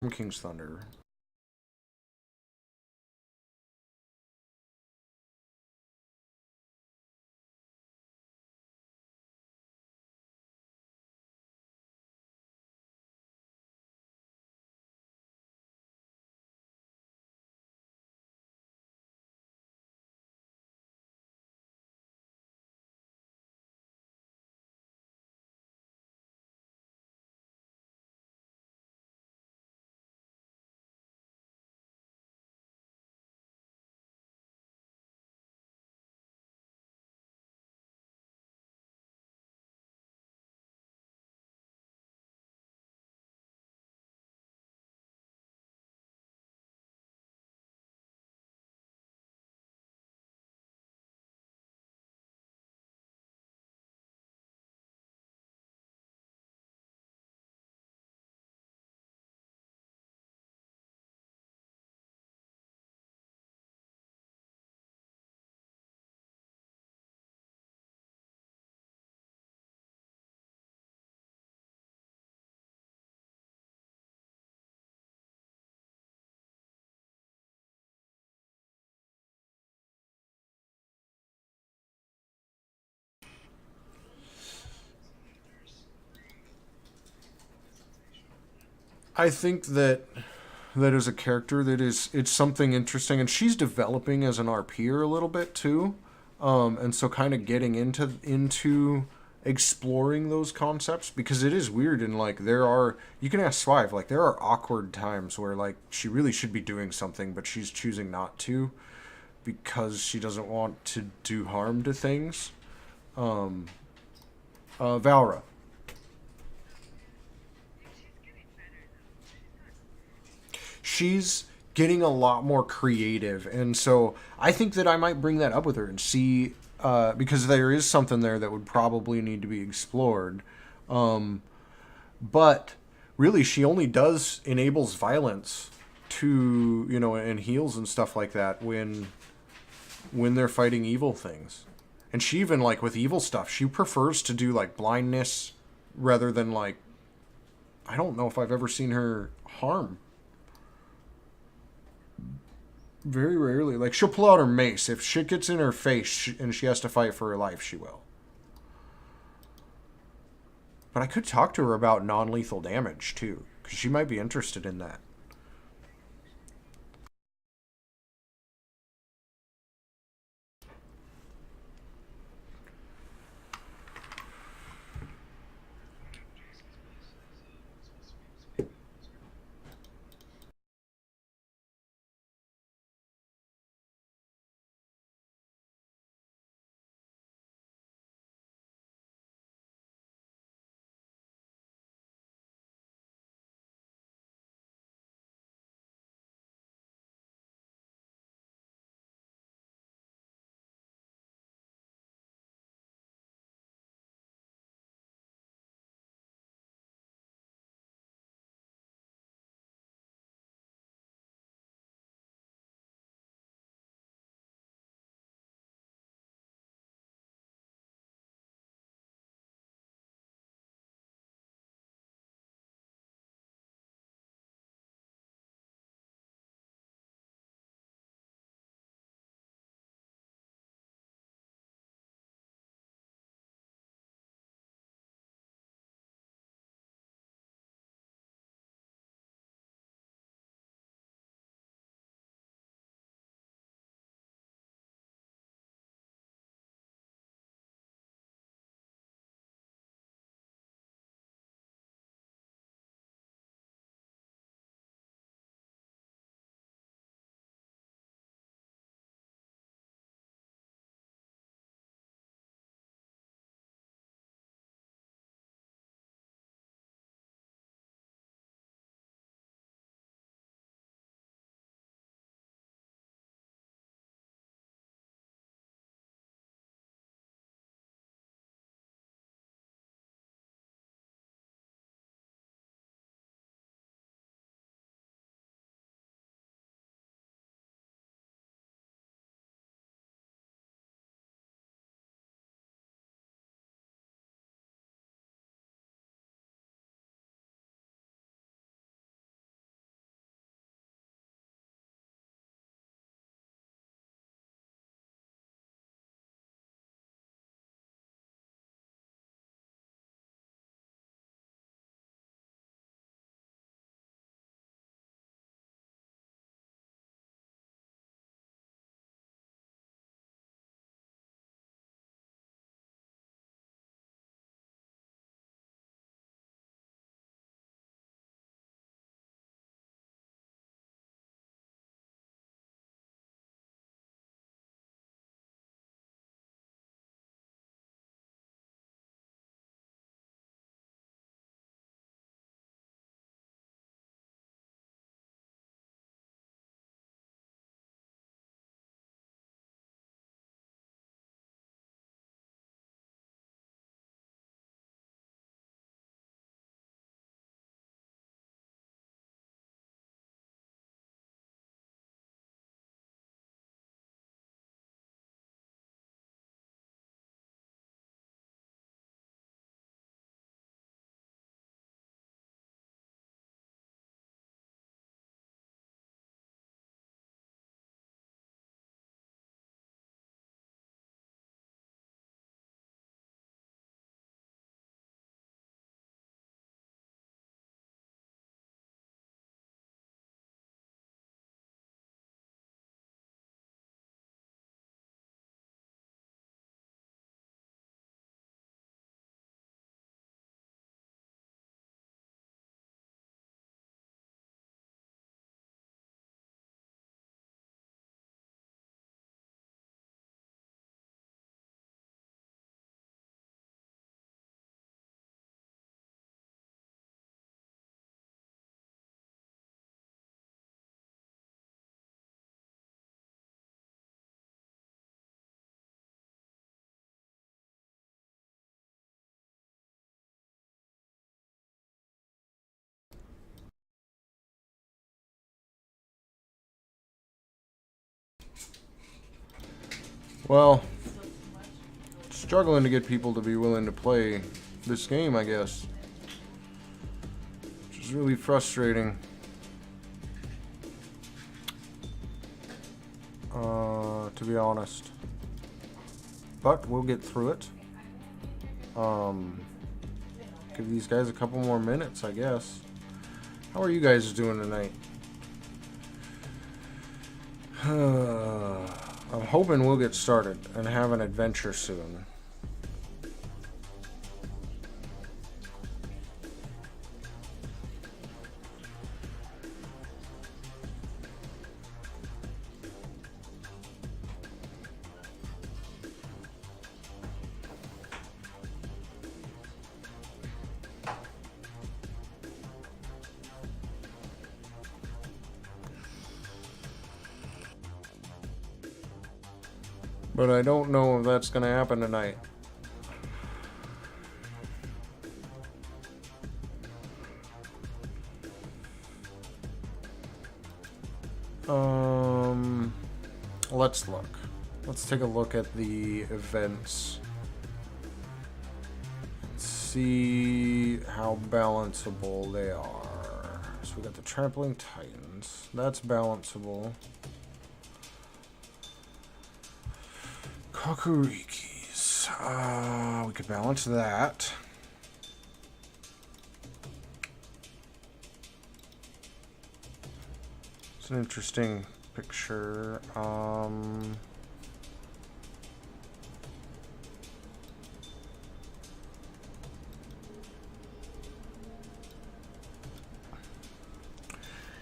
From King's Thunder. I think that is a character that it's something interesting, and she's developing as an RPer a little bit too, and so kind of getting into exploring those concepts because it is weird and like there are you can ask Swive like there are awkward times where like she really should be doing something but she's choosing not to because she doesn't want to do harm to things. Um, Valra, she's getting a lot more creative, and so I think that I might bring that up with her and see because there is something there that would probably need to be explored. Um, but really, she only does enables violence to and heals and stuff like that when they're fighting evil things. And she even like with evil stuff, she prefers to do like blindness rather than like I don't know if I've ever seen her harm. Very rarely. Like she'll pull out her mace if shit gets in her face and she has to fight for her life. She will. But I could talk to her about non-lethal damage too, because she might be interested in that. Well, struggling to get people to be willing to play this game, I guess. Which is really frustrating. To be honest. But we'll get through it. Give these guys a couple more minutes, I guess. How are you guys doing tonight? I'm hoping we'll get started and have an adventure soon. But I don't know if that's going to happen tonight. Let's look. Let's take a look at the events. Let's see how balanceable they are. So we got the Trampling Titans. That's balanceable. Kakurikis. We could balance that. It's an interesting picture.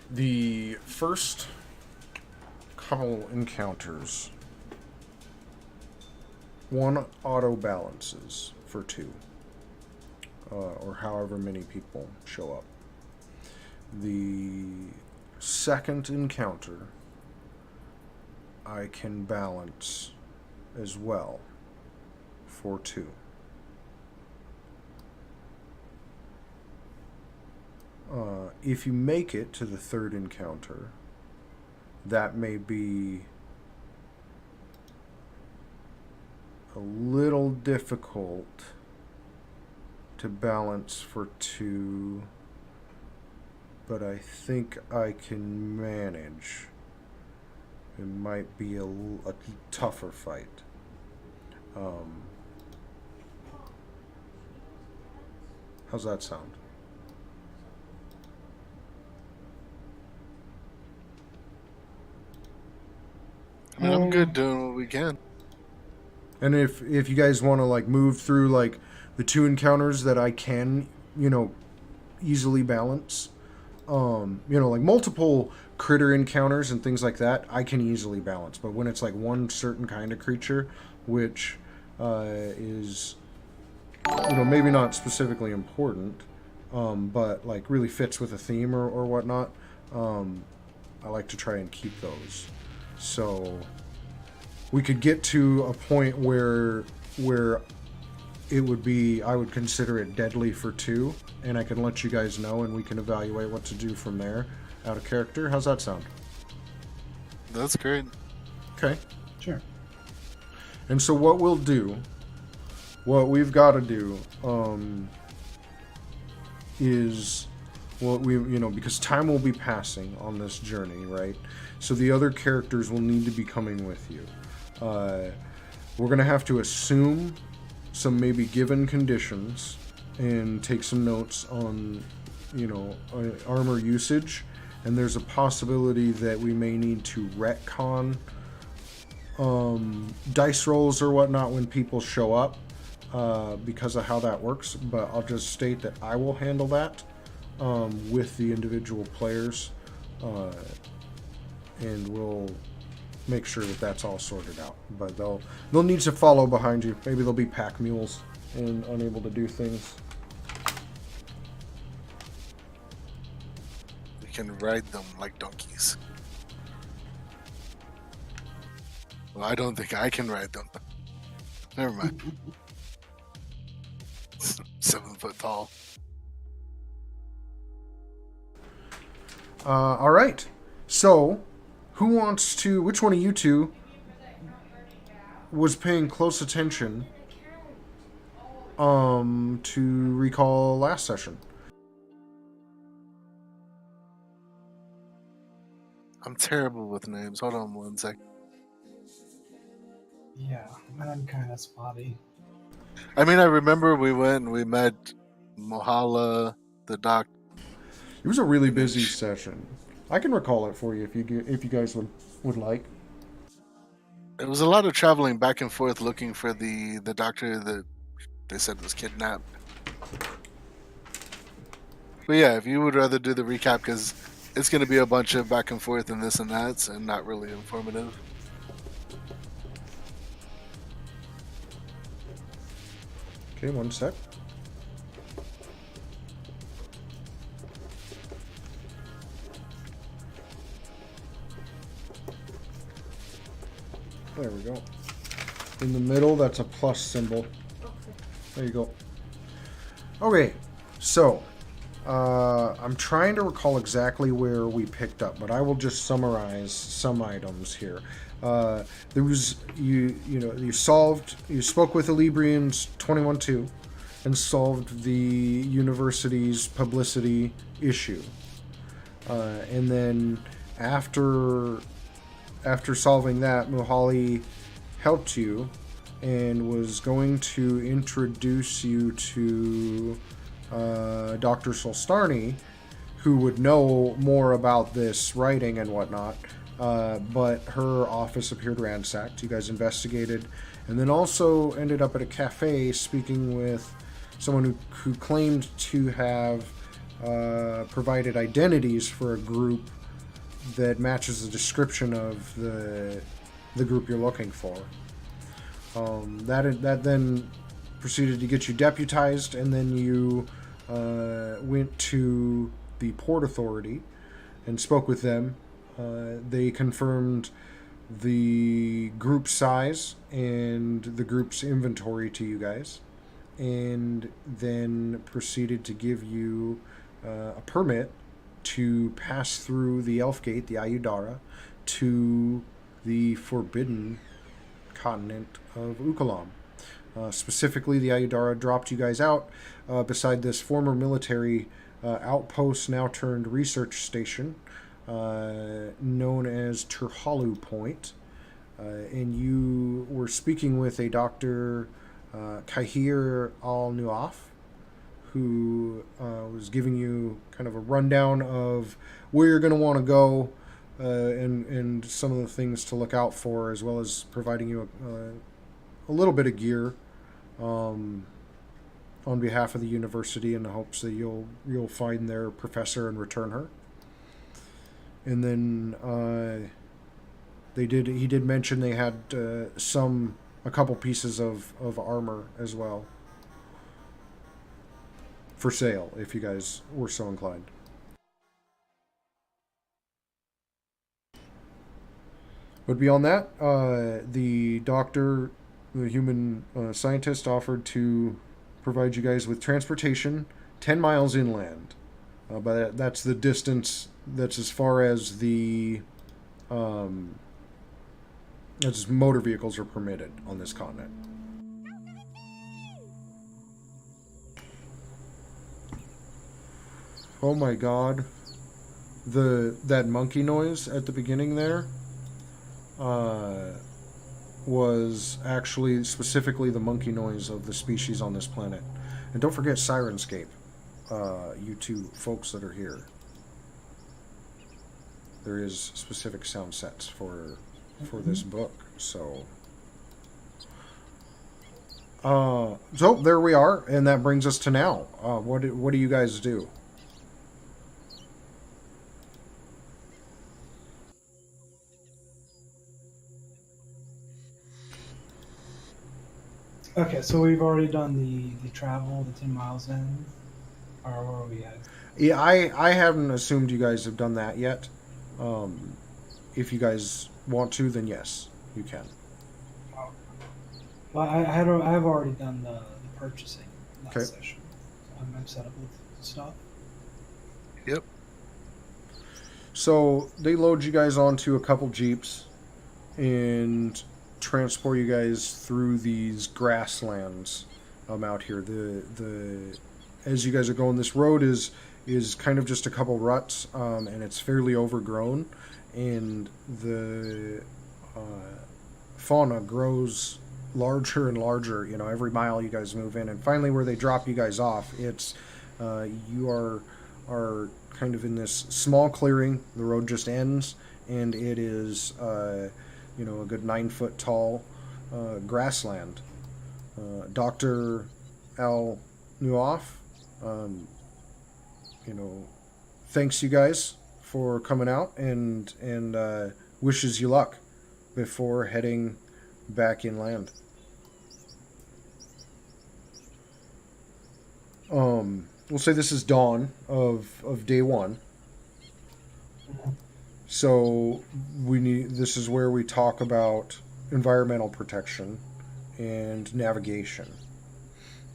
The first couple encounters, one auto balances for 2, or however many people show up. The second encounter I can balance as well for 2. If you make it to the third encounter, that may be a little difficult to balance for 2, but I think I can manage. It might be a tougher fight. How's that sound? I mean, I'm good doing what we can. And if you guys want to like move through like the 2 encounters that I can, easily balance, like multiple critter encounters and things like that, I can easily balance. But when it's like one certain kind of creature, which is, maybe not specifically important, but like really fits with a theme or whatnot, I like to try and keep those. So we could get to a point where it would be, I would consider it deadly for 2, and I can let you guys know, and we can evaluate what to do from there out of character. How's that sound? That's great. Okay. Sure. And so what we'll do, what we've got to do, is, well, because time will be passing on this journey, right? So the other characters will need to be coming with you. We're going to have to assume some maybe given conditions and take some notes on, armor usage. And there's a possibility that we may need to retcon dice rolls or whatnot when people show up because of how that works. But I'll just state that I will handle that with the individual players. And we'll make sure that that's all sorted out. But they'll need to follow behind you. Maybe they'll be pack mules and unable to do things. We can ride them like donkeys. Well, I don't think I can ride them. Never mind. 7 foot tall. All right. So, which one of you two was paying close attention to recall last session. I'm terrible with names. Hold on one sec. Yeah, I'm kind of spotty. I mean, I remember we went and we met Mohala, the doctor. It was a really busy session. I can recall it for you if you guys would like. It was a lot of traveling back and forth looking for the doctor that they said was kidnapped. But yeah, if you would rather do the recap, because it's going to be a bunch of back and forth and this and that, and not really informative. Okay, one sec. There we go. In the middle, that's a plus symbol. There you go. Okay, so I'm trying to recall exactly where we picked up, but I will just summarize some items here. There was you spoke with Elibrians 21-2 and solved the university's publicity issue, and then after solving that, Muhali helped you and was going to introduce you to Dr. Solstarny, who would know more about this writing and whatnot, but her office appeared ransacked. You guys investigated, and then also ended up at a cafe speaking with someone who claimed to have provided identities for a group that matches the description of the group you're looking for. That then proceeded to get you deputized, and then you went to the Port Authority and spoke with them. They confirmed the group size and the group's inventory to you guys, and then proceeded to give you a permit to pass through the Elf Gate, the Ayudara, to the Forbidden continent of Ukalam. Specifically, the Ayudara dropped you guys out beside this former military outpost, now turned research station, known as Turhalu Point. And you were speaking with a Dr. Kahir Al-Nuaf, who was giving you kind of a rundown of where you're going to want to go and some of the things to look out for, as well as providing you a little bit of gear on behalf of the university in the hopes that you'll find their professor and return her. And then he did mention they had a couple pieces of armor as well for sale, if you guys were so inclined. But beyond that, the doctor, the human scientist, offered to provide you guys with transportation 10 miles inland. But that's the distance, that's as far as the as motor vehicles are permitted on this continent. Oh my god. That monkey noise at the beginning there was actually specifically the monkey noise of the species on this planet. And don't forget Sirenscape, you two folks that are here. There is specific sound sets for this book, so there we are, and that brings us to now. What do you guys do? Okay, so we've already done the travel, the 10 miles in, or where are we at? Yeah, I haven't assumed you guys have done that yet. If you guys want to, then yes, you can. Well, I've already done the purchasing last Okay. session. I'm set up with stuff. Yep. So they load you guys onto a couple jeeps, and transport you guys through these grasslands out here. The as you guys are going, this road is kind of just a couple ruts, and it's fairly overgrown, and the fauna grows larger and larger. You know, every mile you guys move in, and finally, where they drop you guys off, it's you are kind of in this small clearing. The road just ends, and it is a good 9 foot tall grassland. Dr. Al Nuoff, um, thanks you guys for coming out and wishes you luck before heading back inland. We'll say this is dawn of day one. So this is where we talk about environmental protection and navigation.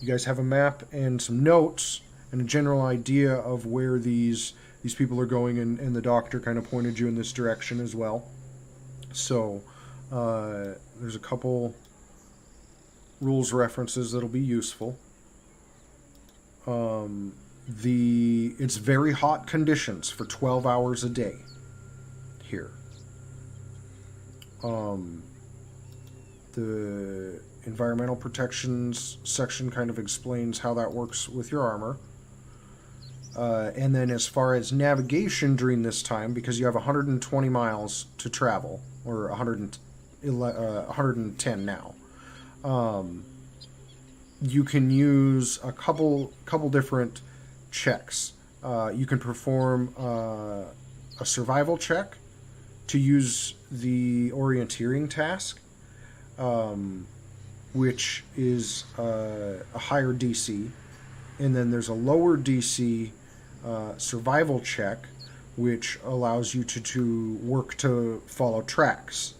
You guys have a map and some notes and a general idea of where these people are going, and the doctor kind of pointed you in this direction as well. So there's a couple rules references that'll be useful. It's very hot conditions for 12 hours a day here. The environmental protections section kind of explains how that works with your armor. And then as far as navigation during this time, because you have 120 miles to travel, or 110 now, you can use a couple different checks. You can perform a survival check to use the orienteering task, which is a higher DC, and then there's a lower DC survival check, which allows you to work to follow tracks.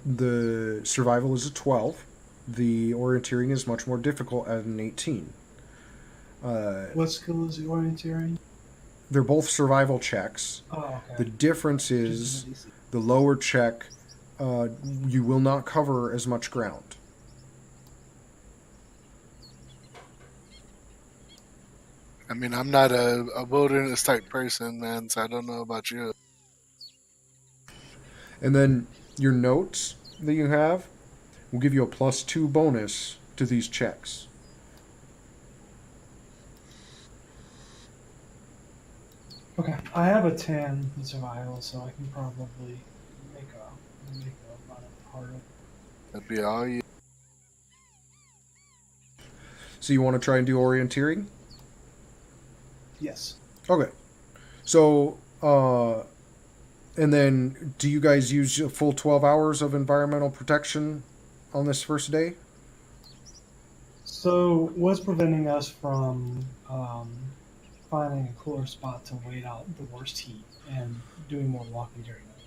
The survival is a 12. The orienteering is much more difficult at an 18. What skill is the orienteering? They're both survival checks. Oh, okay. The difference is the lower check, you will not cover as much ground. I mean, I'm not a wilderness type person, man, so I don't know about you. And then your notes that you have will give you a +2 bonus to these checks. Okay, I have a 10 in survival, so I can probably make a run it harder. That'd be all you. So you want to try and do orienteering? Yes. Okay. So, and then do you guys use a full 12 hours of environmental protection on this first day? So, what's preventing us from finding a cooler spot to wait out the worst heat and doing more walking during the night?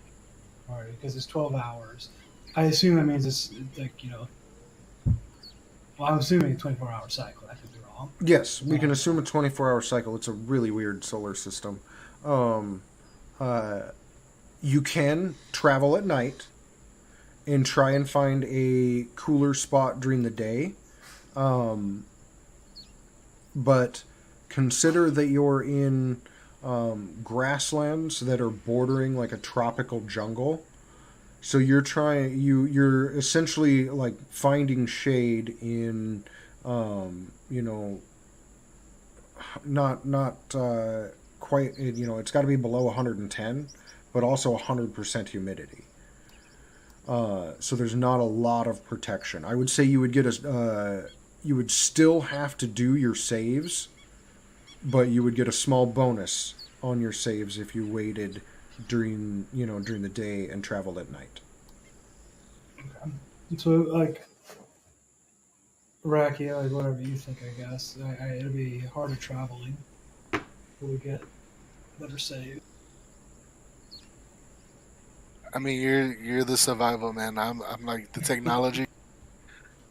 All right, because it's 12 hours. I assume that means it's like, well, I'm assuming a 24-hour cycle. I could be wrong. Yes, we can assume a 24-hour cycle. It's a really weird solar system. You can travel at night and try and find a cooler spot during the day. But consider that you're in grasslands that are bordering like a tropical jungle. So you're essentially like finding shade in not quite, it's got to be below 110, but also 100% humidity. So there's not a lot of protection. I would say you would get you would still have to do your saves, but you would get a small bonus on your saves if you waited during the day and traveled at night. Okay. So, like, Rakia, like whatever you think, I guess. It'll be harder traveling. Will we get better save? I mean, you're the survival man. I'm like the technology.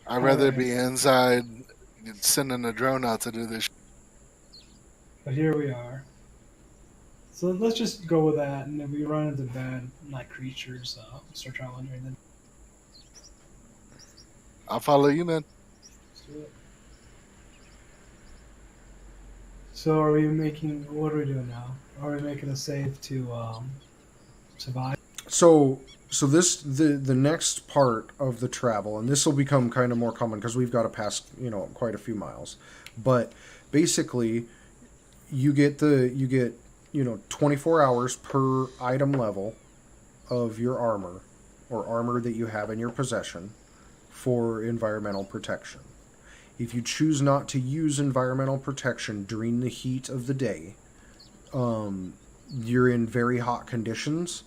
I'd rather Alright. be inside sending a drone out to do this. But here we are. So let's just go with that, and if we run into bad night creatures, start traveling during the night. I'll follow you, man. Let's do it. So are we making? What are we doing now? Are we making a save to survive? So this the next part of the travel, and this will become kind of more common because we've got to pass quite a few miles, but basically you get 24 hours per item level of your armor or armor that you have in your possession for environmental protection. If you choose not to use environmental protection during the heat of the day, you're in very hot conditions,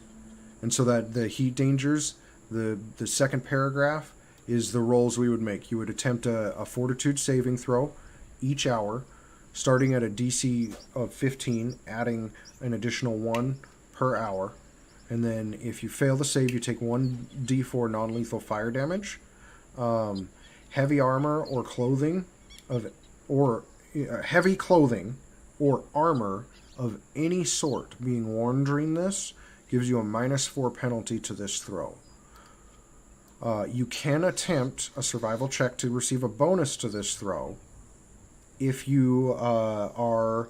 and so that the heat dangers, the second paragraph is the rolls we would make. You would attempt a fortitude saving throw each hour, starting at a DC of 15, adding an additional 1 per hour. And then if you fail the save, you take 1d4 non-lethal fire damage. Heavy armor or clothing heavy clothing or armor of any sort being worn during this gives you a -4 penalty to this throw. You can attempt a survival check to receive a bonus to this throw if you are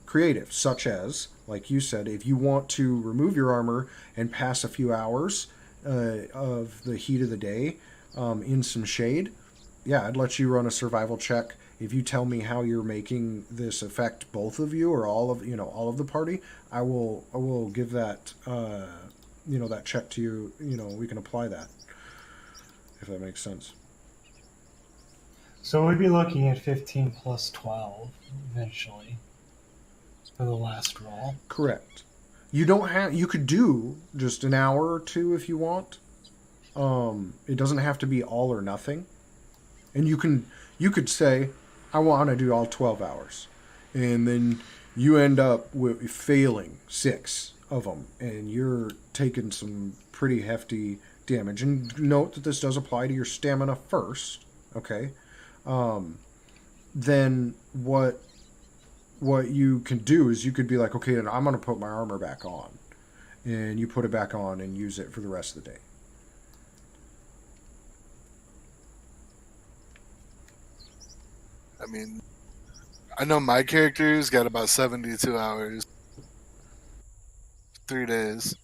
creative, such as, like you said, if you want to remove your armor and pass a few hours of the heat of the day in some shade. Yeah, I'd let you run a survival check. If you tell me how you're making this affect both of you or all of the party, I will give that that check to you. We can apply that, if that makes sense. So we'd be looking at 15 plus 12 eventually for the last roll. Correct. You could do just an hour or two if you want. It doesn't have to be all or nothing. And you could say, I want to do all 12 hours. And then you end up with failing 6 of them. And you're taking some pretty hefty damage. And note that this does apply to your stamina first. Okay? Then what you can do is you could be like, okay, then I'm going to put my armor back on. And you put it back on and use it for the rest of the day. I mean, I know my character's got about 72 hours. 3 days.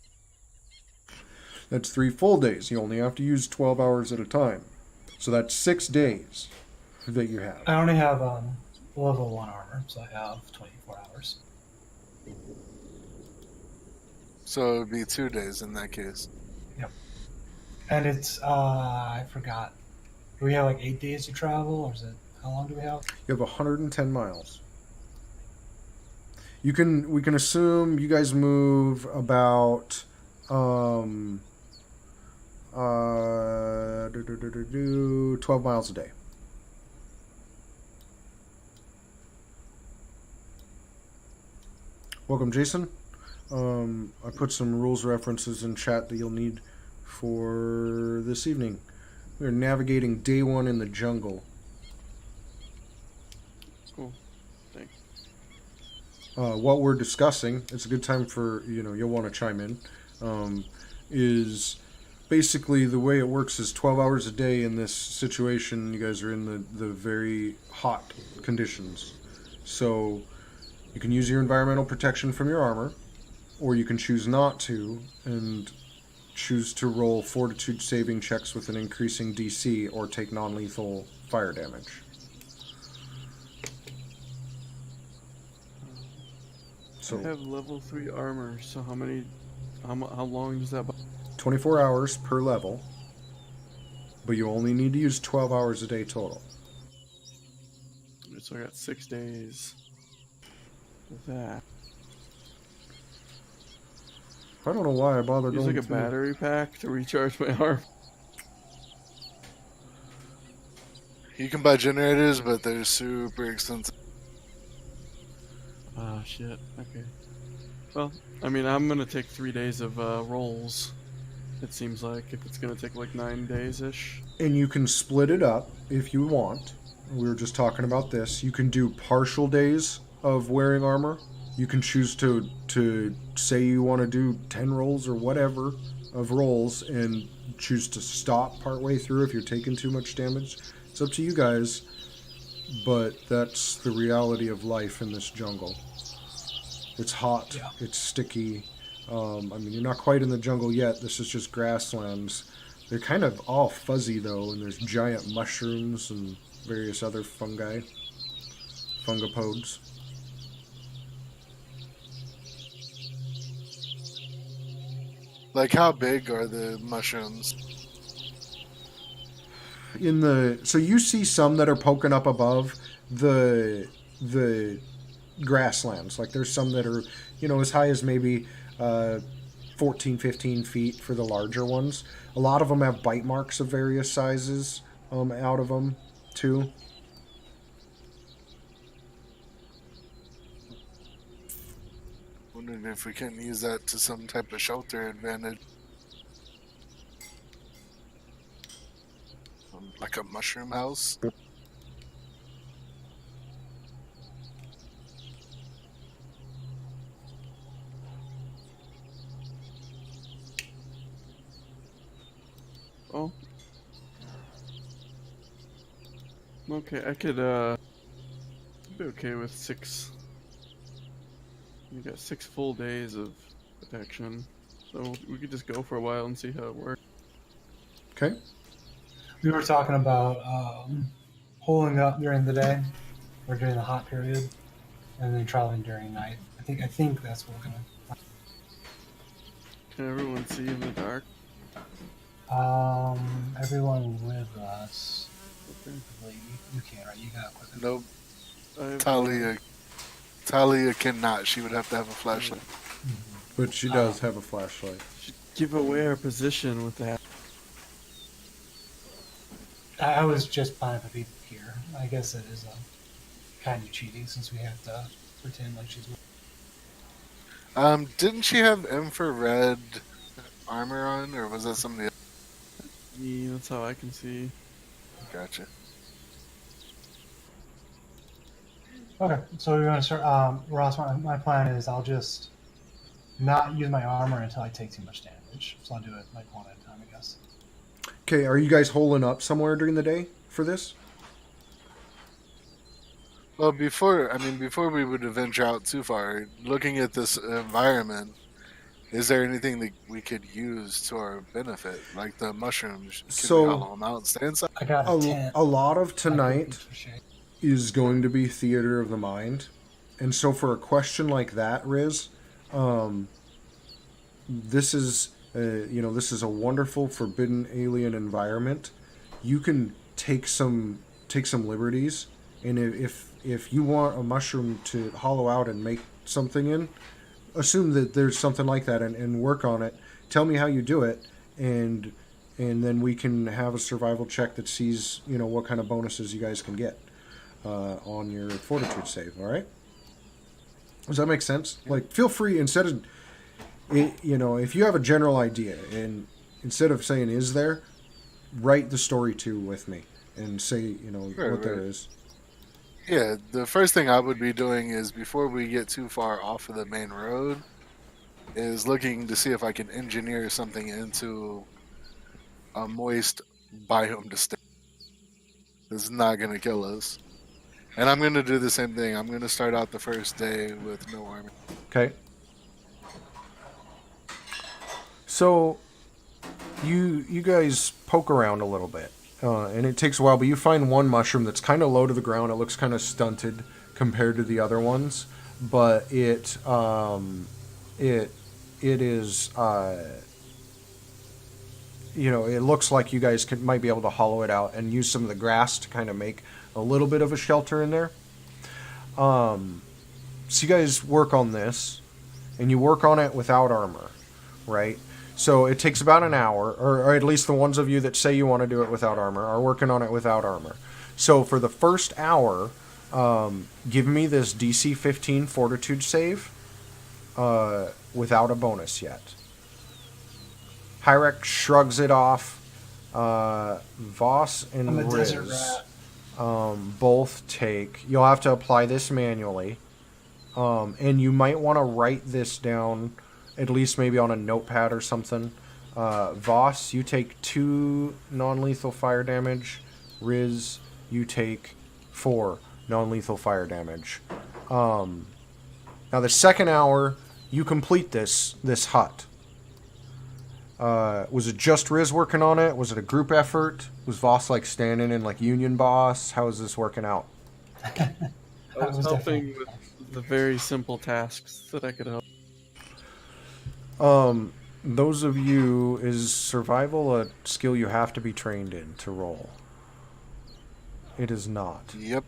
That's 3 full days. You only have to use 12 hours at a time. So that's 6 days that you have. I only have level 1 armor, so I have 24 hours. So it would be 2 days in that case. Yep. And it's, I forgot. Do we have like 8 days to travel, or is it, how long do we have? You have 110 miles. We can assume you guys move about 12 miles a day. Welcome, Jason. I put some rules references in chat that you'll need for this evening. We're navigating day 1 in the jungle. Cool. Thanks. What we're discussing, it's a good time for, you'll want to chime in, is basically the way it works is 12 hours a day in this situation. You guys are in the very hot conditions. So you can use your environmental protection from your armor, or you can choose not to and choose to roll fortitude saving checks with an increasing DC or take non-lethal fire damage. So I have level 3 armor, so how long does that buy? 24 hours per level, but you only need to use 12 hours a day total. So I got 6 days with that. I don't know why I bothered Use going like a through. battery pack to recharge my arm. You can buy generators, but they're super expensive. Ah, shit. Okay. Well, I mean, I'm gonna take 3 days of rolls. It seems like if it's gonna take like 9 days-ish. And you can split it up if you want. We were just talking about this. You can do partial days of wearing armor You can choose to say you want to do 10 rolls or whatever of rolls and choose to stop partway through if you're taking too much damage. It's up to you guys, but that's the reality of life in this jungle. It's hot, Yeah. it's sticky. I mean, you're not quite in the jungle yet. This is just grasslands. They're kind of all fuzzy, though, and there's giant mushrooms and various other fungi. Fungipodes. Like, how big are the mushrooms? So you see some that are poking up above the grasslands. Like there's some that are, as high as maybe 14, 15 feet for the larger ones. A lot of them have bite marks of various sizes out of them, too. Wondering if we can use that to some type of shelter advantage. Like a mushroom house. Oh. Okay, I could be okay with 6. You got 6 full days of protection, so we could just go for a while and see how it works. Okay. We were talking about holding up during the day or during the hot period, and then traveling during night. I think that's what we're gonna. Can everyone see in the dark? Everyone with us. Okay. You can't, right? You got equipment. Nope. I have, Talia cannot. She would have to have a flashlight. But she does have a flashlight. should give away our position with that. I was just planning to be here. I guess it is kind of cheating since we have to pretend like she's. Didn't she have infrared armor on, or was that somebody else? Yeah, that's how I can see. Gotcha. Okay, so we're gonna start. Ross, my plan is I'll just not use my armor until I take too much damage. So I'll do it like one at a time, I guess. Okay, are you guys holding up somewhere during the day for this? Well, before we would venture out too far, looking at this environment, is there anything that we could use to our benefit, like the mushrooms? Can So- we hollow them out and stay inside? I got a tent. A lot of I could tonight use for shade. is going to be theater of the mind. And so for a question like that, Riz, this is a wonderful forbidden alien environment. You can take some liberties, and if you want a mushroom to hollow out and make something in, assume that there's something like that and work on it. Tell me how you do it, and then we can have a survival check that sees what kind of bonuses you guys can get on your fortitude save. All right? Does that make sense? Like, feel free, instead of if you have a general idea, and instead of saying "is there," write the story too with me and say Sure, what there right. is. Yeah, the first thing I would be doing is, before we get too far off of the main road, is looking to see if I can engineer something into a moist biome to stay. It's not going to kill us. And I'm going to do the same thing. I'm going to start out the first day with no armor. Okay. So, you guys poke around a little bit, and it takes a while, but you find one mushroom that's kind of low to the ground. It looks kind of stunted compared to the other ones, but it is it looks like you guys might be able to hollow it out and use some of the grass to kind of make a little bit of a shelter in there. So you guys work on this, and you work on it without armor, right? So it takes about an hour, or at least the ones of you that say you want to do it without armor are working on it without armor. So for the first hour, give me this DC 15 fortitude save without a bonus yet. Hyrek shrugs it off. Voss and I'm a desert Riz rat. both take... You'll have to apply this manually. And you might want to write this down, at least maybe on a notepad or something. Voss, you take 2 non-lethal fire damage. Riz, you take 4 non-lethal fire damage. Now the second hour, you complete this hut. Was it just Riz working on it? Was it a group effort? Was Voss like standing in like union boss? How is this working out? I was helping with the very simple tasks that I could help. Those of you, is survival a skill you have to be trained in to roll? It is not. Yep.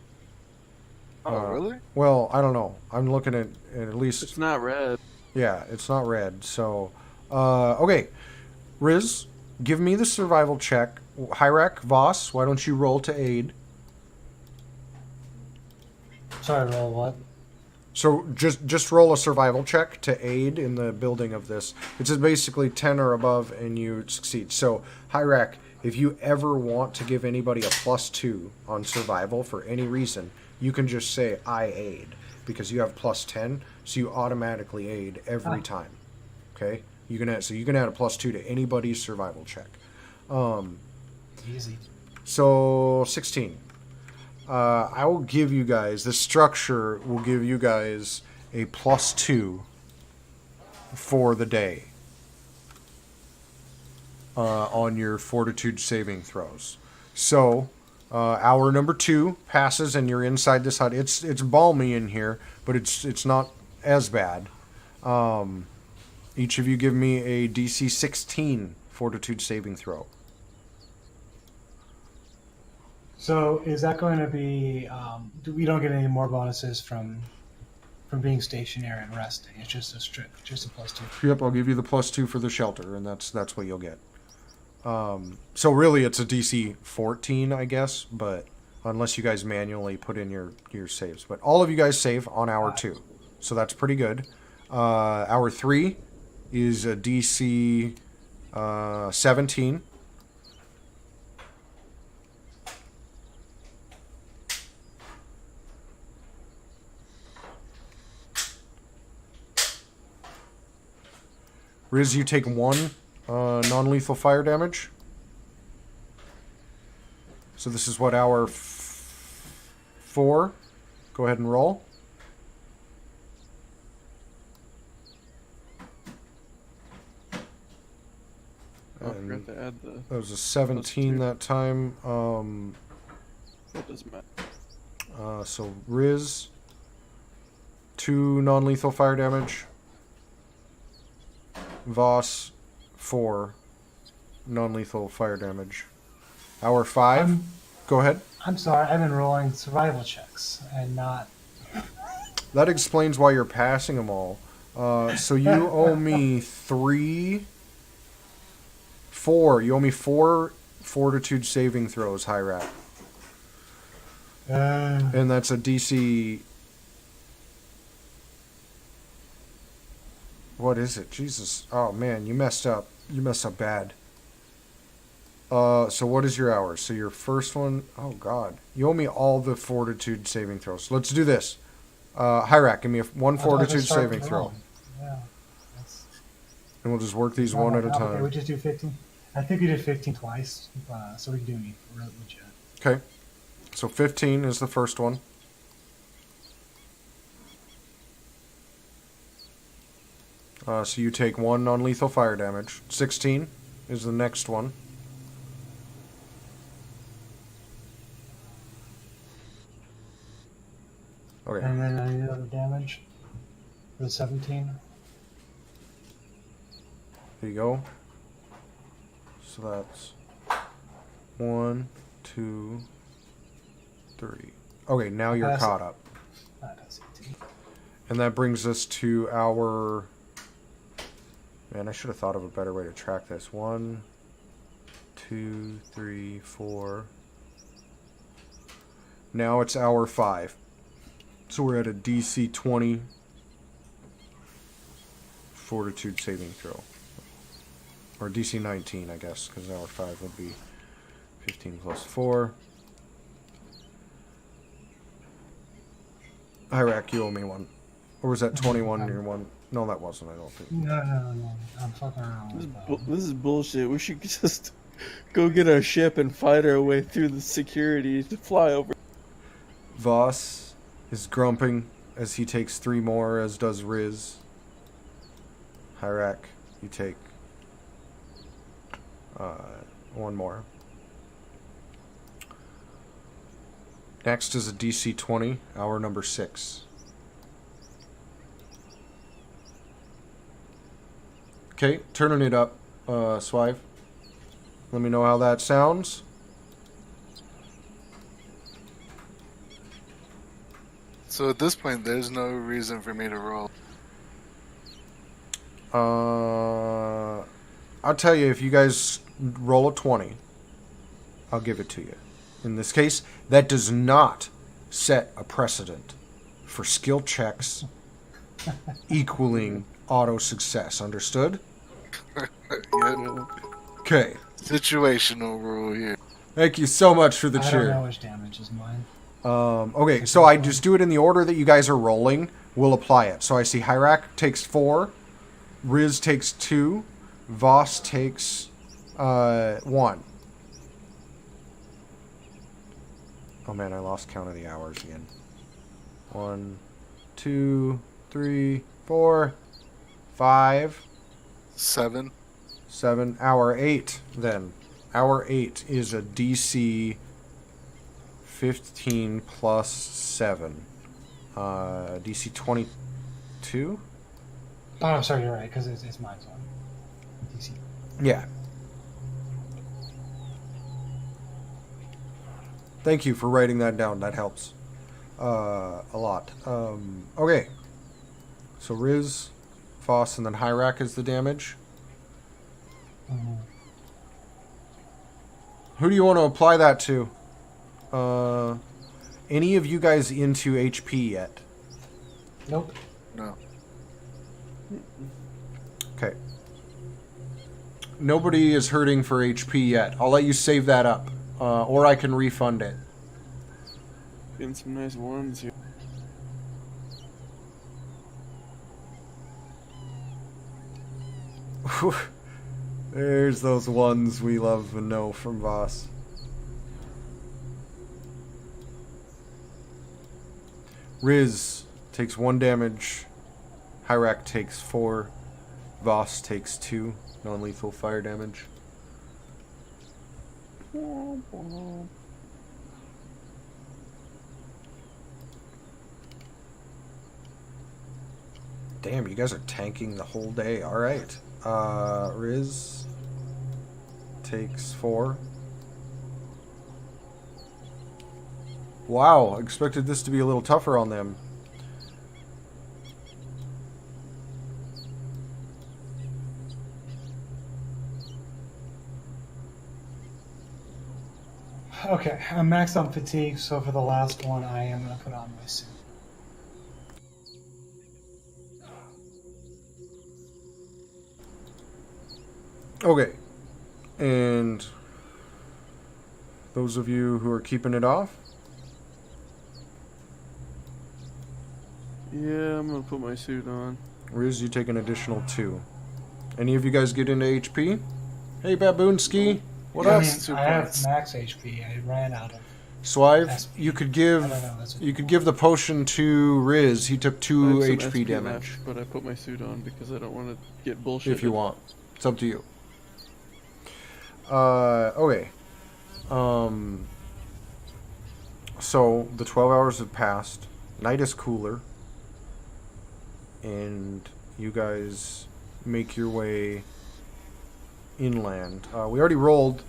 Oh, really? Well, I don't know. I'm looking at least. It's not red. Yeah, it's not red. So, okay. Riz, give me the survival check. Hyrak, Voss, why don't you roll to aid? Sorry, roll what? So just roll a survival check to aid in the building of this. It's basically 10 or above and you succeed. So, Hyrak, if you ever want to give anybody a +2 on survival for any reason, you can just say, I aid. Because you have +10, so you automatically aid every time. Okay? You can add a +2 to anybody's survival check. Easy. So, 16. I will give you guys, the structure will give you guys a +2 for the day on your fortitude saving throws. So, hour number 2 passes and you're inside this hut. It's balmy in here, but it's not as bad. Each of you give me a DC 16 fortitude saving throw. So is that going to be? We don't get any more bonuses from being stationary and resting. It's just just a +2. Yep, I'll give you the +2 for the shelter, and that's what you'll get. So really, it's a DC 14, I guess, but unless you guys manually put in your saves. But all of you guys save on hour 2, so that's pretty good. Hour 3 is a DC 17. Riz, you take 1 non-lethal fire damage. So this is what, hour 4? Go ahead and roll. I forgot to add the. That was a 17 that time. That doesn't matter. So Riz, 2 non-lethal fire damage. Voss, 4 non-lethal fire damage. Hour 5. Go ahead. I'm sorry, I've been rolling survival checks and not. That explains why you're passing them all. So you owe me 4. You owe me 4 fortitude saving throws, Hyrak. And that's a DC. What is it? Jesus. Oh, man, you messed up. You messed up bad. So what is your hours? So your first one... Oh, God. You owe me all the fortitude saving throws. Let's do this. Hyrak, give me one fortitude saving throw. Yeah. And we'll just work these one at a time. Okay, we just do 15. I think we did 15 twice, so we can do me really legit. Okay. So 15 is the first one. So you take 1 non-lethal fire damage. 16 is the next one. Okay. And then any other damage for the 17. There you go. So that's 1, 2, 3. Okay, now you're caught up. That's 18. And that brings us to our... Man, I should have thought of a better way to track this. 1, 2, 3, 4. Now it's hour 5. So we're at a DC 20 fortitude saving throw. Or DC 19, I guess, because hour 5 would be 15 plus 4. Hyrak, you owe me 1. Or was that 21 near one? No, that wasn't, I don't think. No. I'm fucking around with This is bullshit. We should just go get our ship and fight our way through the security to fly over. Voss is grumping as he takes 3 more, as does Riz. Hyrak, you take 1 more. Next is a DC 20, hour number 6. Okay, turning it up, Swive. Let me know how that sounds. So at this point, there's no reason for me to roll. I'll tell you, if you guys roll a 20, I'll give it to you. In this case, that does not set a precedent for skill checks equaling auto success. Understood? Yeah. Okay. Situational rule here. Thank you so much for the I cheer. don't know which damage is mine. Okay, so I just do it in the order that you guys are rolling. We'll apply it. So I see Hyrak takes 4, Riz takes 2, Voss takes 1. Oh man, I lost count of the hours again. 1, 2, 3, 4, 5, 7. 7. Hour 8 then. Hour 8 is a DC 15 plus 7. DC 22? Oh, I'm sorry, you're right, because it's mine. So DC. Yeah. Thank you for writing that down. That helps a lot. Okay. So Riz, Voss, and then Hyrak is the damage. Mm-hmm. Who do you want to apply that to? Any of you guys into HP yet? Nope. No. Okay. Nobody is hurting for HP yet. I'll let you save that up. Or I can refund it. Getting some nice ones here. There's those ones we love and know from Voss. Riz takes 1 damage. Hyrak takes 4. Voss takes 2 non-lethal fire damage. Damn, you guys are tanking the whole day. Alright. Riz takes 4. Wow, I expected this to be a little tougher on them. Okay, I'm maxed on fatigue, so for the last one, I am going to put on my suit. Okay. And those of you who are keeping it off? Yeah, I'm gonna put my suit on. Riz, you take an additional 2. Any of you guys get into HP? Hey, Baboonski. What I up? mean, 2 I have points. max HP. I ran out of. Swive, you could I give don't know, that's what you could give the potion to Riz. He took 2 I have some HP SP damage. left, but I put my suit on because I don't want to get bullshit. If you want. It's up to you. Okay. So the 12 hours have passed. Night is cooler. And you guys make your way inland. We already rolled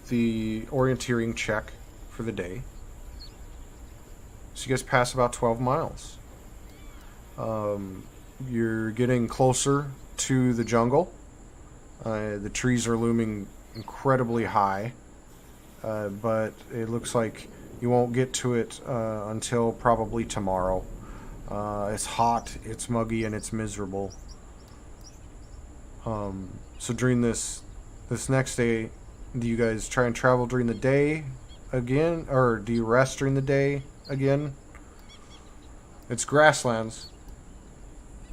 the orienteering check for the day. So you guys pass about 12 miles. You're getting closer to the jungle. The trees are looming incredibly high, but it looks like you won't get to it until probably tomorrow. It's hot, it's muggy, and it's miserable. So during this next day, do you guys try and travel during the day again, or do you rest during the day again? It's grasslands.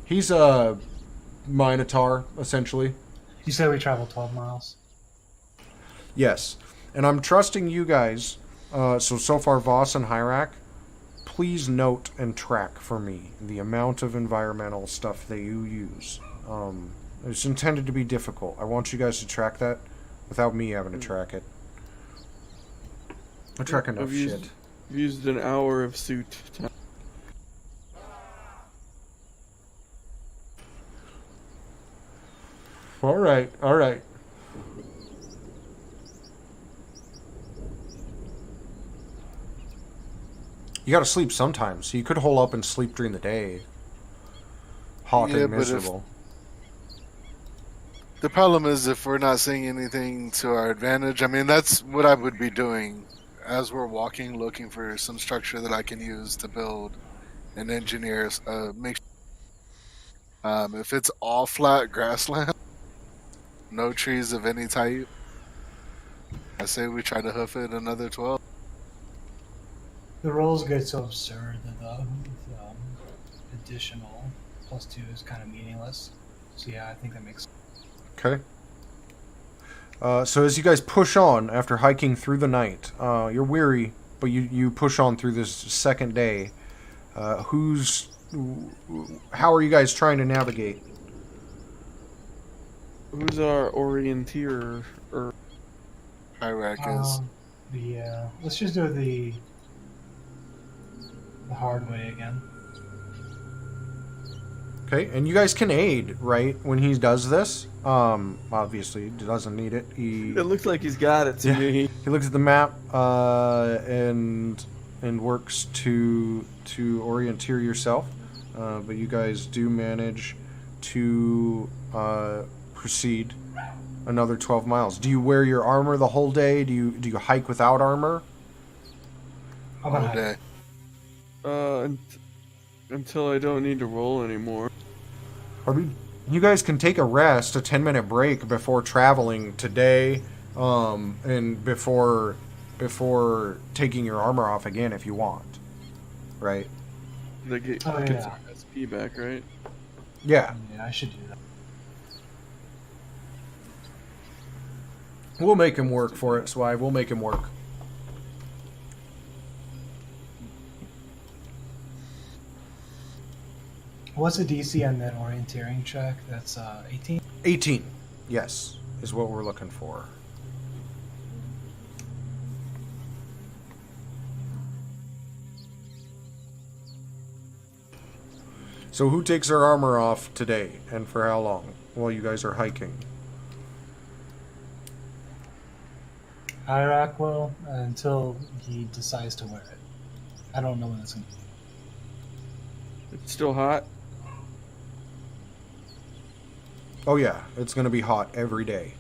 He's a Minotaur, essentially. You said we traveled 12 miles. Yes. And I'm trusting you guys. So far, Voss and Hyrak, please note and track for me the amount of environmental stuff that you use. It's intended to be difficult. I want you guys to track that without me having to track it. I track enough shit. I've used an hour of suit time. All right. You gotta sleep sometimes, so you could hole up and sleep during the day. Hot Yeah, and but miserable. The problem is if we're not seeing anything to our advantage. I mean, that's what I would be doing as we're walking, looking for some structure that I can use to build and engineer. If it's all flat grassland, no trees of any type, I say we try to hoof it another 12. The rolls get so absurd that the additional +2 is kind of meaningless. So yeah, I think that makes sense. Okay. So as you guys push on after hiking through the night, you're weary, but you push on through this second day. How are you guys trying to navigate? Who's our orienteer? Or Hyrak is. Yeah, let's just do the hard way again. Okay, and you guys can aid, right, when he does this. Obviously, he doesn't need it. it looks like he's got it to me. He looks at the map and works to orienteer yourself. But you guys do manage to proceed another 12 miles. Do you wear your armor the whole day? Do you hike without armor? How All about day. Until I don't need to roll anymore. I mean, you guys can take a rest, a 10-minute break before traveling today, and before taking your armor off again if you want. Right? They get Oh, get yeah. some SP back, right? Yeah. Yeah, I should do that. We'll make him work for it, Swive. We'll make him work. What's the DC on that orienteering check? That's 18. 18, yes, is what we're looking for. So who takes their armor off today, and for how long, while you guys are hiking? Hyrak will until he decides to wear it. I don't know when it's going to be. It's still hot. Oh yeah, it's gonna be hot every day.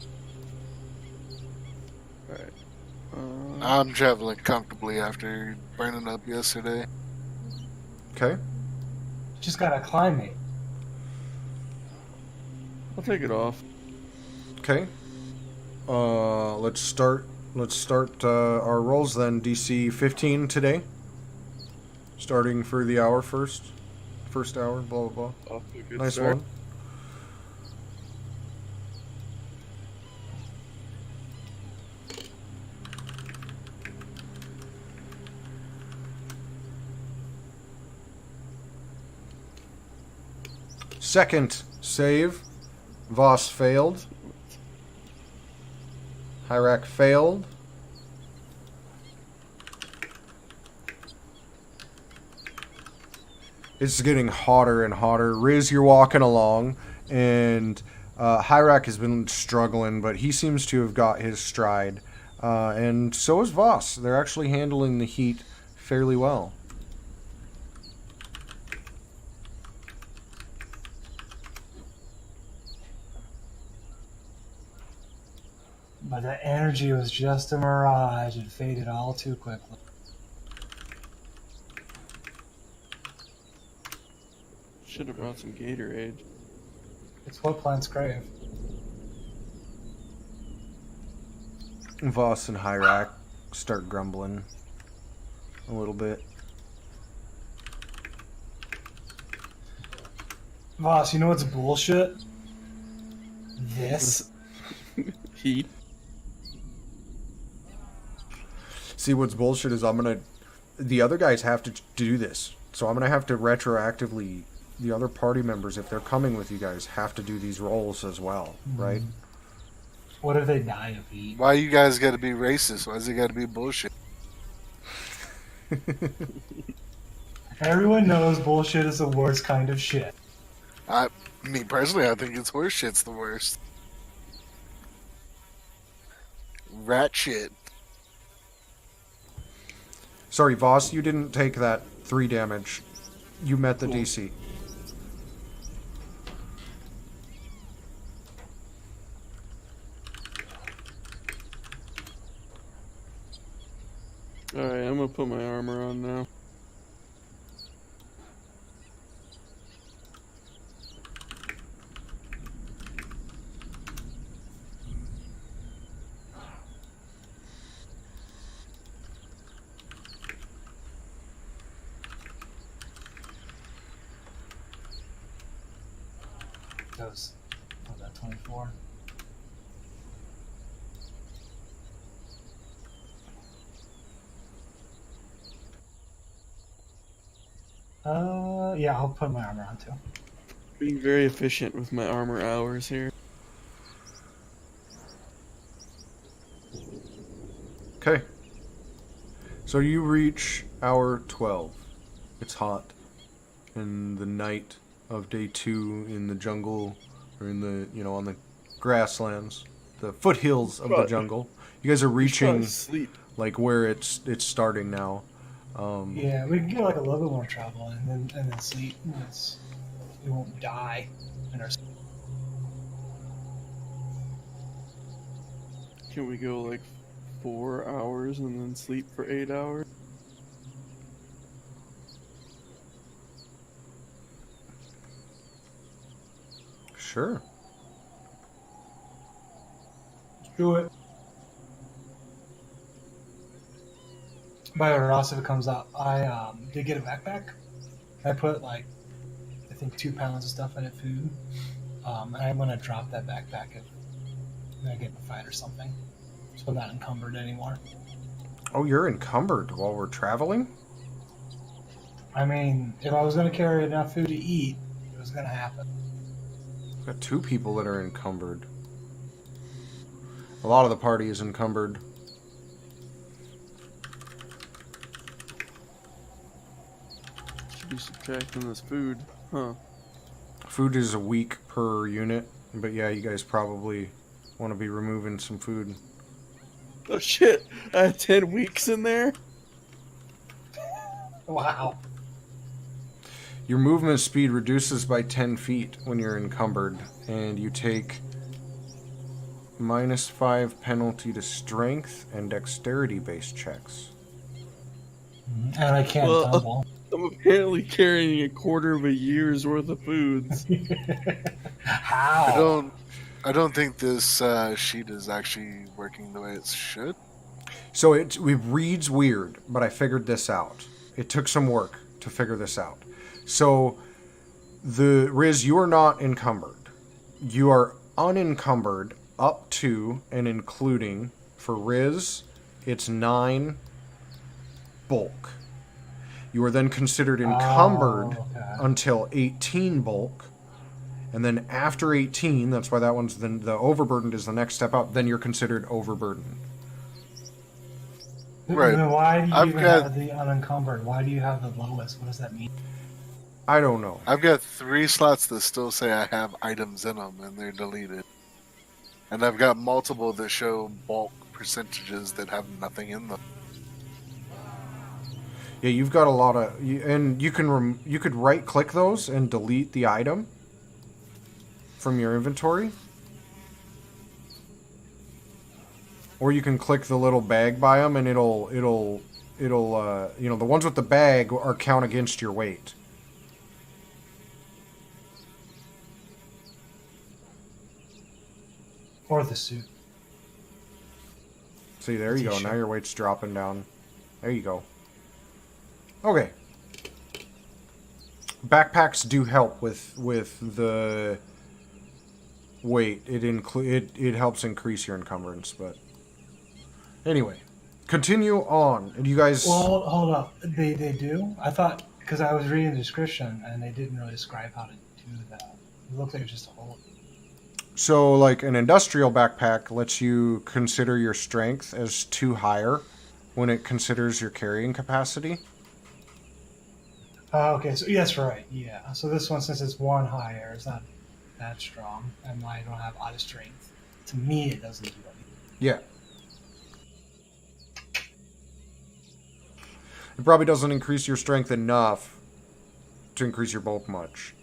Alright. I'm traveling comfortably after burning up yesterday. Okay. Just got to climb it. I'll take it off. Okay. Let's start our rolls then. DC 15 today. Starting for the hour first. First hour, blah blah blah. Off to a good Nice start. one. Second save. Voss failed. Hyrak failed. It's getting hotter and hotter. Riz, you're walking along, and Hyrak has been struggling, but he seems to have got his stride. And so is Voss. They're actually handling the heat fairly well. But the energy was just a mirage. It faded all too quickly. Should have brought some Gatorade. It's what plants crave. Voss and Hyrak start grumbling a little bit. Voss, you know what's bullshit? This. Heat. See, what's bullshit is the other guys have to do this. So I'm gonna have to retroactively, the other party members, if they're coming with you guys, have to do these rolls as well, right? What if they die of heat? Why you guys got to be racist? Why's it got to be bullshit? Everyone knows bullshit is the worst kind of shit. Me personally, I think it's horse shit's the worst. Rat shit. Sorry, Voss, you didn't take that 3 damage. You met the Cool. DC. Alright, I'm gonna put my armor on now. Because, was that 24? Yeah, I'll put my armor on too. Being very efficient with my armor hours here. Okay. So you reach hour 12. It's hot. In the night of day 2 in the jungle, or in the, on the grasslands, the foothills of the jungle. You guys are reaching, Sleep. like, where it's starting now. Yeah, we can get like a little bit more travel and then sleep. We won't die in our. Can we go like 4 hours and then sleep for 8 hours? Sure. Let's do it. By the way, Ross, if it comes up, I did get a backpack. I put like, I think 2 pounds of stuff in it, food. And I'm gonna drop that backpack if I get in a fight or something, so I'm not encumbered anymore. Oh, you're encumbered while we're traveling? I mean, if I was gonna carry enough food to eat, it was gonna happen. We've got 2 people that are encumbered. A lot of the party is encumbered. Should be subtracting this food, huh? Food is a week per unit, but yeah, you guys probably want to be removing some food. Oh shit! I had 10 weeks in there? Wow. Your movement speed reduces by 10 feet when you're encumbered, and you take -5 penalty to strength and dexterity-based checks. And I can't Well, double. I'm apparently carrying a quarter of a year's worth of foods. How? I don't think this sheet is actually working the way it should. So it reads weird, but I figured this out. It took some work to figure this out. So, Riz, you are not encumbered. You are unencumbered up to and including, for Riz, it's 9 bulk. You are then considered encumbered until 18 bulk. And then after 18, that's why that one's the overburdened is the next step up, then you're considered overburdened. Right. Then why do you I've even got- have the unencumbered? Why do you have the lowest? What does that mean? I don't know. I've got 3 slots that still say I have items in them, and they're deleted. And I've got multiple that show bulk percentages that have nothing in them. Yeah, you've got a lot of, and you could right click those and delete the item from your inventory, or you can click the little bag by them, and it'll the ones with the bag are count against your weight. Or the suit. See, there you go. Now your weight's dropping down. There you go. Okay. Backpacks do help with the weight. It helps increase your encumbrance, but anyway, continue on. And you guys, Well, hold up. They do? I thought, because I was reading the description and they didn't really describe how to do that. It looked like it was just a whole. so like an industrial backpack lets you consider your strength as 2 higher when it considers your carrying capacity. Okay, so yes, right. Yeah. So this one, since it's 1 higher, it's not that strong, and I don't have a lot of strength. To me, it doesn't do anything. Yeah. It probably doesn't increase your strength enough to increase your bulk much.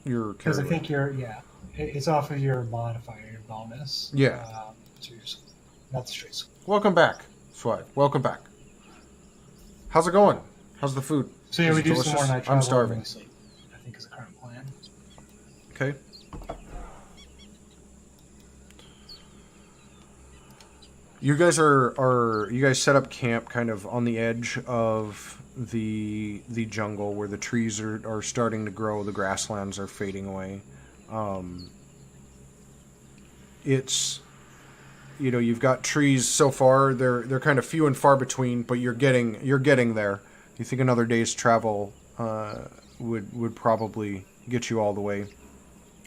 Your Because I carry think it's off of your modifier, your bonus. Yeah. So your, not the straight score. Welcome back, Swag. Welcome back. How's it going? How's the food? So yeah, Is we it do some delicious? more night travel. I'm starving. And sleep, I think is the current plan. Okay. You guys you guys set up camp kind of on the edge of the jungle where the trees are starting to grow, the grasslands are fading away. It's you've got trees so far, they're kind of few and far between, but you're getting there. You think another day's travel would probably get you all the way.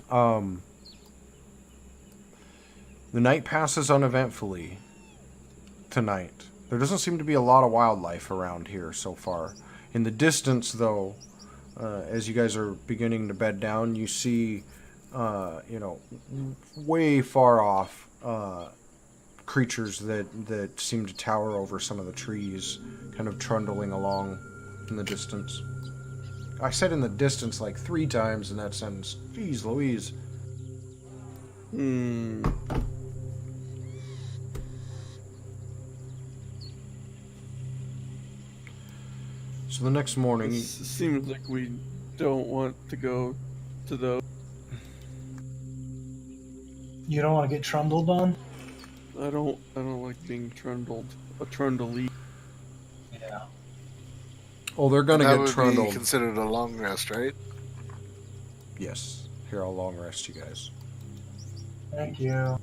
The night passes uneventfully tonight. There doesn't seem to be a lot of wildlife around here so far. In the distance, though, as you guys are beginning to bed down, you see, way far off creatures that seem to tower over some of the trees, kind of trundling along in the distance. I said in the distance like 3 times in that sentence. Jeez Louise. So the next morning... It seems like we don't want to go to those. You don't want to get trundled on? I don't like being trundled. A trundly. Yeah. Oh, they're gonna That get would trundled. be considered a long rest, right? Yes. Here, I'll long rest you guys. Thank you.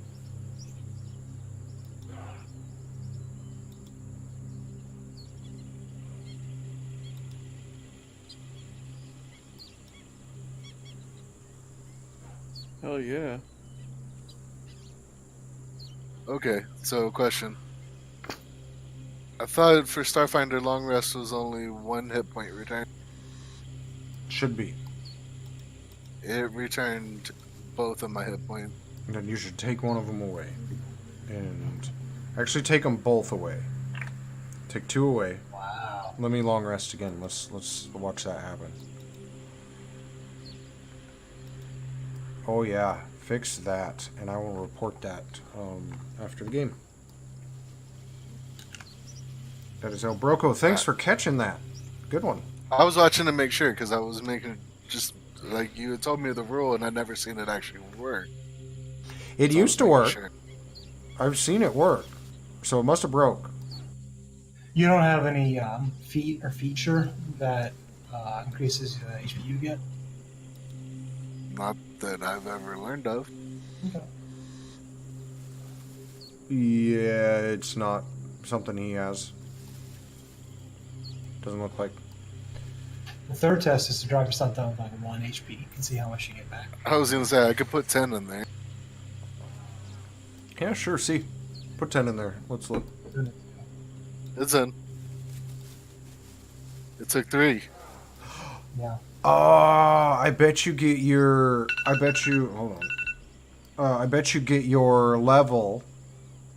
Hell yeah. Okay, so question. I thought for Starfinder long rest was only 1 hit point return. Should be. It returned both of my hit points. And then you should take one of them away. And actually take them both away. Take 2 away. Wow. Let me long rest again. Let's watch that happen. Oh yeah, fix that, and I will report that after the game. That is El Broco. Thanks for catching that. Good one. I was watching to make sure because I was making just like you had told me the rule and I'd never seen it actually work. It So I used to was making work. sure. I've seen it work. So it must have broke. You don't have any feat or feature that increases the HP you get? Not that I've ever learned of. Okay. Yeah, it's not something he has. Doesn't look like. The third test is to drop your stuff down by 1 HP. You can see how much you get back. I was gonna say I could put 10 in there. Yeah, sure. See, put 10 in there. Let's look. It's in. It took 3. Yeah. I bet you get your. I bet you. Hold on. I bet you get your level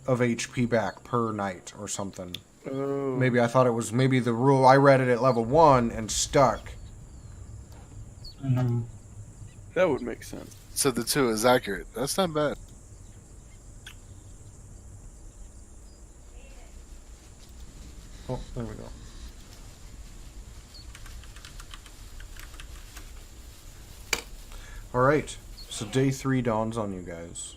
of HP back per night or something. Oh. Maybe I thought it was maybe the rule. I read it at level 1 and stuck. Mm-hmm. That would make sense. So the 2 is accurate. That's not bad. Oh, there we go. All right. So day 3 dawns on you guys.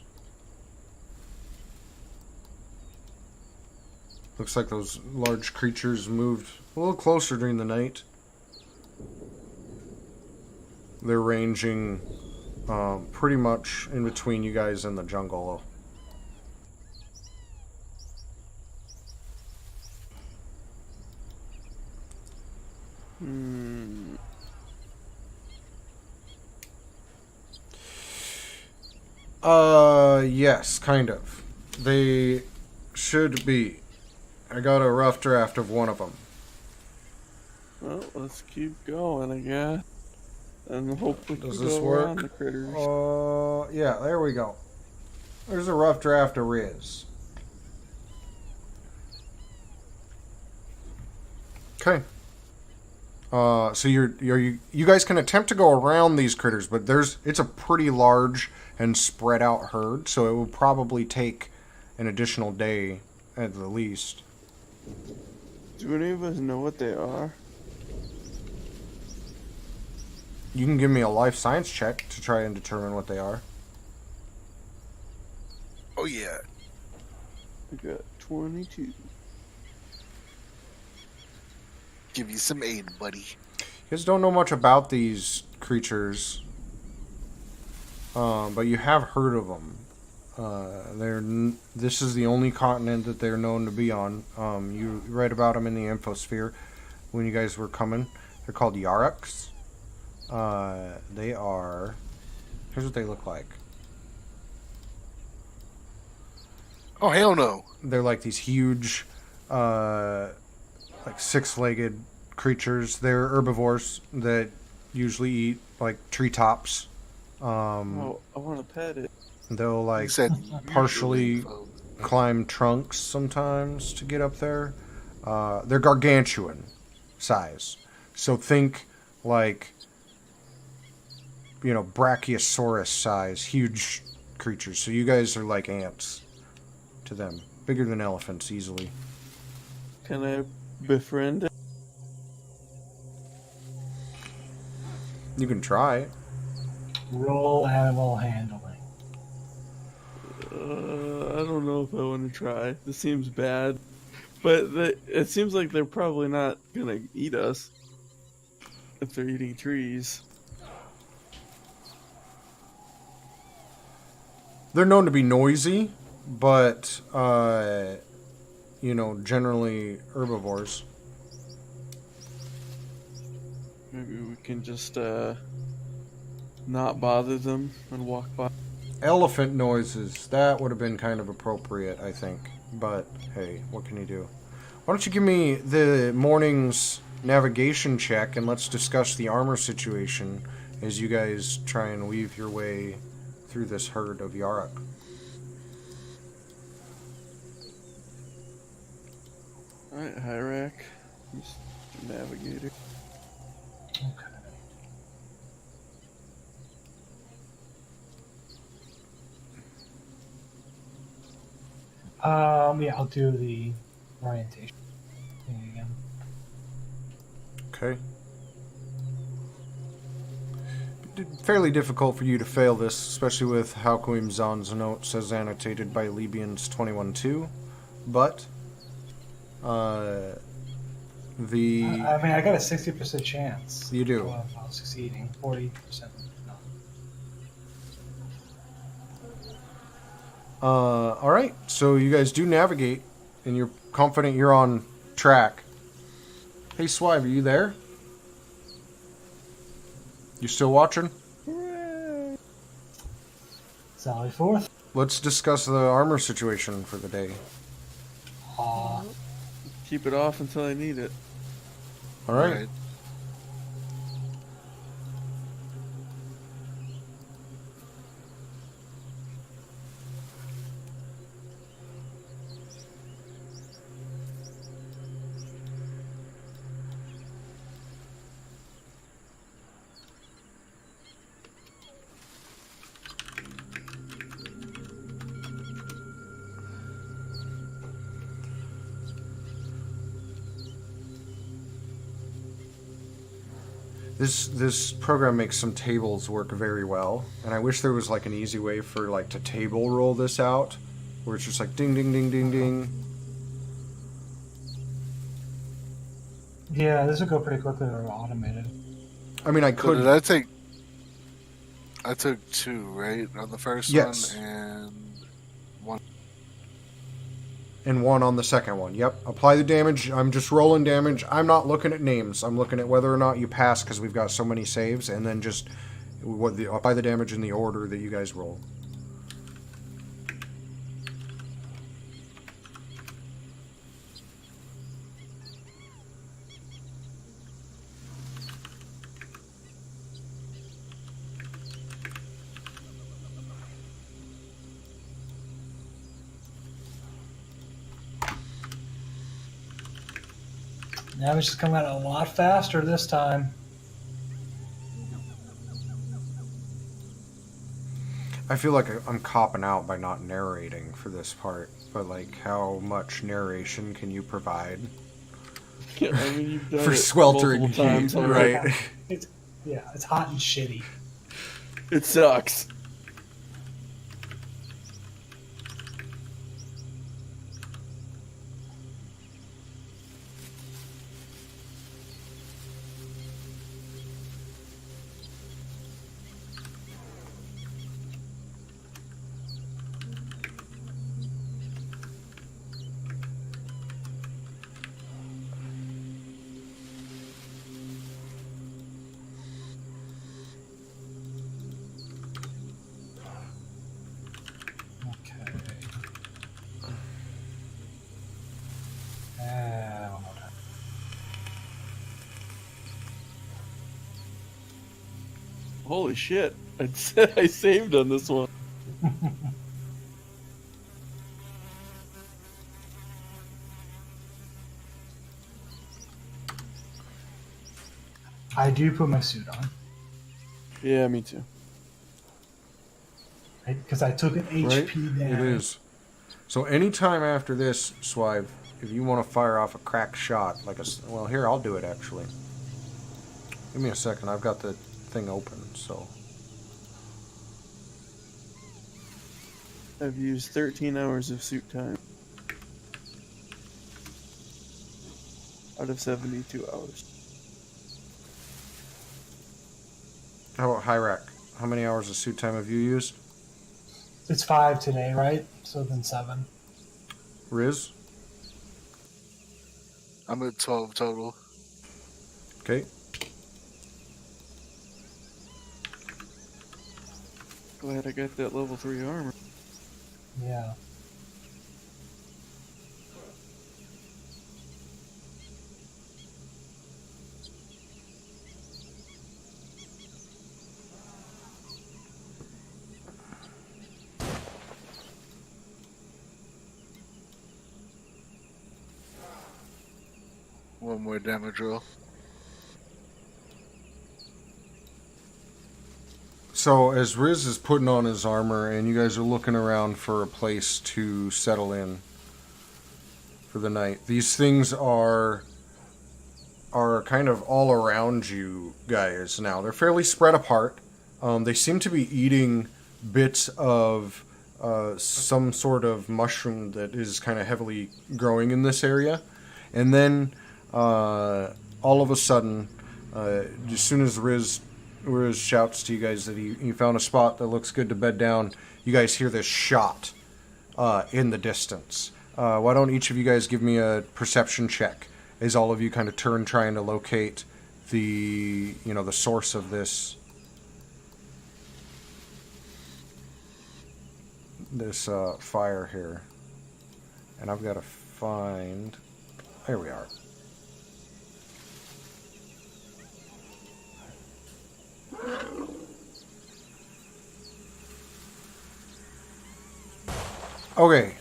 Looks like those large creatures moved a little closer during the night. They're ranging pretty much in between you guys and the jungle. Hmm. Yes, kind of. They should be. I got a rough draft of one of them. Well, let's keep going, I guess. And hope we Does can this go work? around the critters. Yeah, there we go. There's a rough draft of Riz. Okay. So you guys can attempt to go around these critters, but it's a pretty large and spread out herd, so it would probably take an additional day at the least. Do any of us know what they are? You can give me a life science check to try and determine what they are. Oh yeah. I got 22. Give you some aid, buddy. You guys don't know much about these creatures, but you have heard of them. This is the only continent that they're known to be on. You read about them in the infosphere when you guys were coming. They're called Yaraks. They are. Here's what they look like. Oh hell no. They're like these huge, like six-legged creatures. They're herbivores that usually eat like treetops. Oh, I want to pet it. They'll He like said partially usually, climb trunks sometimes to get up there. They're gargantuan size. So think like, Brachiosaurus size, huge creatures. So you guys are like ants to them. Bigger than elephants easily. Can I befriend it? You can try. Roll animal handling. I don't know if I want to try. This seems bad. But it seems like they're probably not going to eat us if they're eating trees. They're known to be noisy, but, generally herbivores. Maybe we can just not bother them and walk by. Elephant noises, that would have been kind of appropriate, I think. But, hey, what can you do? Why don't you give me the morning's navigation check and let's discuss the armor situation as you guys try and weave your way through this herd of Yarak. Alright, Hyrak. Just navigator. Okay. Yeah, I'll do the orientation thing again. Okay. Fairly difficult for you to fail this, especially with Halquim Zan's notes as annotated by Libyans 21-2. But, I mean, I got a 60% chance. You do. Of succeeding. 40% no. Alright, so you guys do navigate, and you're confident you're on track. Hey, Swive, are you there? You still watching? Hooray! Sally forth. Let's discuss the armor situation for the day. Keep it off until I need it. Alright. This program makes some tables work very well, and I wish there was like an easy way for like to table roll this out, where it's just like ding ding ding ding ding. Yeah, this will go pretty quickly. Or automated. I mean, I So could. did I take I took 2, right, on the first Yes. one, and 1. And 1 on the second one. Yep. Apply the damage. I'm just rolling damage. I'm not looking at names. I'm looking at whether or not you pass because we've got so many saves, and then just apply the damage in the order that you guys roll. Damage is coming out a lot faster this time. I feel like I'm copping out by not narrating for this part, but like, how much narration can you provide Yeah, I mean, you've done for it sweltering multiple heat, times already. right? It's hot and shitty. It sucks. Okay. One more time. Holy shit. I saved on this one. I do put my suit on. Yeah, me too. Because I took an HP down. It is. So anytime after this, Swive, if you want to fire off a cracked shot, like well, here, I'll do it actually. Give me a second. I've got the thing open, so. I've used 13 hours of suit time. Out of 72 hours. How about Hyrak? How many hours of suit time have you used? It's 5 today, right? So then 7. Riz? I'm at 12 total. Okay. Glad I got that level 3 armor. Yeah. One more damage roll. So as Riz is putting on his armor and you guys are looking around for a place to settle in for the night, these things are kind of all around you guys now. They're fairly spread apart. They seem to be eating bits of some sort of mushroom that is kind of heavily growing in this area. And then all of a sudden, as soon as Riz shouts to you guys that he found a spot that looks good to bed down, you guys hear this shot in the distance. Why don't each of you guys give me a perception check as all of you kind of turn trying to locate the source of this fire here. And I've got to find... There we are. Okay,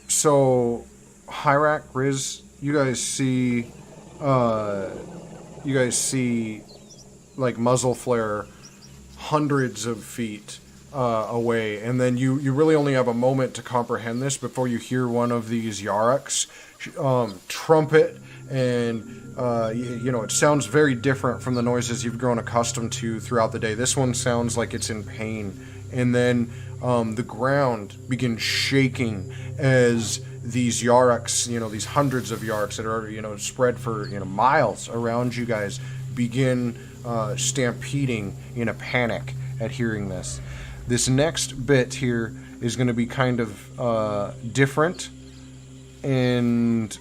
so Hyrak, Riz, you guys see like muzzle flare hundreds of feet away, and then you really only have a moment to comprehend this before you hear one of these Yaraks trumpet, and it sounds very different from the noises you've grown accustomed to throughout the day. This one sounds like it's in pain, and then the ground begins shaking as these Yaraks, these hundreds of Yaraks that are, spread for, miles around you guys begin stampeding in a panic at hearing this. This next bit here is going to be kind of different and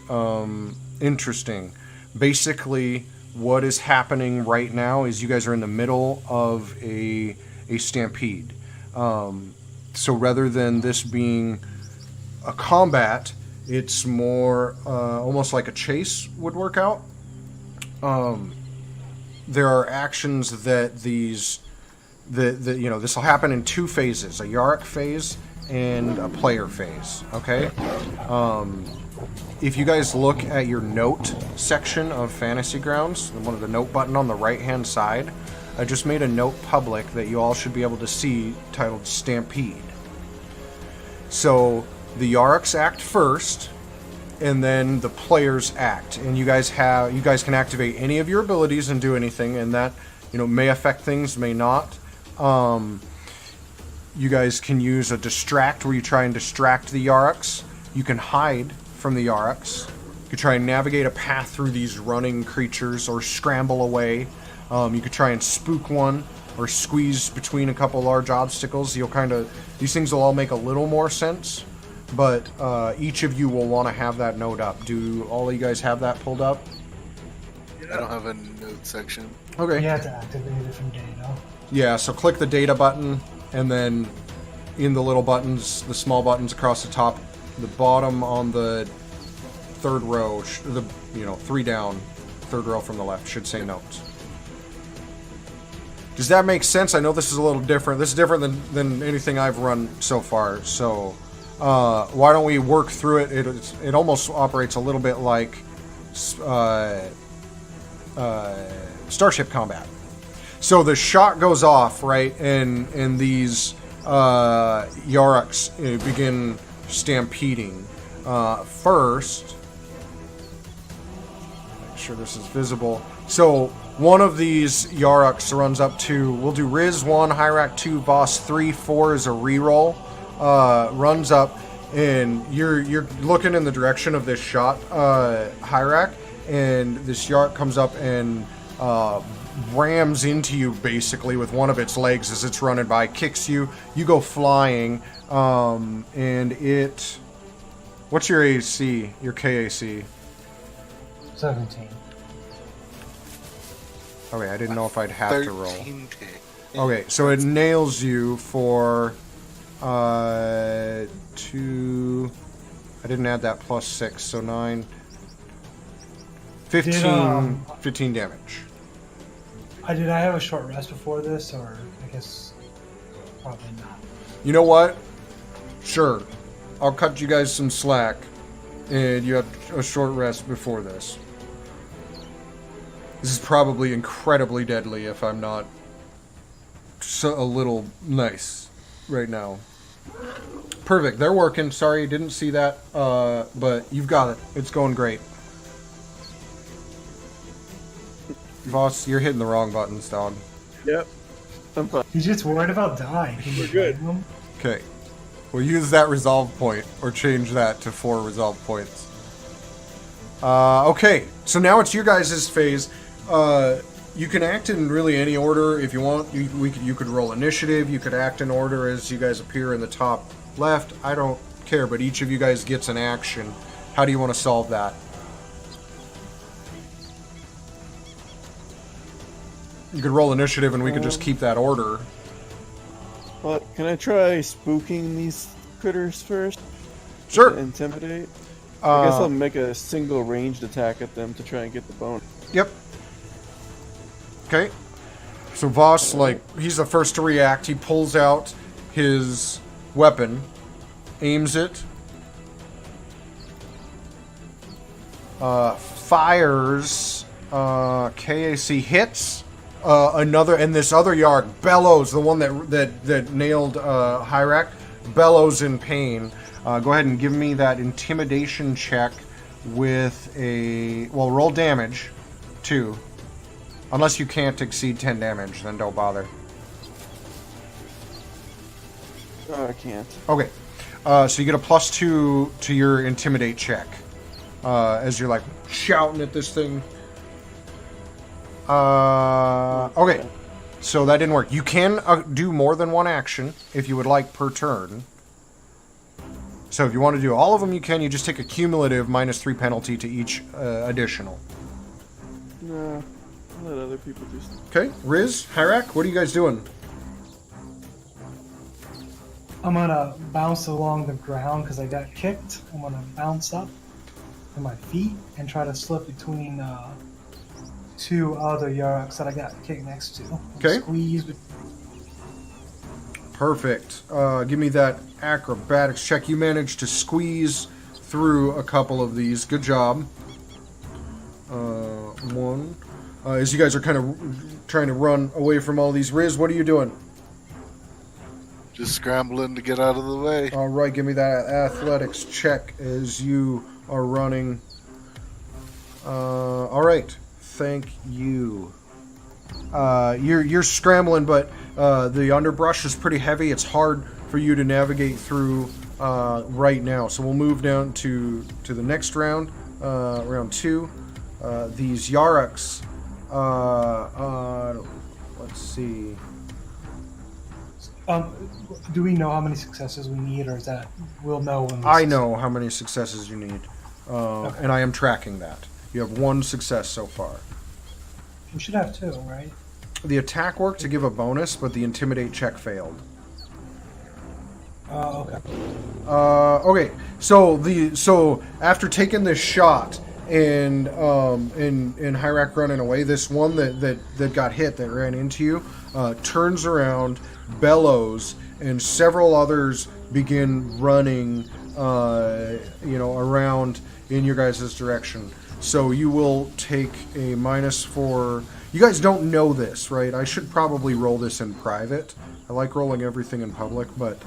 interesting. Basically, what is happening right now is you guys are in the middle of a stampede. So rather than this being a combat, it's more almost like a chase would work out. There are actions that this will happen in two phases: a Yarick phase and a player phase. Okay. If you guys look at your note section of Fantasy Grounds, one of the note button on the right-hand side, I just made a note public that you all should be able to see titled Stampede. So the Yarriks act first, and then the players act, and you guys can activate any of your abilities and do anything, and that may affect things, may not. You guys can use a distract where you try and distract the Yarriks. You can hide from the Yarriks. You could try and navigate a path through these running creatures or scramble away. You could try and spook one or squeeze between a couple large obstacles. These things will all make a little more sense, but each of you will want to have that note up. Do all of you guys have that pulled up? I don't have a note section. Okay. You have to activate it from data. Yeah, so click the data button, and then in the little buttons, the small buttons across the top, the bottom on the third row, three down, third row from the left, should say notes. Does that make sense? I know this is a little different. This is different than anything I've run so far, so why don't we work through it? It almost operates a little bit like Starship Combat. So the shot goes off, right, and these Yarriks begin stampeding. First, make sure this is visible. So one of these Yarriks runs up to, we'll do Riz 1, Hyrac 2, Boss 3, 4 is a reroll. Runs up, and you're looking in the direction of this shot, Hyrac, and this Yark comes up and rams into you basically with one of its legs as it's running by, kicks you, you go flying, and it... What's your AC, your KAC? 17. Okay, I didn't know if I'd have to roll. 13K. Okay, so it nails you for 2... I didn't add that plus 6, so 9... 15 damage. Did I have a short rest before this, or I guess probably not. You know what? Sure. I'll cut you guys some slack, and you have a short rest before this. This is probably incredibly deadly if I'm not a little nice right now. Perfect. They're working. Sorry, didn't see that, but you've got it. It's going great. Boss, you're hitting the wrong buttons, dog. Yep. I'm fine. He's just worried about dying. Can you good. blame him? Okay. We'll use that resolve point, or change that to 4 resolve points. Okay, so now it's your guys' phase. You can act in really any order if you want. You could roll initiative. You could act in order as you guys appear in the top left. I don't care, but each of you guys gets an action. How do you want to solve that? You could roll initiative, and we could just keep that order. But can I try spooking these critters first? Sure. To intimidate? I guess I'll make a single ranged attack at them to try and get the bone. Yep. Okay. So Voss, he's the first to react. He pulls out his weapon, aims it, fires, KAC hits, and this other Yarg bellows, the one that nailed Hyrac, bellows in pain. Go ahead and give me that intimidation check with roll damage, 2. Unless you can't exceed 10 damage, then don't bother. I can't. Okay. So you get a +2 to your intimidate check. As you're shouting at this thing. Okay. So that didn't work. You can do more than one action if you would like per turn. So if you want to do all of them, you can. You just take a cumulative -3 penalty to each additional. Nah, I'll let other people do stuff. Okay, Riz, Hyrak, what are you guys doing? I'm gonna bounce along the ground because I got kicked. I'm gonna bounce up to my feet and try to slip between two other Yaraks that I got kicked next to. Okay. Squeeze. Perfect. Give me that acrobatics check. You managed to squeeze through a couple of these. Good job. One. As you guys are kind of trying to run away from all these. Riz, what are you doing? Just scrambling to get out of the way. All right, give me that athletics check as you are running. All right, thank you. You're scrambling, but the underbrush is pretty heavy. It's hard for you to navigate through right now. So we'll move down to the next round, round 2. These Yaraks. Let's see. Do we know how many successes we need, or is that we'll know when we I know how many successes you need, and I am tracking that. You have 1 success so far. We should have 2, right? The attack worked to give a bonus, but the intimidate check failed. Okay. Okay. So after taking this shot and Hyrak running away, this one that got hit, that ran into you, turns around, bellows, and several others begin running, around in your guys' direction. So you will take a -4. You guys don't know this, right? I should probably roll this in private. I like rolling everything in public, but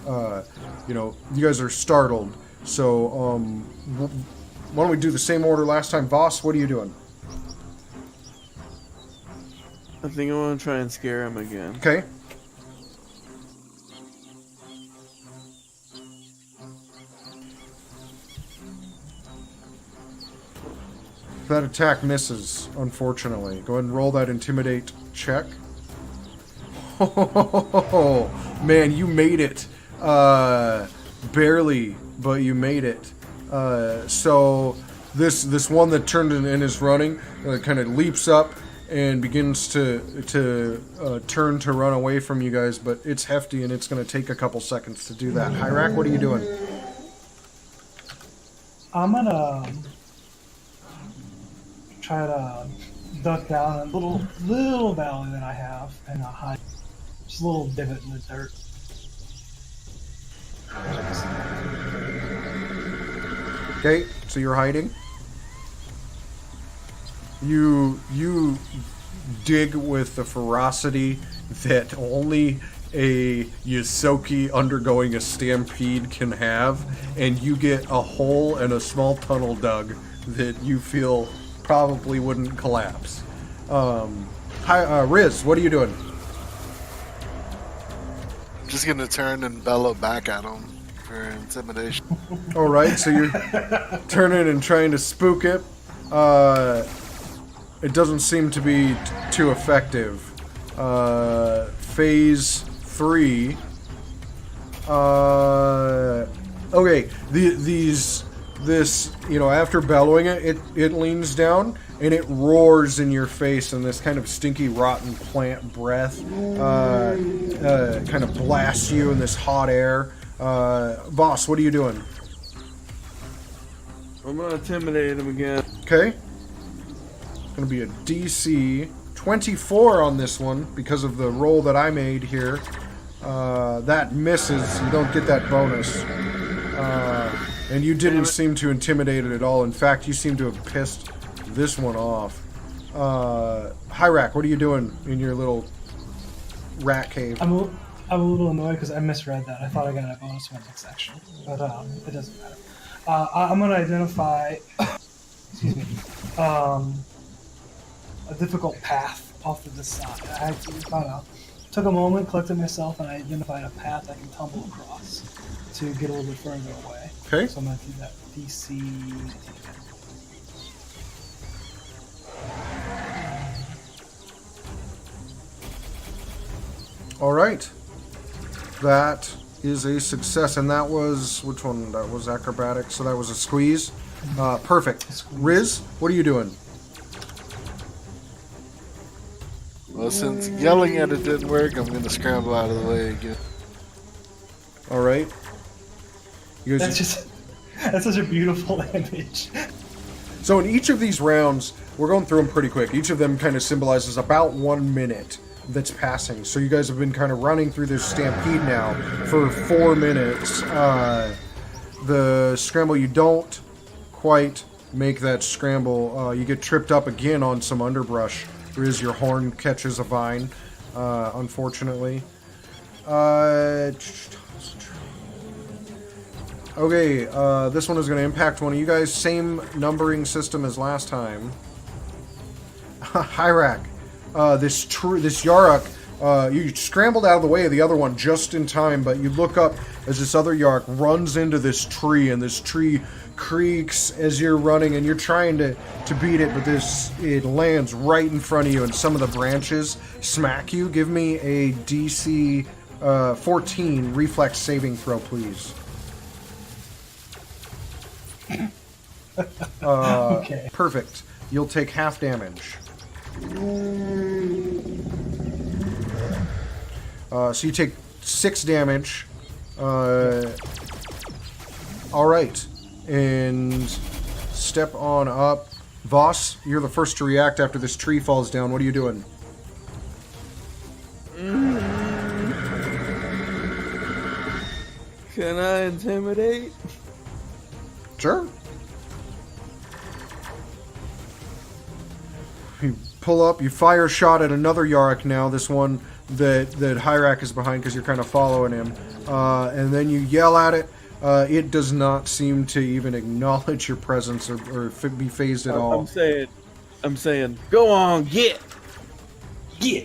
you guys are startled. So why don't we do the same order last time? Voss, what are you doing? I think I want to try and scare him again. Okay. That attack misses, unfortunately. Go ahead and roll that intimidate check. Oh, man, you made it. Barely, but you made it. So this one that turned and is running kind of leaps up and begins to turn to run away from you guys, but it's hefty and it's going to take a couple seconds to do that. Hyrak, what are you doing? I'm gonna try to duck down a little valley that I have and hide. Just a little divot in the dirt. Okay, so you're hiding. You dig with the ferocity that only a Yosoki undergoing a stampede can have, and you get a hole and a small tunnel dug that you feel probably wouldn't collapse. Riz, what are you doing? Just gonna turn and bellow back at him for intimidation. All right, so you're turning and trying to spook it. It doesn't seem to be too effective. Phase 3. Okay, this after bellowing it leans down and it roars in your face, and this kind of stinky rotten plant breath kind of blasts you in this hot air. Boss, what are you doing? I'm gonna intimidate him again. Okay. Gonna be a DC 24 on this one because of the roll that I made here. That misses. You don't get that bonus. And you didn't seem to intimidate it at all. In fact, you seem to have pissed this one off. Hyrak, what are you doing in your little rat cave? I'm a little annoyed because I misread that. I thought I got a bonus for my next action, but it doesn't matter. I'm gonna identify, excuse me, a difficult path off to the side. I took a moment, collected myself, and I identified a path I can tumble across to get a little bit further away. Okay. So I'm gonna do that DC. All right. That is a success, and that was which one? That was acrobatics, so that was a squeeze. Perfect. Riz, what are you doing? Well, since yelling at it didn't work, I'm gonna scramble out of the way again. All right. You That's guys, that's such a beautiful image. so in each of these rounds, we're going through them pretty quick. Each of them kind of symbolizes about 1 minute that's passing. So you guys have been kind of running through this stampede now for 4 minutes. The scramble, you don't quite make that scramble. You get tripped up again on some underbrush. Riz, your horn catches a vine, unfortunately. Okay, this one is going to impact one of you guys. Same numbering system as last time. Hyrak, this Yarok, you scrambled out of the way of the other one just in time, but you look up as this other Yarok runs into this tree, and this tree creaks as you're running, and you're trying to beat it, but it lands right in front of you, and some of the branches smack you. Give me a DC 14 reflex saving throw, please. Okay. Perfect. You'll take half damage. So you take 6 damage. All right, and step on up. Voss, you're the first to react after this tree falls down. What are you doing? Can I intimidate? Sure. You pull up, you fire a shot at another Yarok now, this one that Hyrak is behind because you're kind of following him. And then you yell at it. It does not seem to even acknowledge your presence or be phased at all. I'm saying, go on, get! Yeah.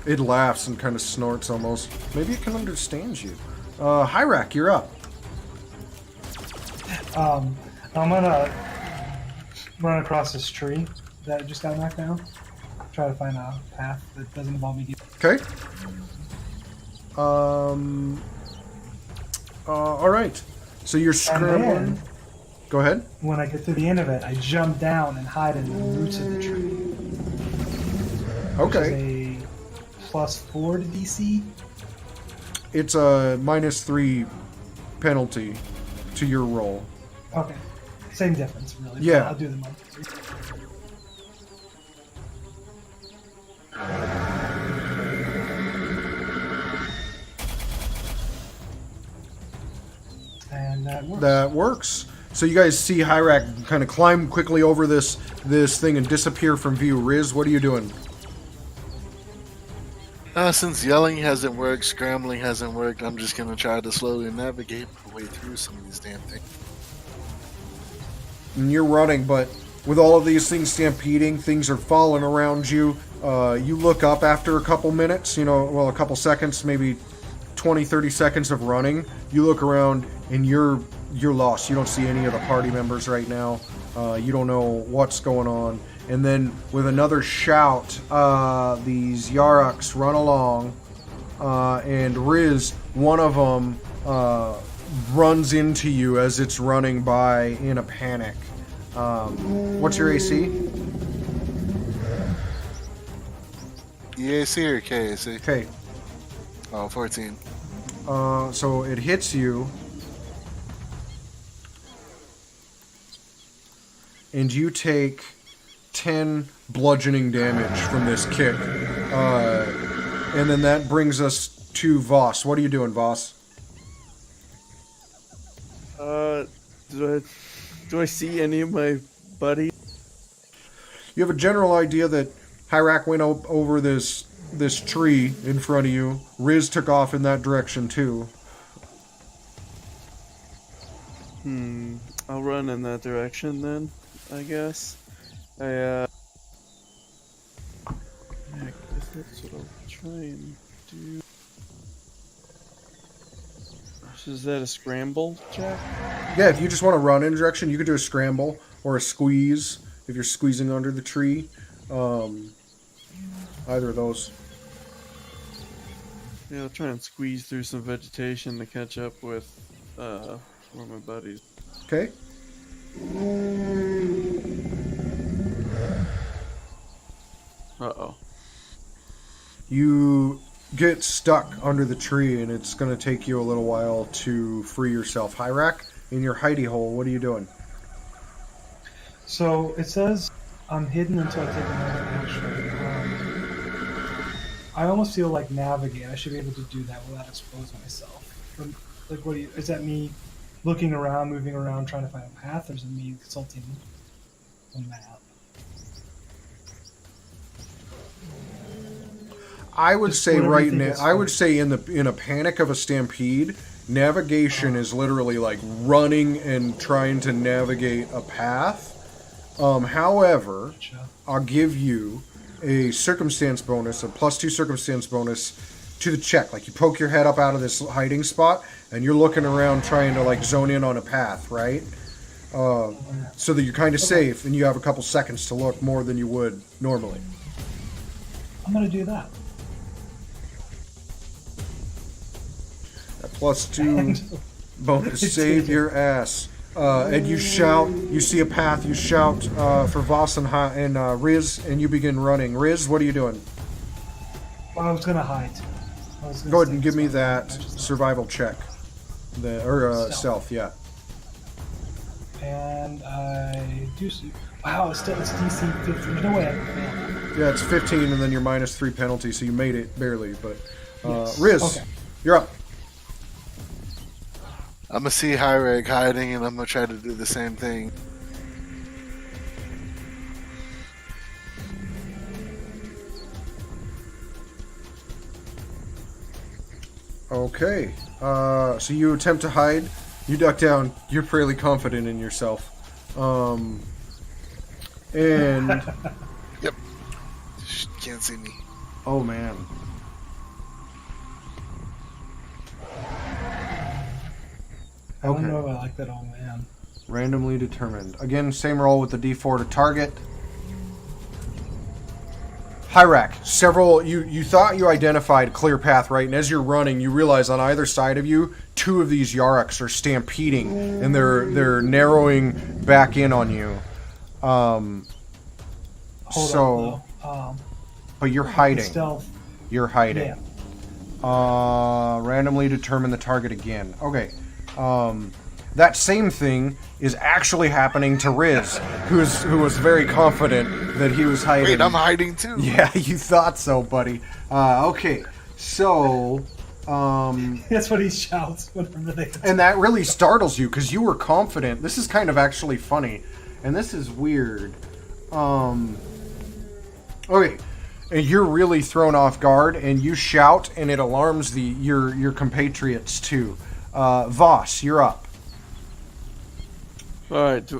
It laughs and kind of snorts almost. Maybe it can understand you. Hyrak, you're up. I'm gonna run across this tree that just got knocked down. Try to find a path that doesn't involve me getting. Okay. All right. So you're scrambling. And then, Go ahead. when I get to the end of it, I jump down and hide in the roots of the tree. Which Okay. is a +4 to DC. It's a -3 penalty to your roll. Okay. Same difference, really. but Yeah. I'll do the -3. And that works. That works. So you guys see Hyrak kind of climb quickly over this thing and disappear from view. Riz, what are you doing? Since yelling hasn't worked, scrambling hasn't worked, I'm just gonna try to slowly navigate my way through some of these damn things. And you're running, but with all of these things stampeding, things are falling around you. You look up after a couple minutes, a couple seconds, maybe 20, 30 seconds of running. You look around and you're lost. You don't see any of the party members right now. You don't know what's going on. And then with another shout, these Yaroks run along, and Riz, one of them, runs into you as it's running by in a panic. What's your AC? EAC or KAC? Okay, Oh, 14. so it hits you, and you take 10 bludgeoning damage from this kick. And then that brings us to Voss. What are you doing, Voss? Do I see any of my buddies? You have a general idea that Hyrak went over this tree in front of you. Riz took off in that direction too. I'll run in that direction then, I guess. I guess that's what I'll try and do. Is that a scramble check? Yeah, if you just want to run in a direction, you could do a scramble or a squeeze if you're squeezing under the tree. Either of those. Yeah, I'll try and squeeze through some vegetation to catch up with one of my buddies. Okay. Uh-oh. You get stuck under the tree, and it's going to take you a little while to free yourself. Hyrak, in your hidey hole, what are you doing? So it says I'm hidden until I take another action. I almost feel like navigate. I should be able to do that without exposing myself. Like, what do you? Is that me looking around, moving around, trying to find a path, or is it me consulting a map? I would Just say whatever you right think now. is I would fine. say in a panic of a stampede, navigation is literally like running and trying to navigate a path. However, Gotcha. I'll give you a circumstance bonus, a +2 circumstance bonus to the check. Like you poke your head up out of this hiding spot, and you're looking around trying to like zone in on a path, right? So that you're kind of safe, and you have a couple seconds to look more than you would normally. I'm gonna do that. That +2 And bonus It's save taken. your ass. And you shout, you see a path, you shout for Voss and Riz, and you begin running. Riz, what are you doing? Well, I was gonna hide. I was gonna Go ahead stay and give me this way. I that just- survival check. Stealth, yeah. And I do see. Wow, it's DC 50. There's no way I can fail. Yeah, it's 15, and then your -3 penalty, so you made it barely. But Yes. Riz, Okay. you're up. I'm gonna see Hyreg hiding, and I'm gonna try to do the same thing. Okay. So you attempt to hide. You duck down. You're fairly confident in yourself. And Yep. Can't see me. oh man. I don't Okay. know if I like that old man. Randomly determined. Again, same roll with the D4 to target. Hyrak, you thought you identified clear path, right? And as you're running, you realize on either side of you, 2 of these Yaraks are stampeding, and they're narrowing back in on you. Hold So, up, though. but you're hiding. Stealth. You're hiding. Yeah. Randomly determine the target again. Okay. That same thing is actually happening to Riz, who was very confident that he was hiding. Wait, I'm hiding too. Yeah, you thought so, buddy. Okay, so, That's what he shouts whenever they. and that really startles you because you were confident. This is kind of actually funny, and this is weird. Okay, and you're really thrown off guard, and you shout, and it alarms your compatriots too. Voss, you're up. Alright,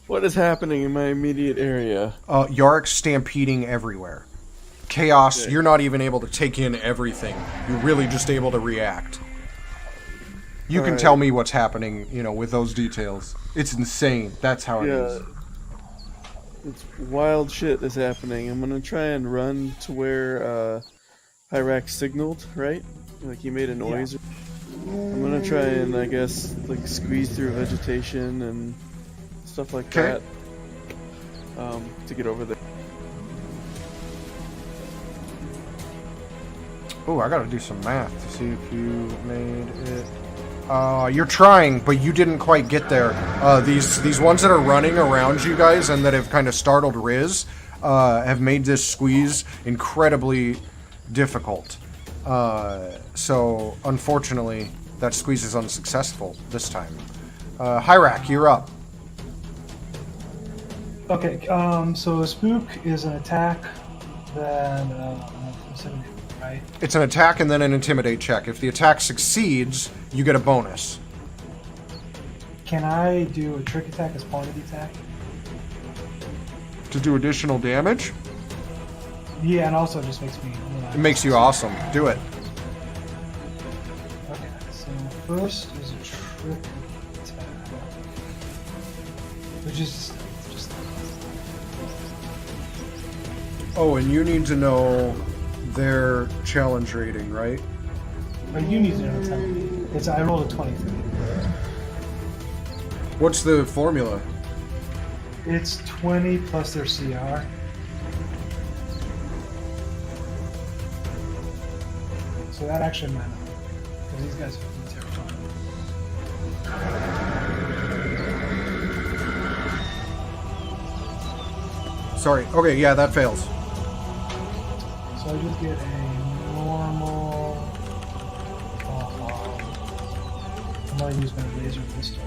what is happening in my immediate area? Yarrick stampeding everywhere. Chaos, Okay. you're not even able to take in everything. You're really just able to react. You can Alright. tell me what's happening, with those details. It's insane. That's how it Yeah, is. it's wild shit is happening. I'm gonna try and run to where Hyrax signaled, right? Like he made a noise. I'm gonna try and, I guess, like squeeze through vegetation and stuff like Okay. that to get over there. Oh, I gotta do some math to see if you made it. You're trying, but you didn't quite get there. These ones that are running around you guys and that have kind of startled Riz have made this squeeze incredibly difficult. So, unfortunately, that squeeze is unsuccessful this time. Hyrak, you're up. Okay. So a spook is an attack, then right? It's an attack and then an intimidate check. If the attack succeeds, you get a bonus. Can I do a trick attack as part of the attack? To do additional damage, Yeah, and also it just makes me. it makes you awesome. Do it. Okay, so first is a trick attack, which is just Oh, and you need to know their challenge rating, right? But you need to know. Tell me. I rolled a 23. What's the formula? It's 20 plus their CR. So that actually might not. Because these guys are terrifying. Sorry. Okay, yeah, that fails. So I just get a normal. I'm gonna use my laser pistol.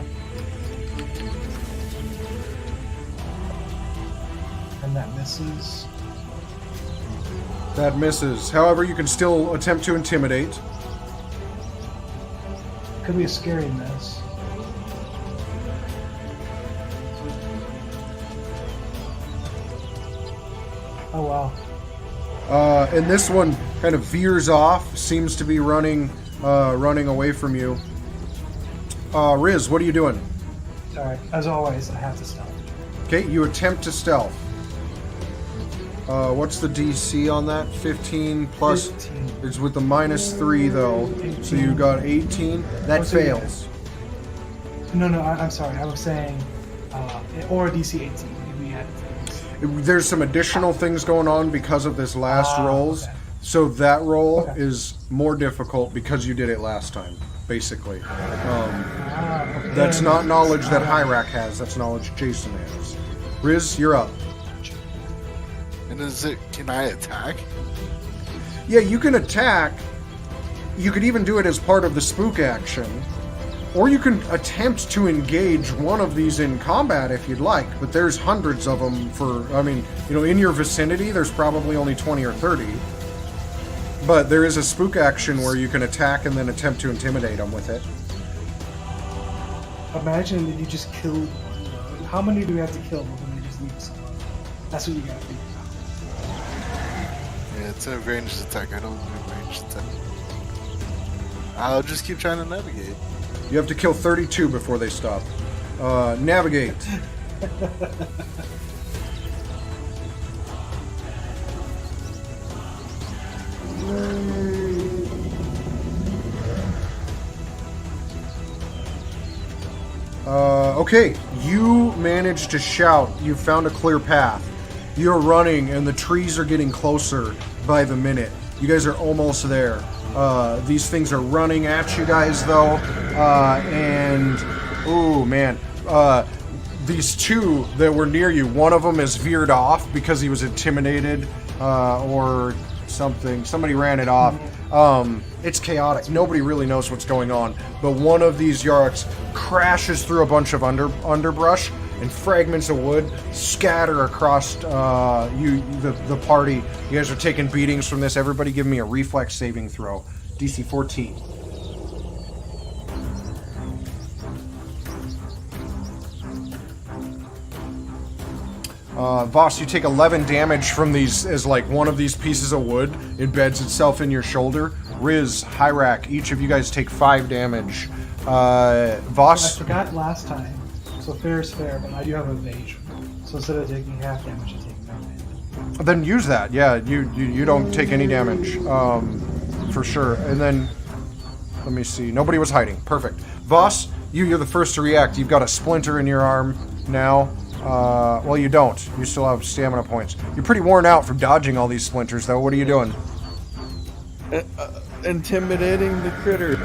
And that misses. That misses. However, you can still attempt to intimidate. Could be a scary miss. Oh wow. And this one kind of veers off, seems to be running away from you. Riz, what are you doing? Sorry. As always, I have to stealth. Okay, you attempt to stealth. What's the DC on that? 15 plus. 15. It's with the -3 though, so you got 18. That so yeah. fails. No, I'm sorry. I was saying, or a DC 18 if we had it. There's some additional things going on because of this last rolls. Okay. So that roll Okay. is more difficult because you did it last time, basically. Okay. That's not knowledge that Hyrak has. That's knowledge Jason has. Riz, you're up. And can I attack? Yeah, you can attack. You could even do it as part of the spook action. Or you can attempt to engage one of these in combat if you'd like, but there's hundreds of them in your vicinity, there's probably only 20 or 30. But there is a spook action where you can attack and then attempt to intimidate them with it. Imagine that you just killed one. How many do we have to kill before they just leave us alone? That's what you gotta figure out. Yeah, it's a ranged attack. I don't do ranged attack. I'll just keep trying to navigate. You have to kill 32 before they stop. Navigate. Okay, you managed to shout. You found a clear path. You're running, and the trees are getting closer by the minute. You guys are almost there. These things are running at you guys, though, and oh man, these two that were near you, one of them is veered off because he was intimidated or something. Somebody ran it off. It's chaotic. Nobody really knows what's going on. But one of these Yarks crashes through a bunch of underbrush, and fragments of wood scatter across the party. You guys are taking beatings from this. Everybody give me a reflex saving throw. DC 14. Voss, you take 11 damage from these as like one of these pieces of wood embeds itself in your shoulder. Riz, Hyrak, each of you guys take 5 damage. Voss... I forgot last time, so fair is fair, but I do have evasion. So instead of taking half damage, I take no damage. Then use that. Yeah, you don't take any damage, for sure. And then, let me see. Nobody was hiding. Perfect. Voss, you're the first to react. You've got a splinter in your arm now. Well, you don't. You still have stamina points. You're pretty worn out from dodging all these splinters, though. What are you doing? Intimidating the critter.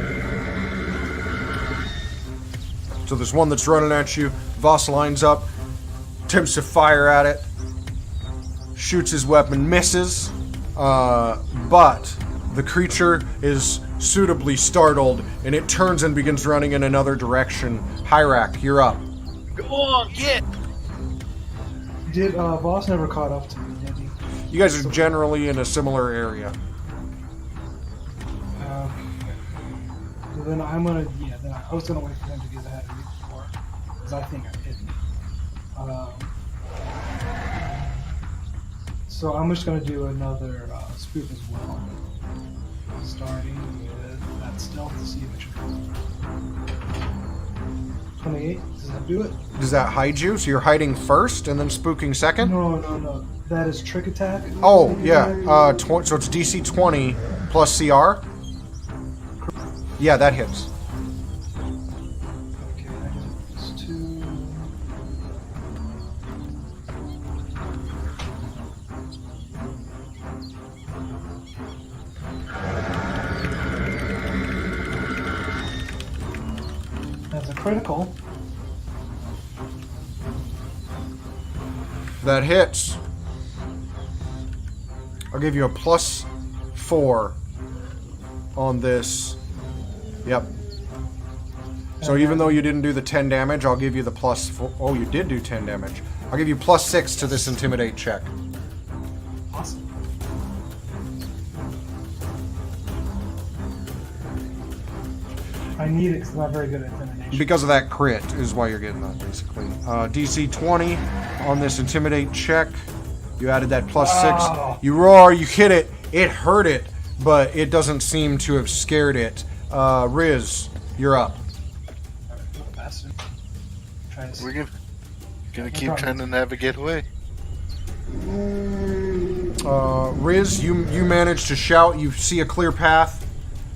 So there's one that's running at you. Voss lines up, attempts to fire at it, shoots his weapon, misses, but the creature is suitably startled, and it turns and begins running in another direction. Hyrak, you're up. Go on, get! Did Voss never caught up to me, did he? You guys are generally in a similar area. So then I'm gonna, then I was gonna wait for him to get ahead of me before, because I think I hit him. So I'm just gonna do another spook as well, starting with that stealth to see which one. 28. Does that do it? Does that hide you? So you're hiding first and then spooking second? No. That is trick attack. Oh, yeah. So it's DC 20 plus CR? Yeah, that hits. Okay, I get this 2. That's a critical. That hits. I'll give you a +4 on this. Yep. So even though you didn't do the 10 damage, I'll give you the +4. Oh, you did do 10 damage. I'll give you +6 to this intimidate check. Awesome. I need it because I'm not very good at intimidation. Because of that crit is why you're getting that, basically. DC 20 on this intimidate check. You added that +6. Wow. You roar, you hit it. It hurt it, but it doesn't seem to have scared it. Riz, you're up. Bastard. We're gonna keep trying to navigate away. Riz, you manage to shout. You see a clear path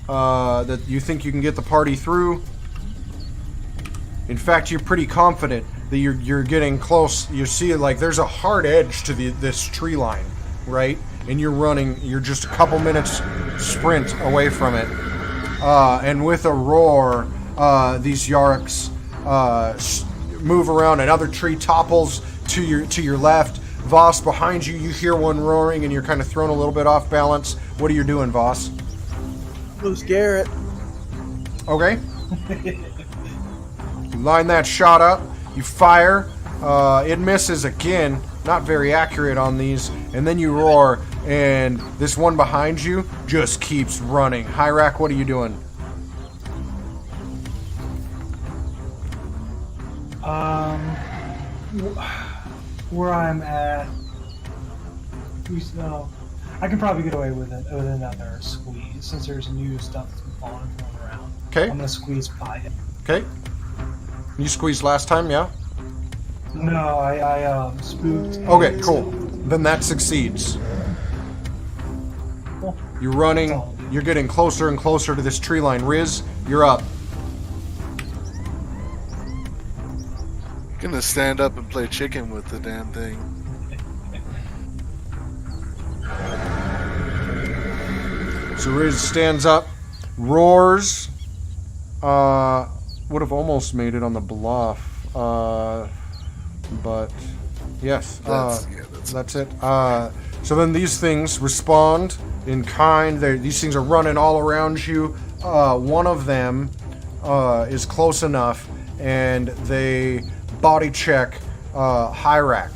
that you think you can get the party through. In fact, you're pretty confident that you're getting close. You see, like, there's a hard edge to this tree line, right? And you're running. You're just a couple minutes sprint away from it. And with a roar, these Yarriks move around. Another tree topples to your left. Voss, behind you, you hear one roaring, and you're kind of thrown a little bit off balance. What are you doing, Voss? Go scare it. Okay. You line that shot up. You fire. It misses again. Not very accurate on these. And then you roar, and this one behind you just keeps running. Hyrak, what are you doing? Where I'm at, I can probably get away with it with another squeeze since there's new stuff that's been falling and thrown around. Okay. I'm gonna squeeze by it. Okay. You squeezed last time, yeah? No, I spooked. Okay, cool. Then that succeeds. Cool. You're running. That's all. You're getting closer and closer to this tree line. Riz, you're up. Gonna stand up and play chicken with the damn thing. So Riz stands up, roars. Would have almost made it on the bluff, but yes, that's it. So then these things respond in kind. These things are running all around you. One of them is close enough, and they body check Hyrak.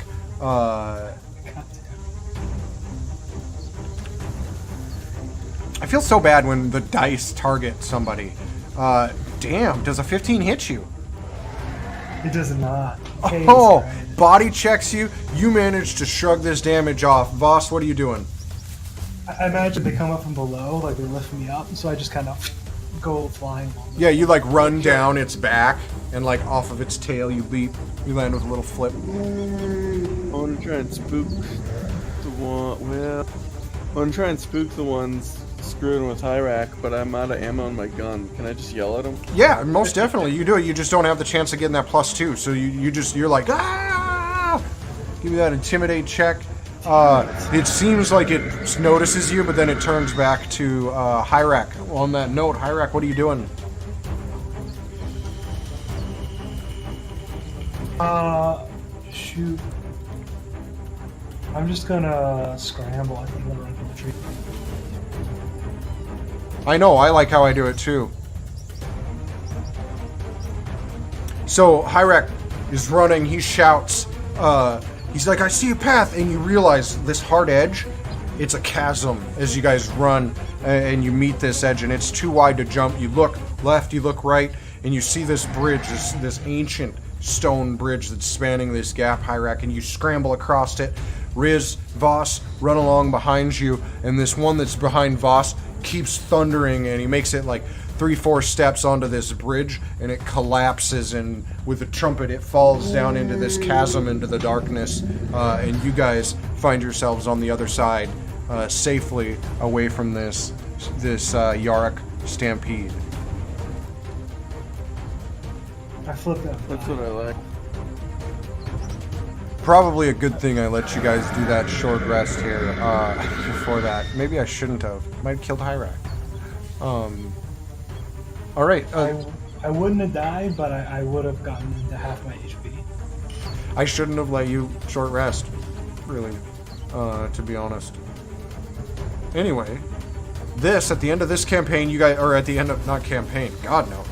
I feel so bad when the dice target somebody. Damn, does a 15 hit you? It does not. Oh, body checks you. You manage to shrug this damage off. Voss, what are you doing? I imagine they come up from below, like they lift me up, so I just kind of go flying. Yeah, you like run down its back, and like off of its tail you leap. You land with a little flip. I want to try and spook the one. Well, I want to try and spook the ones screwing with Hyrak, but I'm out of ammo on my gun. Can I just yell at them? Yeah, most definitely. You do it. You just don't have the chance of getting that +2. So you're like, ah! Give me that intimidate check. It seems like it notices you, but then it turns back to Hyrak. On that note, Hyrak, what are you doing? Shoot. I'm just gonna scramble. I think I'm gonna run for the tree. I know, I like how I do it too. So, Hyrak is running, he shouts, he's like, I see a path, and you realize this hard edge, it's a chasm as you guys run, and you meet this edge, and it's too wide to jump. You look left, you look right, and you see this bridge, this ancient stone bridge that's spanning this gap, Hyrak, and you scramble across it. Riz, Voss run along behind you, and this one that's behind Voss keeps thundering, and he makes it like 3-4 steps onto this bridge, and it collapses, and with a trumpet it falls down into this chasm into the darkness, and you guys find yourselves on the other side, safely away from this Yarok stampede. I flipped that. That's what I like. Probably a good thing I let you guys do that short rest here before that. Maybe I shouldn't have. Might have killed Hyrak. All right. I wouldn't have died, but I would have gotten to half my HP. I shouldn't have let you short rest, really, to be honest. Anyway, at the end of this campaign, you guys, or at the end of, not campaign, God no.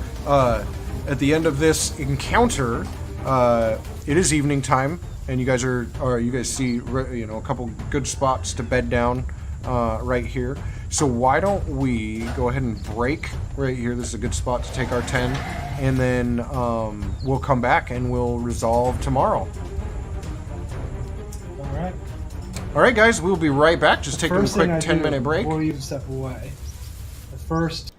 At the end of this encounter, it is evening time, and you guys you guys see, a couple good spots to bed down right here. So why don't we go ahead and break right here? This is a good spot to take our 10, and then we'll come back and we'll resolve tomorrow. All right. All right, guys, we'll be right back. Just taking a quick 10-minute break. Before you step away, the first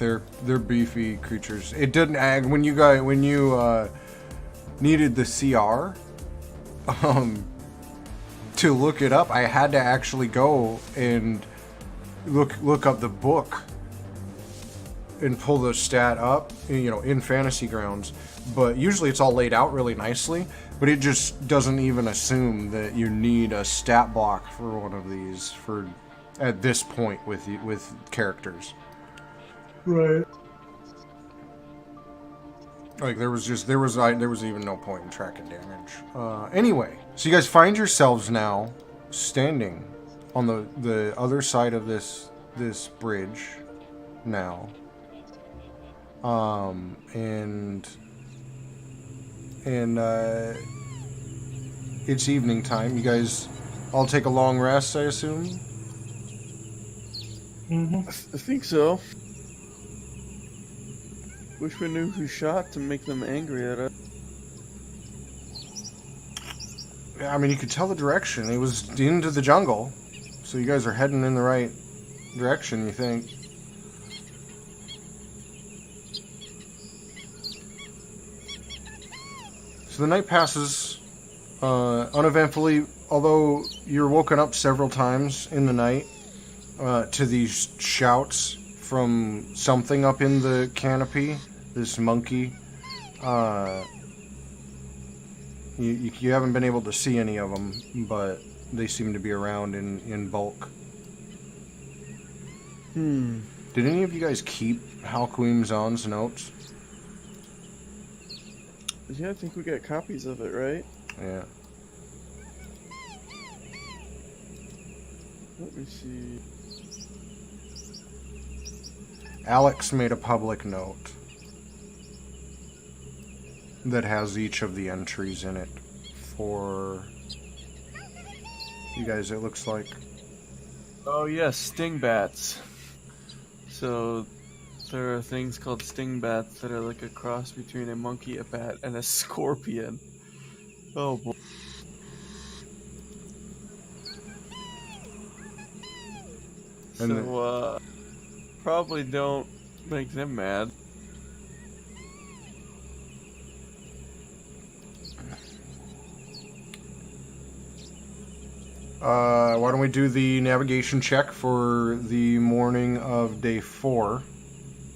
they're beefy creatures. It didn't when you needed the CR to look it up. I had to actually go and look up the book and pull the stat up, in Fantasy Grounds. But usually it's all laid out really nicely. But it just doesn't even assume that you need a stat block for one of these at this point with characters. Right. Like there was even no point in tracking damage. Anyway, so you guys find yourselves now standing on the other side of this bridge now. And it's evening time. You guys all take a long rest, I assume? Mm-hmm. I think so. Wish we knew who shot to make them angry at us. Yeah, I mean, you could tell the direction. It was into the jungle. So you guys are heading in the right direction, you think. So the night passes uneventfully, although you're woken up several times in the night to these shouts from something up in the canopy, this monkey. You haven't been able to see any of them, but they seem to be around in bulk. Did any of you guys keep Halquim Zon's notes? Yeah, I think we got copies of it, right? Yeah. Let me see. Alex made a public note that has each of the entries in it for you guys, it looks like. Oh yes, sting bats. So there are things called sting bats that are like a cross between a monkey, a bat, and a scorpion. Oh boy. And So probably don't make them mad. Why don't we do the navigation check for the morning of day 4?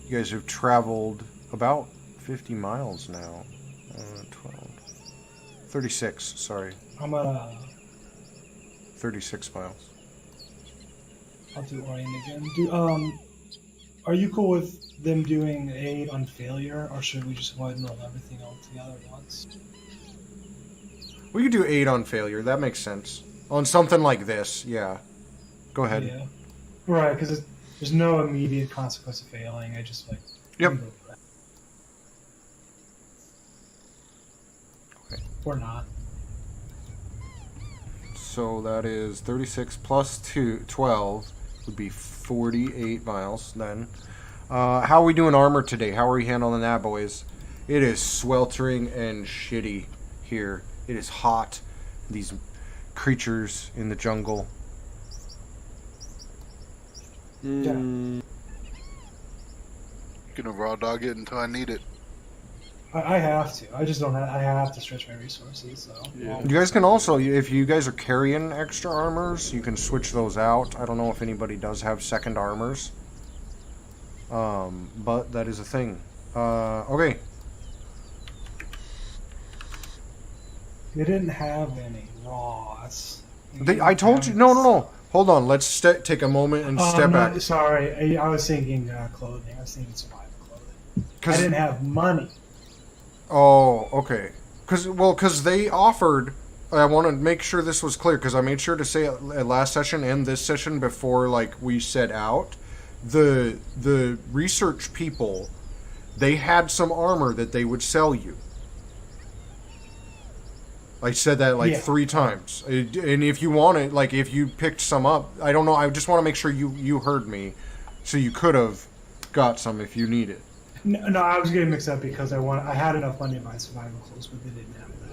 You guys have traveled about 50 miles now. 36, sorry. I'm gonna. 36 miles. I'll do Orient again. Are you cool with them doing aid on failure, or should we just go ahead and roll everything all together at once? We could do 8 on failure, that makes sense. On something like this, yeah. Go ahead. Yeah. Right, because there's no immediate consequence of failing. I just like. Yep. Okay. Or not. So that is 36 plus 12 would be 48 miles then. How are we doing armor today? How are we handling that, boys? It is sweltering and shitty here. It is hot. These creatures in the jungle. Yeah. Gonna raw dog it until I need it. I have to. I just don't have. I have to stretch my resources. So. Yeah. You guys can also, if you guys are carrying extra armors, you can switch those out. I don't know if anybody does have second armors. But that is a thing. Okay. They didn't have any raws. I told you. No. Hold on. Let's take a moment and step no, back. Sorry, I was thinking clothing. I was thinking survival clothing. I 'Cause- didn't have money. Oh, okay. Because they offered. I want to make sure this was clear because I made sure to say at last session and this session before we set out. The research people, they had some armor that they would sell you. I said that 3 times. And if you wanted, if you picked some up, I don't know. I just want to make sure you heard me, so you could have got some if you needed. No, I was getting mixed up because I had enough money to buy survival clothes, but they didn't have that.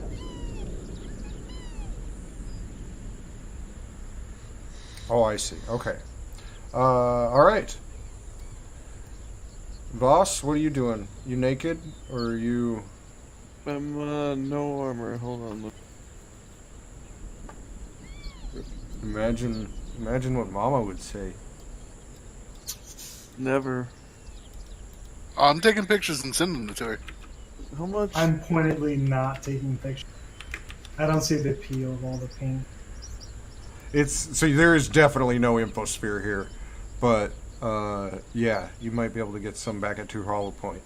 Oh, I see. Okay. All right. Boss, what are you doing? You naked? Or are you... I'm no armor. Hold on. Imagine what Mama would say. Never. Oh, I'm taking pictures and sending them to her. How much? I'm pointedly not taking pictures. I don't see the appeal of all the paint. So there is definitely no infosphere here. But, yeah, you might be able to get some back at Two Hollow Point.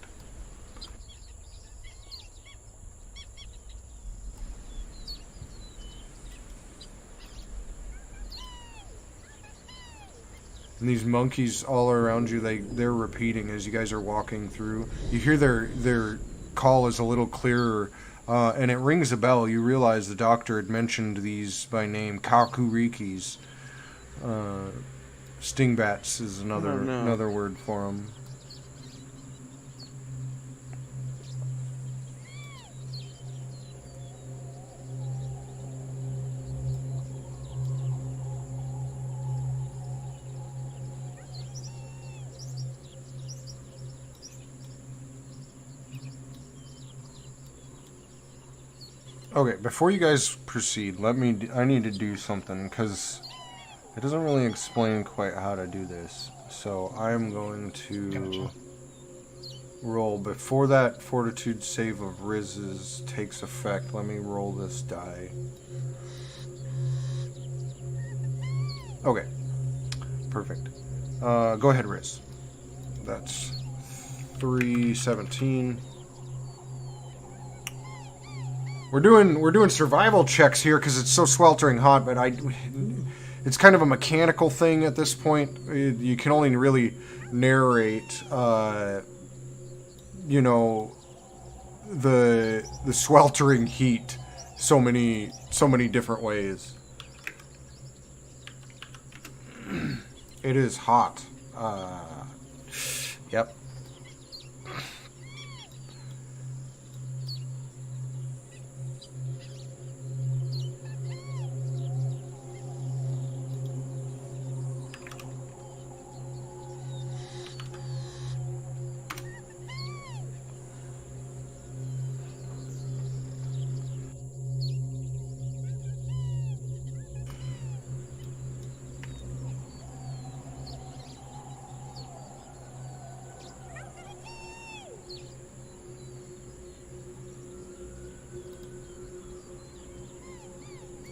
And these monkeys all around you, they're repeating as you guys are walking through. You hear their call is a little clearer, and it rings a bell. You realize the doctor had mentioned these by name, kakurikis. Stingbats is another word for them. Okay, before you guys proceed, I need to do something, because it doesn't really explain quite how to do this. So I'm going to roll, before that fortitude save of Riz's takes effect, let me roll this die. Okay, perfect. Go ahead, Riz. That's 317. We're doing survival checks here because it's so sweltering hot, but it's kind of a mechanical thing at this point. You can only really narrate, you know, the sweltering heat so many different ways. It is hot. Yep.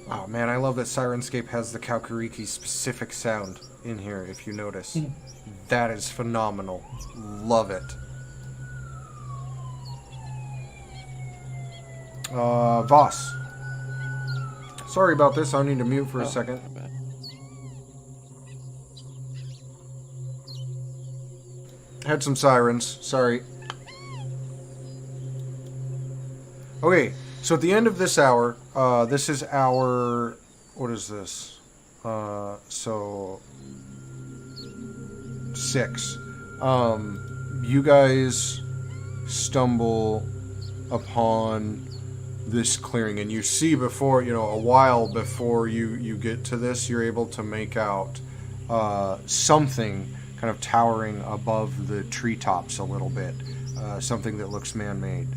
Oh man, I love that Sirenscape has the Kakuriki specific sound in here, if you notice. That is phenomenal. Love it. Voss. Sorry about this, I need to mute for a second. Bad. Had some sirens, sorry. Okay, so at the end of this hour, this is our... What is this? So... 6. You guys stumble upon this clearing, and you see before, you know, a while before you get to this, you're able to make out something kind of towering above the treetops a little bit. Something that looks man-made.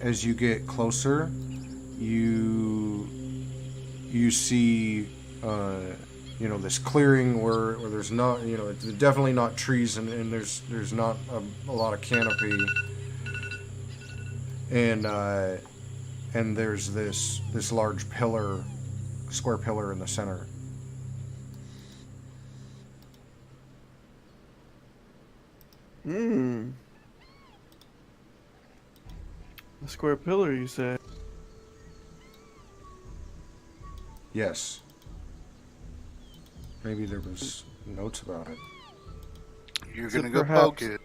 As you get closer, you see, you know, this clearing where there's not, you know, it's definitely not trees, and there's not a lot of canopy, and there's this large pillar, square pillar in the center. A square pillar, you say? Yes. Maybe there was notes about it. You're Is it gonna go perhaps- poke it.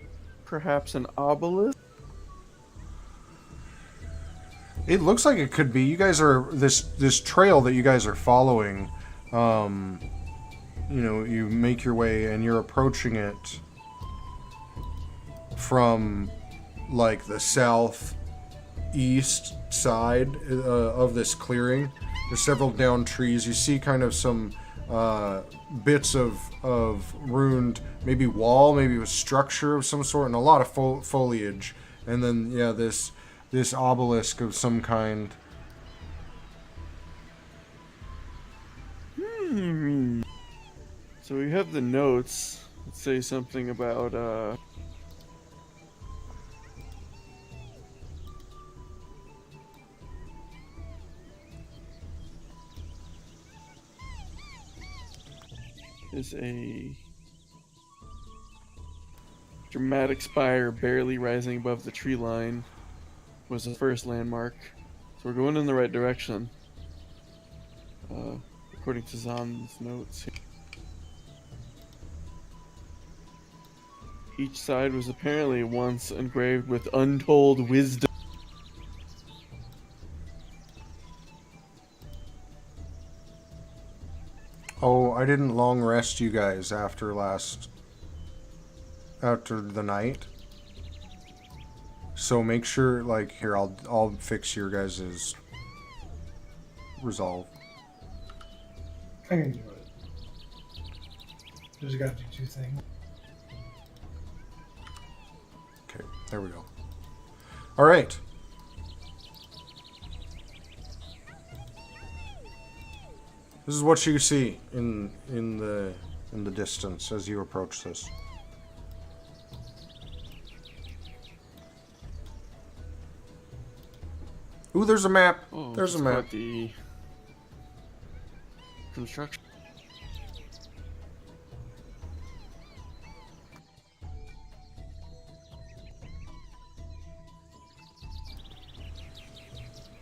Perhaps an obelisk? It looks like it could be. You guys are this trail that you guys are following. You know, you make your way and you're approaching it from like the southeast side of this clearing. There's several downed trees. You see kind of some bits of ruined, maybe wall, maybe a structure of some sort, and a lot of foliage. And then yeah, this obelisk of some kind. So we have the notes that say something about is a dramatic spire barely rising above the tree line was the first landmark. So we're going in the right direction. According to Zan's notes. Each side was apparently once engraved with untold wisdom. Oh, I didn't long rest you guys after the night. So make sure, like, here, I'll fix your guys' resolve. I can do it. Just gotta do 2 things. Okay, there we go. All right. This is what you see in the distance as you approach this. Ooh, there's a map. Oh, There's a it's map. got the construction.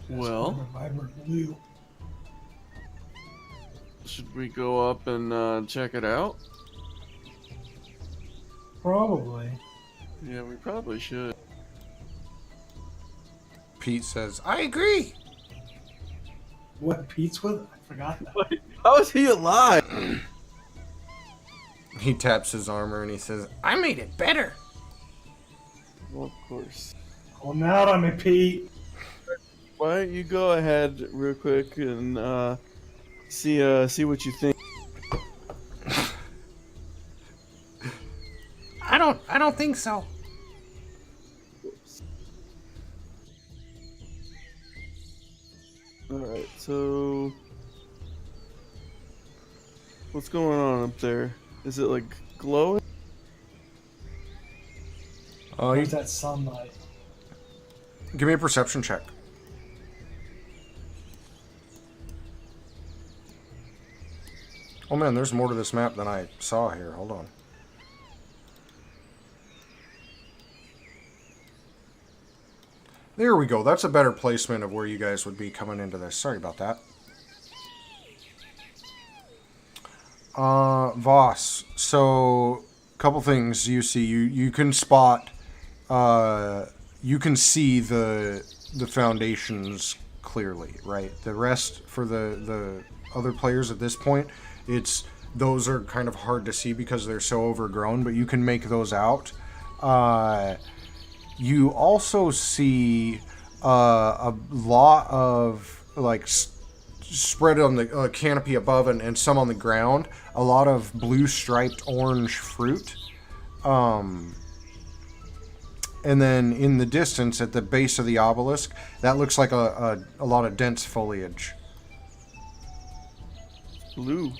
Well, Vibrant blue. should we go up and check it out? Probably. Yeah, we probably should. Pete says, "I agree." What Pete's with? I forgot that. How is he alive? He taps his armor and he says, "I made it better." Well, of course. Calling out on me, Pete. Why don't you go ahead real quick and see what you think. I don't think so. Alright, so what's going on up there? Is it like glowing? Where's that sunlight? Give me a perception check. Oh man, there's more to this map than I saw here. Hold on. There we go. That's a better placement of where you guys would be coming into this. Sorry about that. Voss. So, couple things you see. You can spot. You can see the foundations clearly, right? The rest for the other players at this point, those are kind of hard to see because they're so overgrown, but you can make those out. You also see a lot of, like, spread on the canopy above and some on the ground, a lot of blue striped orange fruit. And then in the distance, at the base of the obelisk, that looks like a lot of dense foliage. Blue.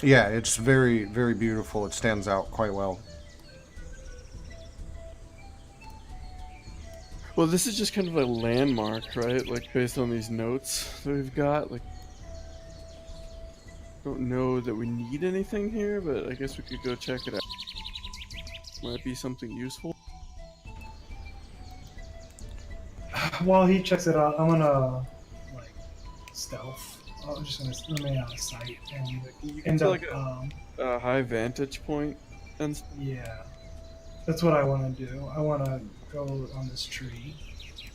Yeah, it's very, very beautiful. It stands out quite well. Well, this is just kind of a landmark, right? Like, based on these notes that we've got. Like, don't know that we need anything here, but I guess we could go check it out. Might be something useful. While he checks it out, I'm gonna like stealth. I'm just gonna remain out of sight and You end get up. like a high vantage point and Yeah, that's what I want to do. I want to go on this tree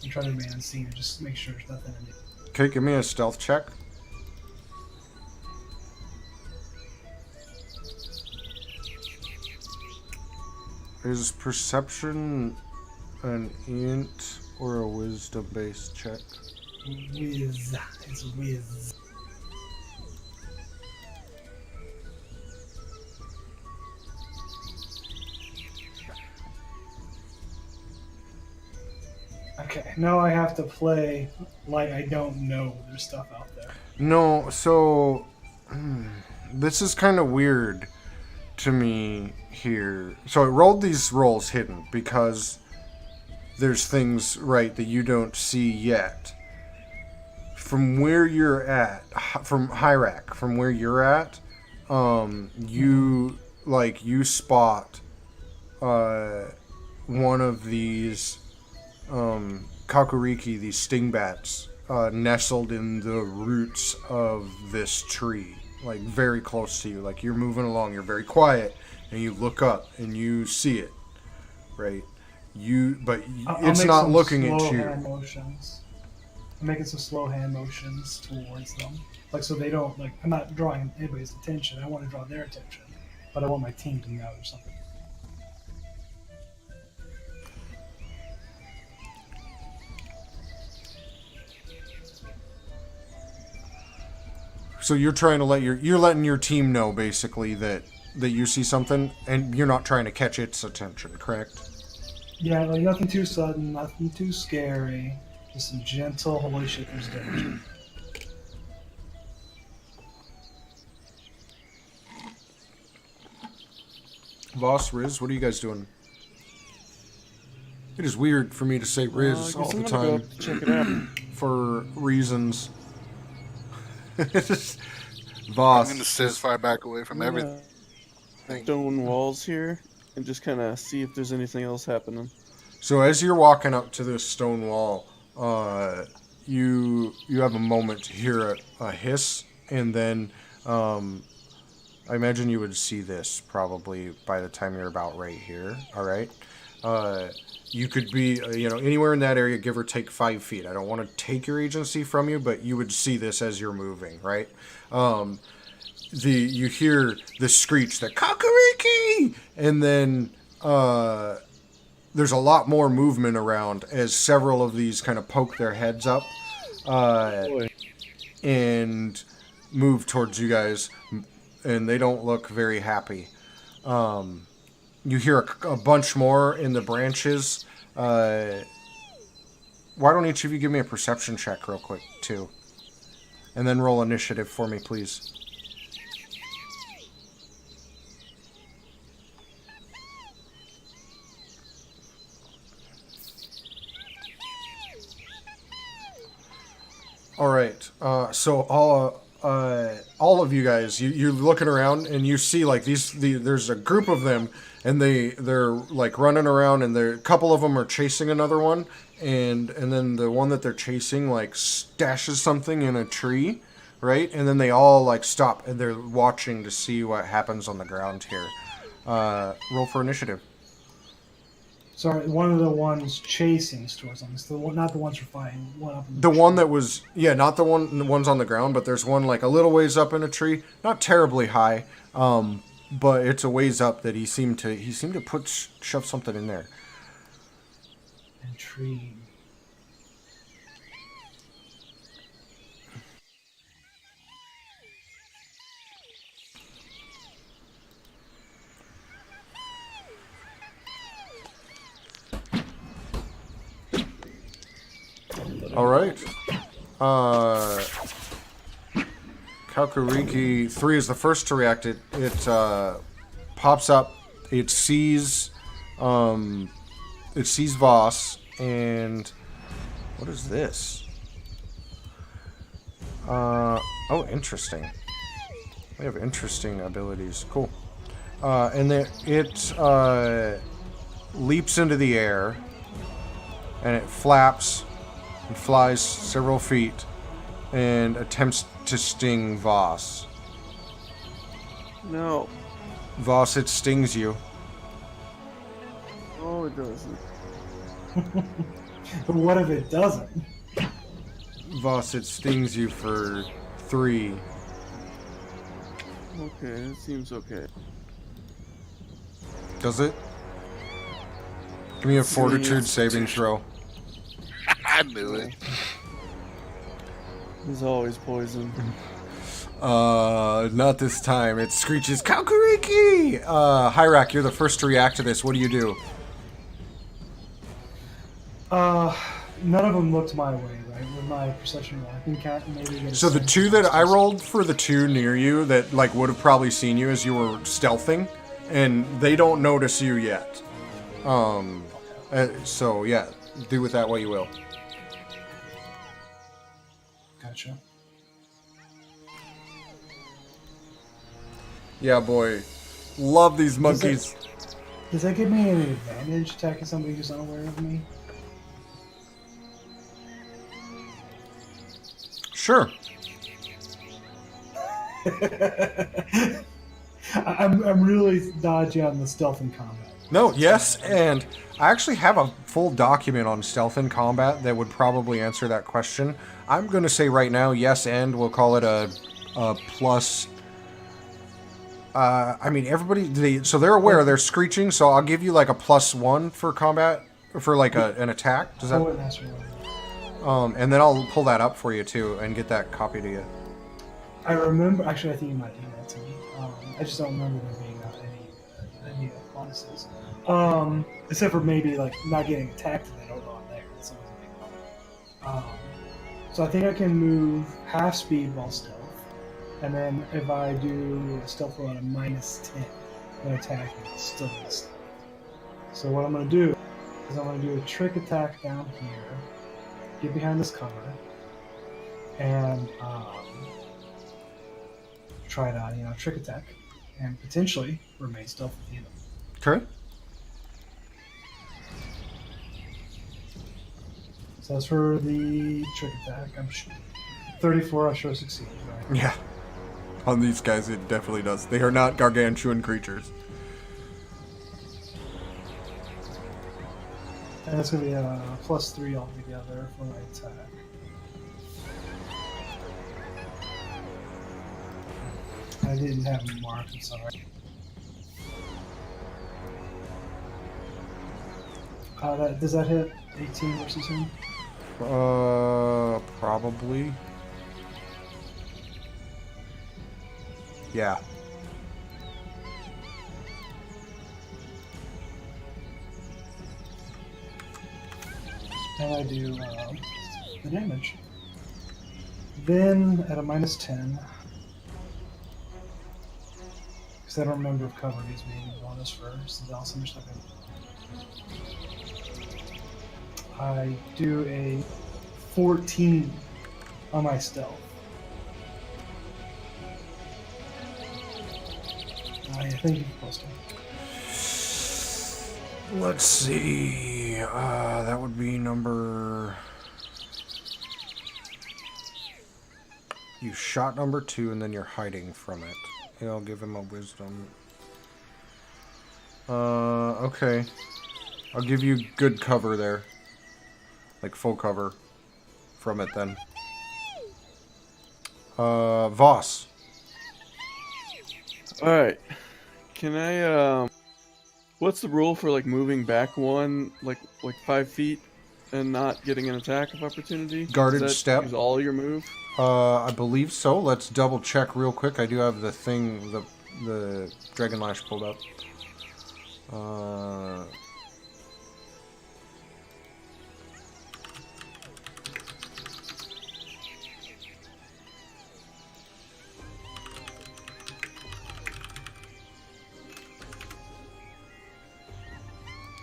and try to remain unseen and just make sure there's nothing in it. Okay, give me a stealth check. Is perception an int or a wisdom-based check? Whiz. It's whiz. now I have to play like I don't know there's stuff out there. No, so this is kind of weird to me here. So I rolled these rolls hidden because there's things, right, that you don't see yet. From where you're at, from Hyrak, from where you're at, you spot one of these kakuriki, these sting bats, nestled in the roots of this tree, like very close to you. Like you're moving along, you're very quiet, and you look up and you see it, right? It's make not some looking slow at you. hand motions. I'm making some slow hand motions towards them, like so they don't like. I'm not drawing anybody's attention. I want to draw their attention, but I want my team to know or something. So you're trying to you're letting your team know basically that you see something, and you're not trying to catch its attention, correct? Yeah, like nothing too sudden, nothing too scary. Just some gentle, holy shit, there's danger. Voss, Riz, what are you guys doing? It is weird for me to say I Riz guess all I'm the gonna go time up to check it out. for reasons. Voss. I'm going to sit as far back away from everything. Stone walls here and just kind of see if there's anything else happening. So as you're walking up to this stone wall, you have a moment to hear a hiss, and then I imagine you would see this probably by the time you're about right here. All right. You could be, anywhere in that area, give or take 5 feet. I don't want to take your agency from you, but you would see this as you're moving, right? You hear the screech, the kakariki, and then there's a lot more movement around as several of these kind of poke their heads up and move towards you guys, and they don't look very happy. You hear a bunch more in the branches. Why don't each of you give me a perception check real quick, too? And then roll initiative for me, please. All right. So all of you guys, you're looking around and you see like there's a group of them, and they're like running around, and a couple of them are chasing another one, and then the one that they're chasing like stashes something in a tree, right? And then they all like stop and they're watching to see what happens on the ground here. Roll for initiative. Sorry, one of the ones chasing towards them. It's the one, not the ones you're fighting. One up in The one that was, not the ones on the ground, but there's one like a little ways up in a tree, not terribly high, but it's a ways up that he seemed to shove something in there. Intrigued. All right. Kakuriki 3 is the first to react. It pops up. It sees Voss, and what is this? Oh, interesting. We have interesting abilities. Cool. And then it leaps into the air, and it flaps and flies several feet and attempts to sting Voss. No. Voss, it stings you. Oh, it doesn't. But what if it doesn't? Voss, it stings you for 3. Okay, it seems okay. Does it? Give me a fortitude saving throw. I knew it. There's always poison. Not this time. It screeches, Kakuriki! Hyrak, you're the first to react to this. What do you do? None of them looked my way, right? With my perception roll, I can count maybe get a So the sense two of that I what's- rolled for the two near you that like would have probably seen you as you were stealthing, and they don't notice you yet. So yeah, do with that what you will. Gotcha. Yeah, boy, love these monkeys. Does that give me an advantage attacking somebody who's unaware of me? Sure. I'm really dodgy on the stealth and combat. No, yes, and I actually have a full document on stealth in combat that would probably answer that question. I'm going to say right now, yes, and we'll call it a plus. I mean, everybody, so they're aware they're screeching, so I'll give you like a +1 for combat, for like an attack. Does that? Oh, that's right. And then I'll pull that up for you too and get that copy to you. I remember. Actually, I think you might email it to me. I just don't remember there being any bonuses. Except for maybe like not getting attacked and they don't know I'm there. That's always a big problem. So I think I can move half speed while stealth, and then if I do a stealth roll at a -10 when attacking, it's still in stealth. So what I'm going to do is I'm going to do a trick attack down here, get behind this cover, and try to trick attack and potentially remain stealth with the enemy. Okay. So that's for the trick attack. 34. I sure succeed. Right? Yeah. On these guys, it definitely does. They are not gargantuan creatures. And that's going to be a +3 altogether for my attack. I didn't have them marked. I'm sorry. Does that hit 18 versus him? Probably. Yeah. And I do the damage. Then at a -10, because I don't remember if cover gives me any bonus for something else. I'm just looking. I do a 14 on my stealth. I think you're supposed to. Let's see. That would be number. You shot number 2, and then you're hiding from it. Yeah, I'll give him a wisdom. Okay. I'll give you good cover there. Like full cover from it then. Voss. Alright. Can I, what's the rule for, like, moving back one, like 5 feet and not getting an attack of opportunity? Guarded Does that step. use all your move? I believe so. Let's double check real quick. I do have the thing, the Dragon Lash pulled up.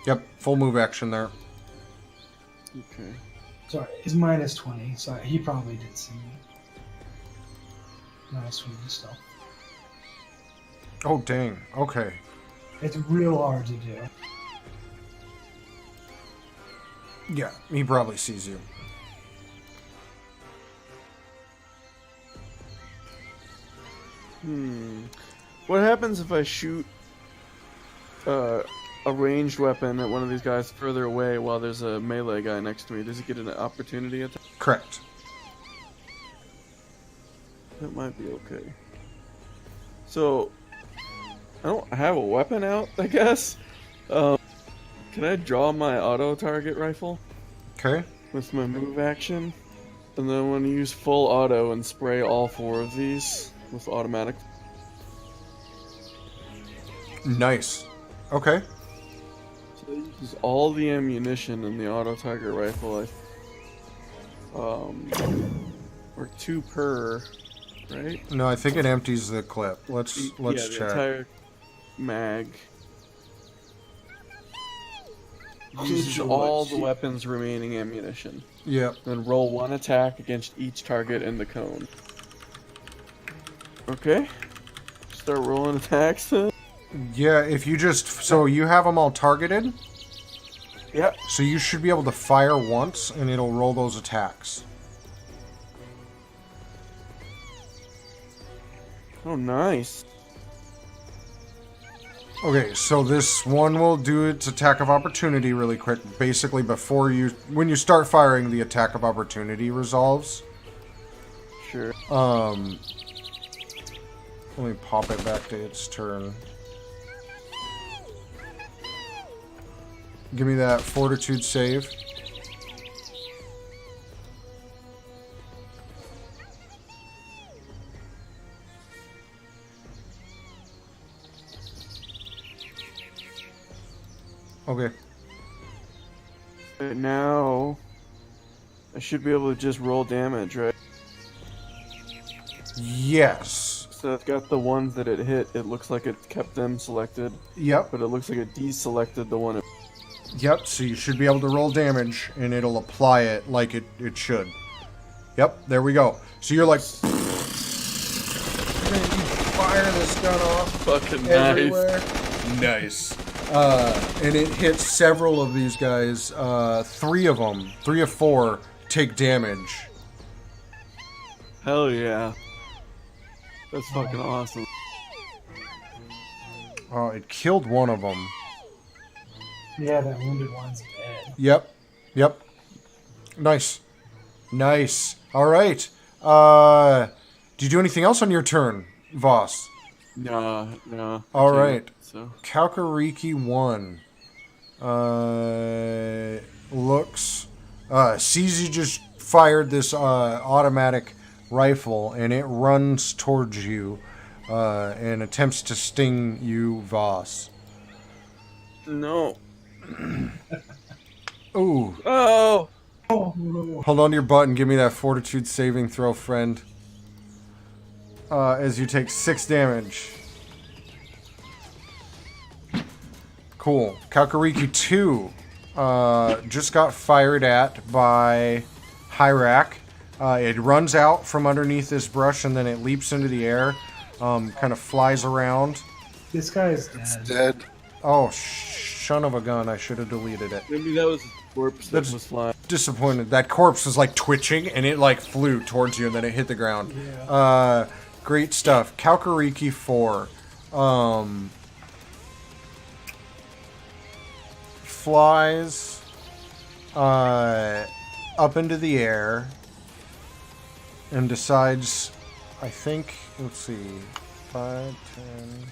Yep, full move action there. Okay. Sorry, it's -20. Sorry, he probably did see me. -20 stealth. Oh, dang. Okay. It's real hard to do. Yeah, he probably sees you. What happens if I shoot a ranged weapon at one of these guys further away while there's a melee guy next to me? Does he get an opportunity attack? Correct. That might be okay. So, I don't have a weapon out, I guess. Can I draw my auto target rifle Okay. with my move action? And then I'm going to use full auto and spray all 4 of these with automatic. Nice. Okay. So that uses all the ammunition in the auto target rifle, I or 2 per, right? No, I think it empties the clip. Let's Yeah, the check. entire mag. Uses all the weapon's remaining ammunition. Yep. Then roll 1 attack against each target in the cone. Okay. Start rolling attacks. Yeah, if you just so you have them all targeted, Yep. so you should be able to fire once and it'll roll those attacks. Oh, nice. Okay, so this one will do its attack of opportunity really quick. Basically, when you start firing, the attack of opportunity resolves. Sure. Let me pop it back to its turn. Give me that fortitude save. Okay. But now, I should be able to just roll damage, right? Yes. So I've got the ones that it hit. It looks like it kept them selected, Yep. but it looks like it deselected the one. Yep, so you should be able to roll damage, and it'll apply it like it should. Yep, there we go. So you're like... And then you fire this gun off Fucking everywhere. Nice. And it hits several of these guys. 3 of them, 3 of 4, take damage. Hell yeah. That's fucking awesome. Oh, it killed one of them. Yeah, that wounded one's dead. Yep. Nice. All right. Do you do anything else on your turn, Voss? No. All right. So Kalkariki 1. Sees you just fired this automatic rifle, and it runs towards you and attempts to sting you, Voss. no. Ooh. Oh. Hold on to your butt and give me that fortitude saving throw, friend. As you take 6 damage. Cool. Kalkariki 2 just got fired at by Hyrak. It runs out from underneath this brush and then it leaps into the air, kind of flies around. This guy's dead. It's dead. Oh, son of a gun. I should have deleted it. Maybe that was a corpse that was flying. Disappointed. That corpse was like twitching and it like flew towards you and then it hit the ground. Yeah. Great stuff. Kalkariki 4. Flies up into the air and decides, I think, let's see, 5, 10.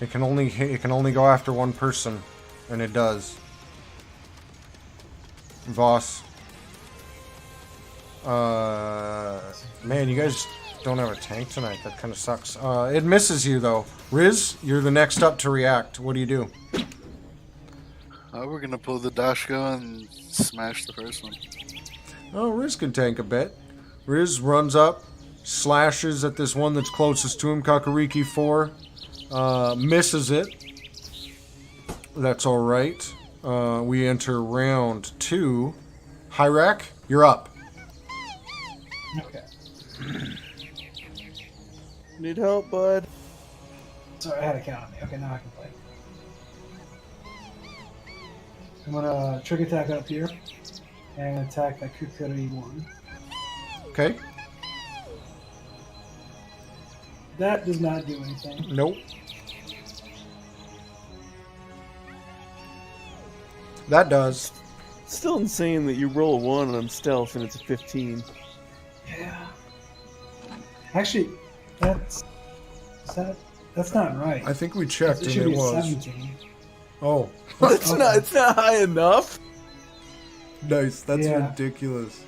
It can only go after one person, and it does. Voss. Man, you guys don't have a tank tonight. That kind of sucks. It misses you, though. Riz, you're the next up to react. What do you do? We're gonna pull the Dashko and smash the first one. Oh, Riz can tank a bit. Riz runs up, slashes at this one that's closest to him, Kakariki 4. Misses it. That's alright. We enter round 2. Hyrak, you're up. Okay. Need help, bud? Sorry, I had a count on me. Okay, now I can play. I'm gonna trick attack up here and attack that Kukuri one. Okay. That does not do anything. Nope. That does. Still insane that you roll a 1 on stealth and it's a 15. Yeah. Actually, that's not right. I think we checked It and should it be was. 17. Oh, It's not high enough. nice. That's Yeah. ridiculous.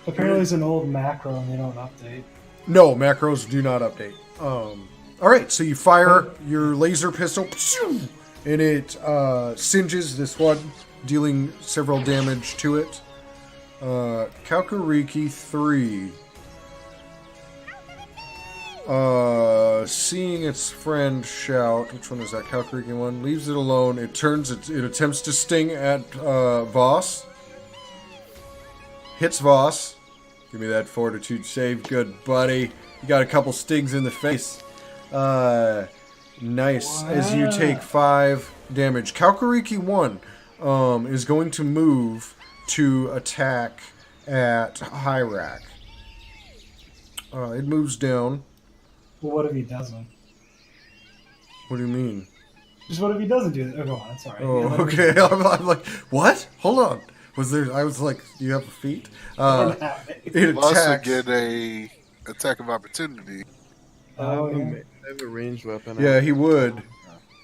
Apparently, it's an old macro and they don't update. No, macros do not update. All right, so you fire your laser pistol, and it singes this one dealing several damage to it. Kakariki 3. Seeing its friend shout, which one is that? Kakariki 1 leaves it alone. It attempts to sting at Voss. Hits Voss. Give me that fortitude save, good buddy. You got a couple stings in the face. Nice. As you take 5 damage. Kakariki 1 is going to move to attack at Hyrak. It moves down. Well, what if he doesn't? What do you mean? Just what if he doesn't do that? Oh, go on. Sorry. Oh, Yeah, okay. I'm like, what? Hold on. I was like, do you have a feat? It You'll also attacks. get a attack of opportunity. Oh, yeah. I have a ranged weapon. Yeah, he would.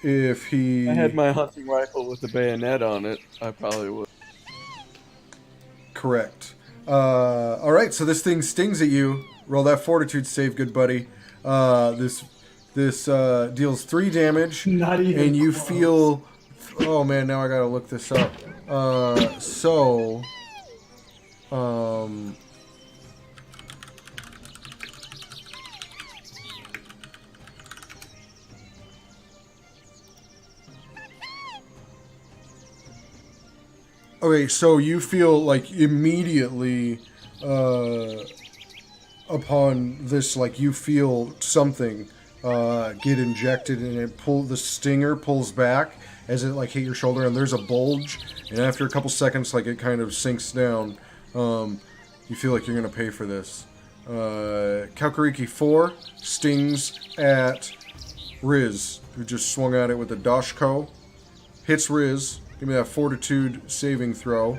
If he... I had my hunting rifle with the bayonet on it, I probably would. Correct. Alright, so this thing stings at you. Roll that fortitude save, good buddy. This deals 3 damage. Not even And you close. feel... Oh man, now I gotta look this up. Okay, so you feel like immediately upon this, like you feel something get injected, and the stinger pulls back as it like hit your shoulder, and there's a bulge, and after a couple seconds, like it kind of sinks down. You feel like you're gonna pay for this. Kakariki 4 stings at Riz, who just swung at it with a Dashko. Hits Riz. Give me that fortitude saving throw.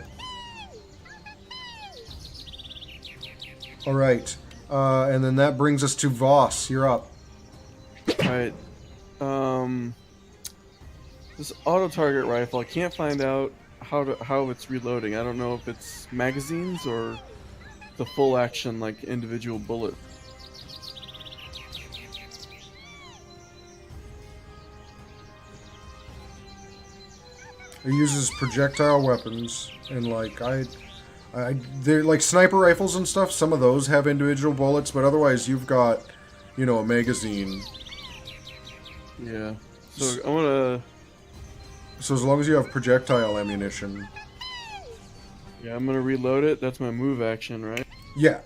Alright. And then that brings us to Voss. You're up. Alright. This auto-target rifle, I can't find out how it's reloading. I don't know if it's magazines or the full action, like, individual bullet. It uses projectile weapons, and like they're like sniper rifles and stuff. Some of those have individual bullets, but otherwise you've got, a magazine. Yeah. So I wanna... So as long as you have projectile ammunition. Yeah, I'm gonna reload it. That's my move action, right? Yeah.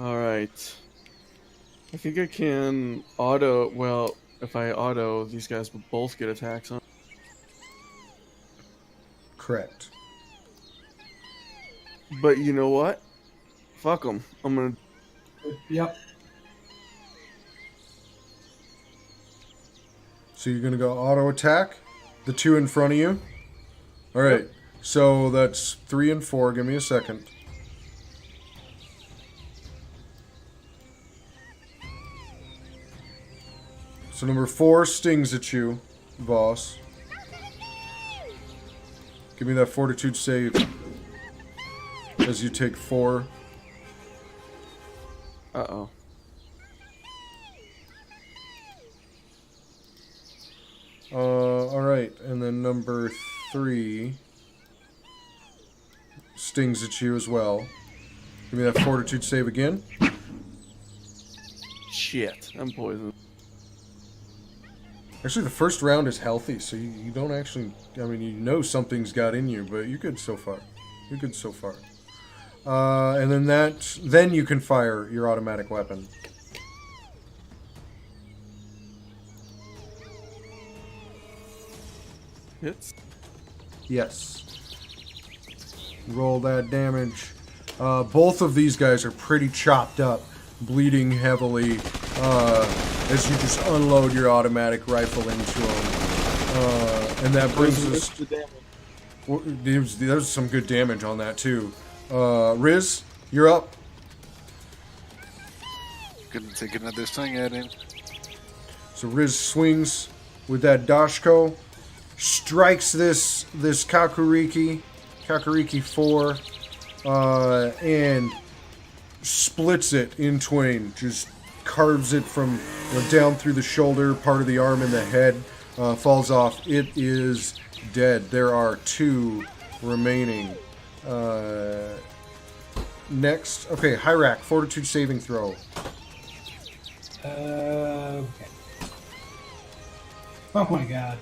Alright. I think I can auto... Well, if I auto, these guys will both get attacks on. Correct. But you know what? Fuck them. I'm gonna... Yep. So you're gonna go auto attack, the 2 in front of you. All right. Yep. So that's 3 and 4. Give me a second. So number 4 stings at you, Voss. Give me that fortitude save as you take 4. Uh-oh. Alright, and then number 3 stings at you as well. Give me that fortitude save again. Shit. I'm poisoned. Actually, the first round is healthy, so you don't actually... I mean, you know something's got in you, but you're good so far. You're good so far. And then you can fire your automatic weapon. Hits. Yes. Roll that damage. Both of these guys are pretty chopped up, bleeding heavily, as you just unload your automatic rifle into them. And that brings us... There's some good damage on that, too. Riz, you're up. Gonna take another swing at him. So Riz swings with that Dashko, strikes this Kakariki 4, and splits it in twain. Just carves it from down through the shoulder, part of the arm, and the head. falls off. It is dead. There are 2 remaining. Next, okay, Hyrak, Fortitude saving throw. Okay. Oh my god.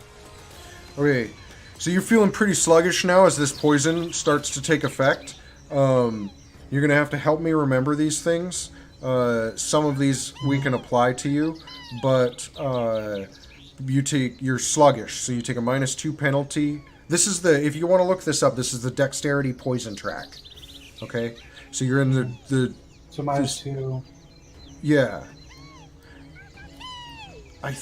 Okay, so you're feeling pretty sluggish now as this poison starts to take effect. You're gonna have to help me remember these things. Some of these we can apply to you, but you're sluggish, so you take a -2 penalty. This is if you want to look this up, this is the dexterity poison track. Okay, so you're in the So -2. yeah. I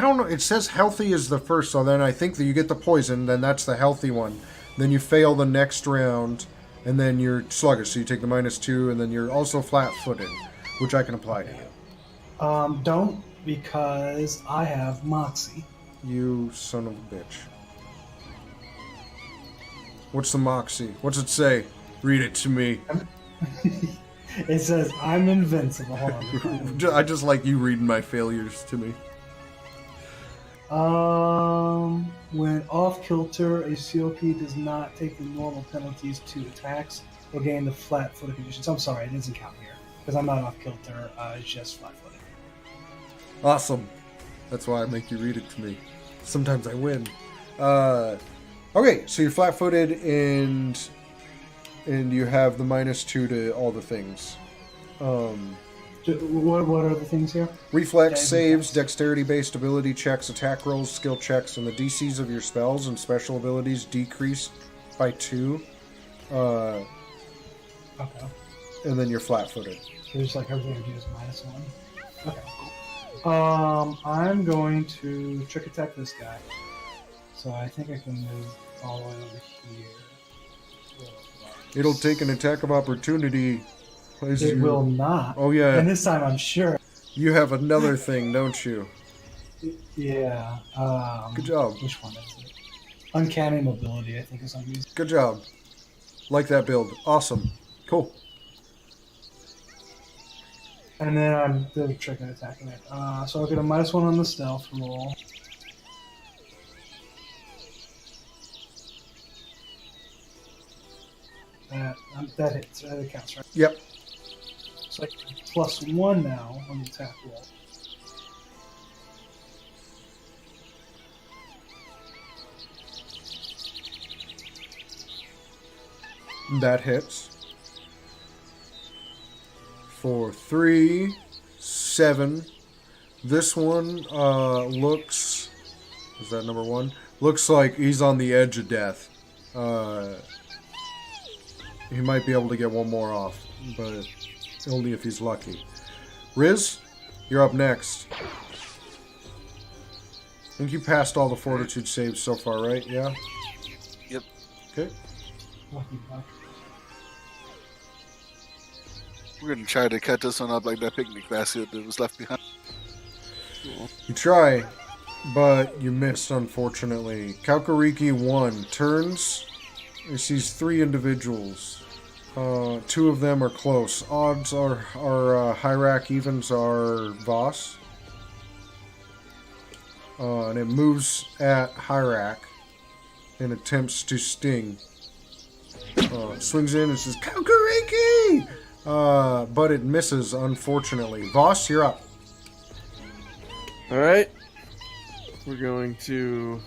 don't know, it says healthy is the first, so then I think that you get the poison, then that's the healthy one. Then you fail the next round, and then you're sluggish, so you take the -2, and then you're also flat-footed, which I can apply to you. Don't, because I have Moxie. You son of a bitch. What's the Moxie? What's it say? Read it to me. It says, I'm invincible. Hold on. I just like you reading my failures to me. When off kilter, a COP does not take the normal penalties to attacks or gain the flat-footed conditions. I'm sorry, it doesn't count here because I'm not off kilter. It's just flat-footed. Awesome. That's why I make you read it to me. Sometimes I win. Okay, so you're flat-footed and you have the -2 to all the things. What are the things here? Reflex saves, dexterity-based ability checks, attack rolls, skill checks, and the DCs of your spells and special abilities decrease by 2. Okay. And then you're flat-footed. So just like everything I do is -1. Okay. I'm going to trick attack this guy. So I think I can move all the way over here. It'll take an attack of opportunity. It will not. Oh, yeah. And this time I'm sure. You have another thing, don't you? Yeah. Good job. Which one is it? Uncanny mobility, I think, is what I'm using. Good job. Like that build. Awesome. Cool. And then I'm the trick and attacking it. So I'll get a -1 on the stealth roll. That hits. That counts, right? Yep. It's like +1 now on the attack roll. That hits. For 3, 7. This one looks... Is that number 1? Looks like he's on the edge of death. He might be able to get one more off, but only if he's lucky. Riz, you're up next. I think you passed all the fortitude saves so far, right? Yeah? Yep. Okay. Lucky buck. We're gonna try to cut this one up like that picnic basket that was left behind. You try, but you missed, unfortunately. Kaukariki 1 turns. He sees 3 individuals. 2 of them are close. Odds are Hyrak, evens are Voss. And it moves at Hyrak and attempts to sting. Swings in and says, Kaukariki! But it misses, unfortunately. Voss, you're up. Alright. We're going to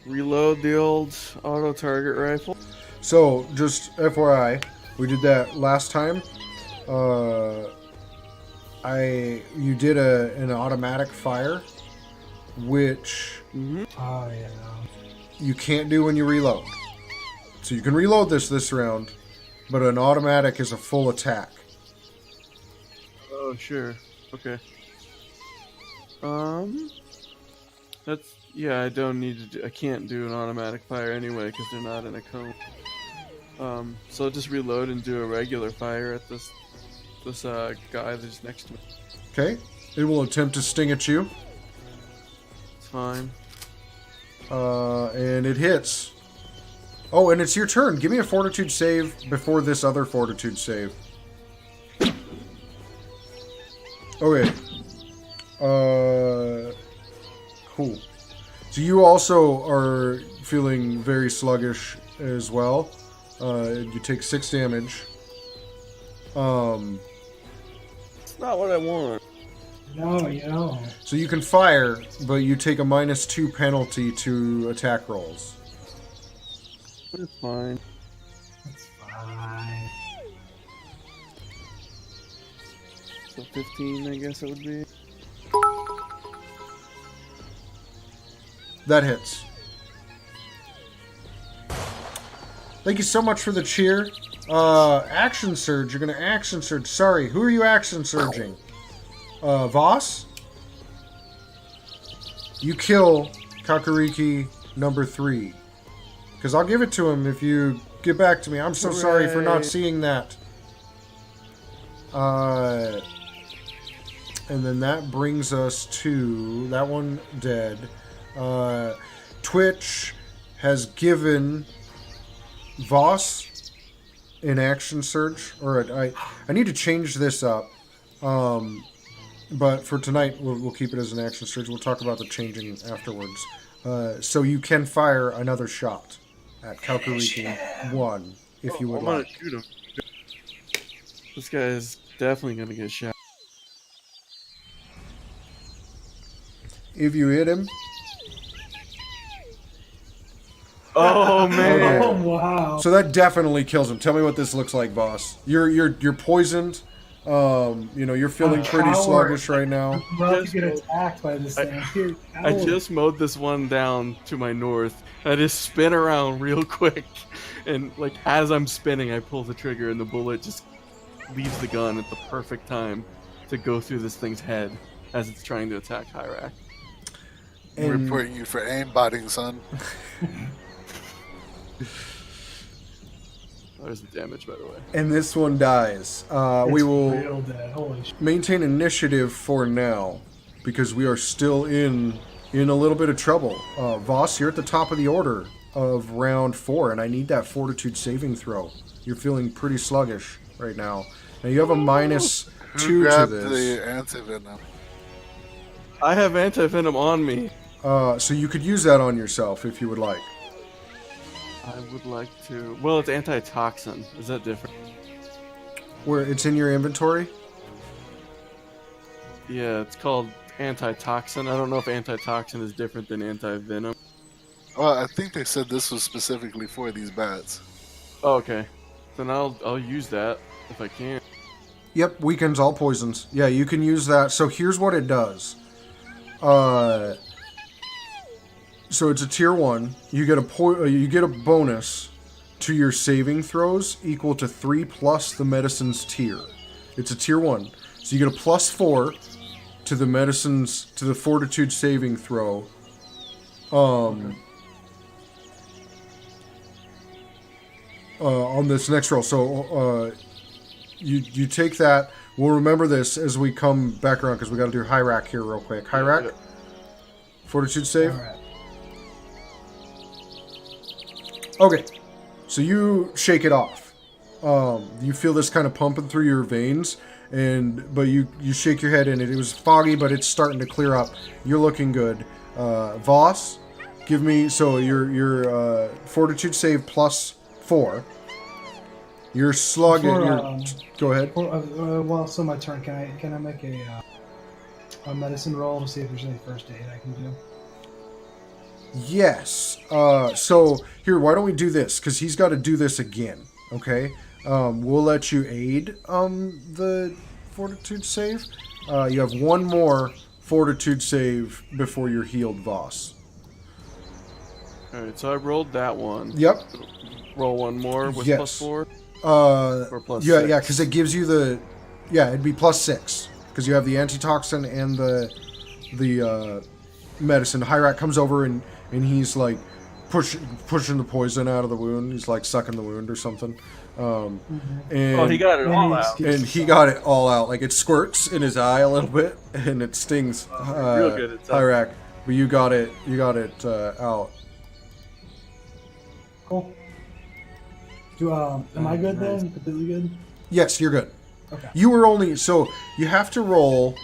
reload the old auto target rifle. So, just FYI, we did that last time. You did an automatic fire, which Oh, yeah. you can't do when you reload. So you can reload this round, but an automatic is a full attack. Oh, sure. Okay. That's... Yeah, I don't need to do... I can't do an automatic fire anyway, because they're not in a cone. So I'll just reload and do a regular fire at this guy that's next to me. Okay? It will attempt to sting at you. It's fine. And it hits. Oh, and it's your turn. Give me a fortitude save before this other fortitude save. Okay. Cool. So you also are feeling very sluggish as well. You take 6 damage. It's not what I want. No, you know. So you can fire, but you take a -2 penalty to attack rolls. But it's fine. That's fine. So 15, I guess it would be. That hits. Thank you so much for the cheer. Action surge. You're gonna action surge. Sorry, who are you action surging? Voss? You kill Kakariki number 3. Because I'll give it to him if you get back to me. I'm so sorry for not Hooray. seeing that. And then that brings us to that one dead. Twitch has given Voss an action surge, or I need to change this up. But for tonight, we'll keep it as an action surge. We'll talk about the changing afterwards. So you can fire another shot at Kakariki 1 if you would I'm gonna like. shoot him. This guy is definitely gonna get shot. If you hit him, Oh man! Oh, wow. so that definitely kills him. Tell me what this looks like, boss. You're poisoned. You're feeling pretty Coward. sluggish right now. I'm about Just to get go- attacked by this thing. Here, I just mowed this one down to my north. I just spin around real quick, and like as I'm spinning, I pull the trigger, and the bullet just leaves the gun at the perfect time to go through this thing's head as it's trying to attack Hyrak. And Reporting you for aimbotting, son. There's the damage, by the way. and this one dies. It's We will real dead. Holy shit. maintain initiative for now because we are still in a little bit of trouble. Voss, you're at the top of the order of round 4, and I need that fortitude saving throw. You're feeling pretty sluggish right now. Now you have a -2 Who to grabbed this. the antivenom? I have anti-venom on me. So you could use that on yourself if you would like. I would like to. Well, it's antitoxin. Is that different? Where it's in your inventory? Yeah, it's called antitoxin. I don't know if antitoxin is different than anti-venom. Well, I think they said this was specifically for these bats. Oh, okay. Then I'll use that if I can. Yep, weakens all poisons. Yeah, you can use that. So here's what it does. So it's a tier 1. You get a bonus to your saving throws equal to 3 plus the medicine's tier. It's a tier 1. So you get a +4 to the medicine's to the fortitude saving throw. On this next roll. So you take that. We'll remember this as we come back around because we got to do Hyrak here real quick. Hyrak, Yeah. fortitude save. All right. Okay, so you shake it off. You feel this kind of pumping through your veins, but you shake your head in it. It was foggy, but it's starting to clear up. You're looking good. Voss, give me your fortitude save +4. Your slug. Go ahead. So my turn. Can I make a medicine roll to see if there's any first aid I can do? Yes. So here, why don't we do this? Because he's got to do this again. Okay. We'll let you aid the fortitude save. You have one more fortitude save before you're healed, Voss. Alright, so I rolled that one. Yep. Roll one more with Yes. +4? Or +6? Yeah, because it gives you it'd be +6 because you have the antitoxin and the medicine. Hyrak comes over and he's like pushing the poison out of the wound. He's like sucking the wound or something. And Oh, he got it all And out. and he got it all out. Like it squirts in his eye a little bit and it stings. Real good at that. Hyrak, but you got it out. Cool. Am I good then? Completely good? Yes, you're good. Okay. You were only you have to roll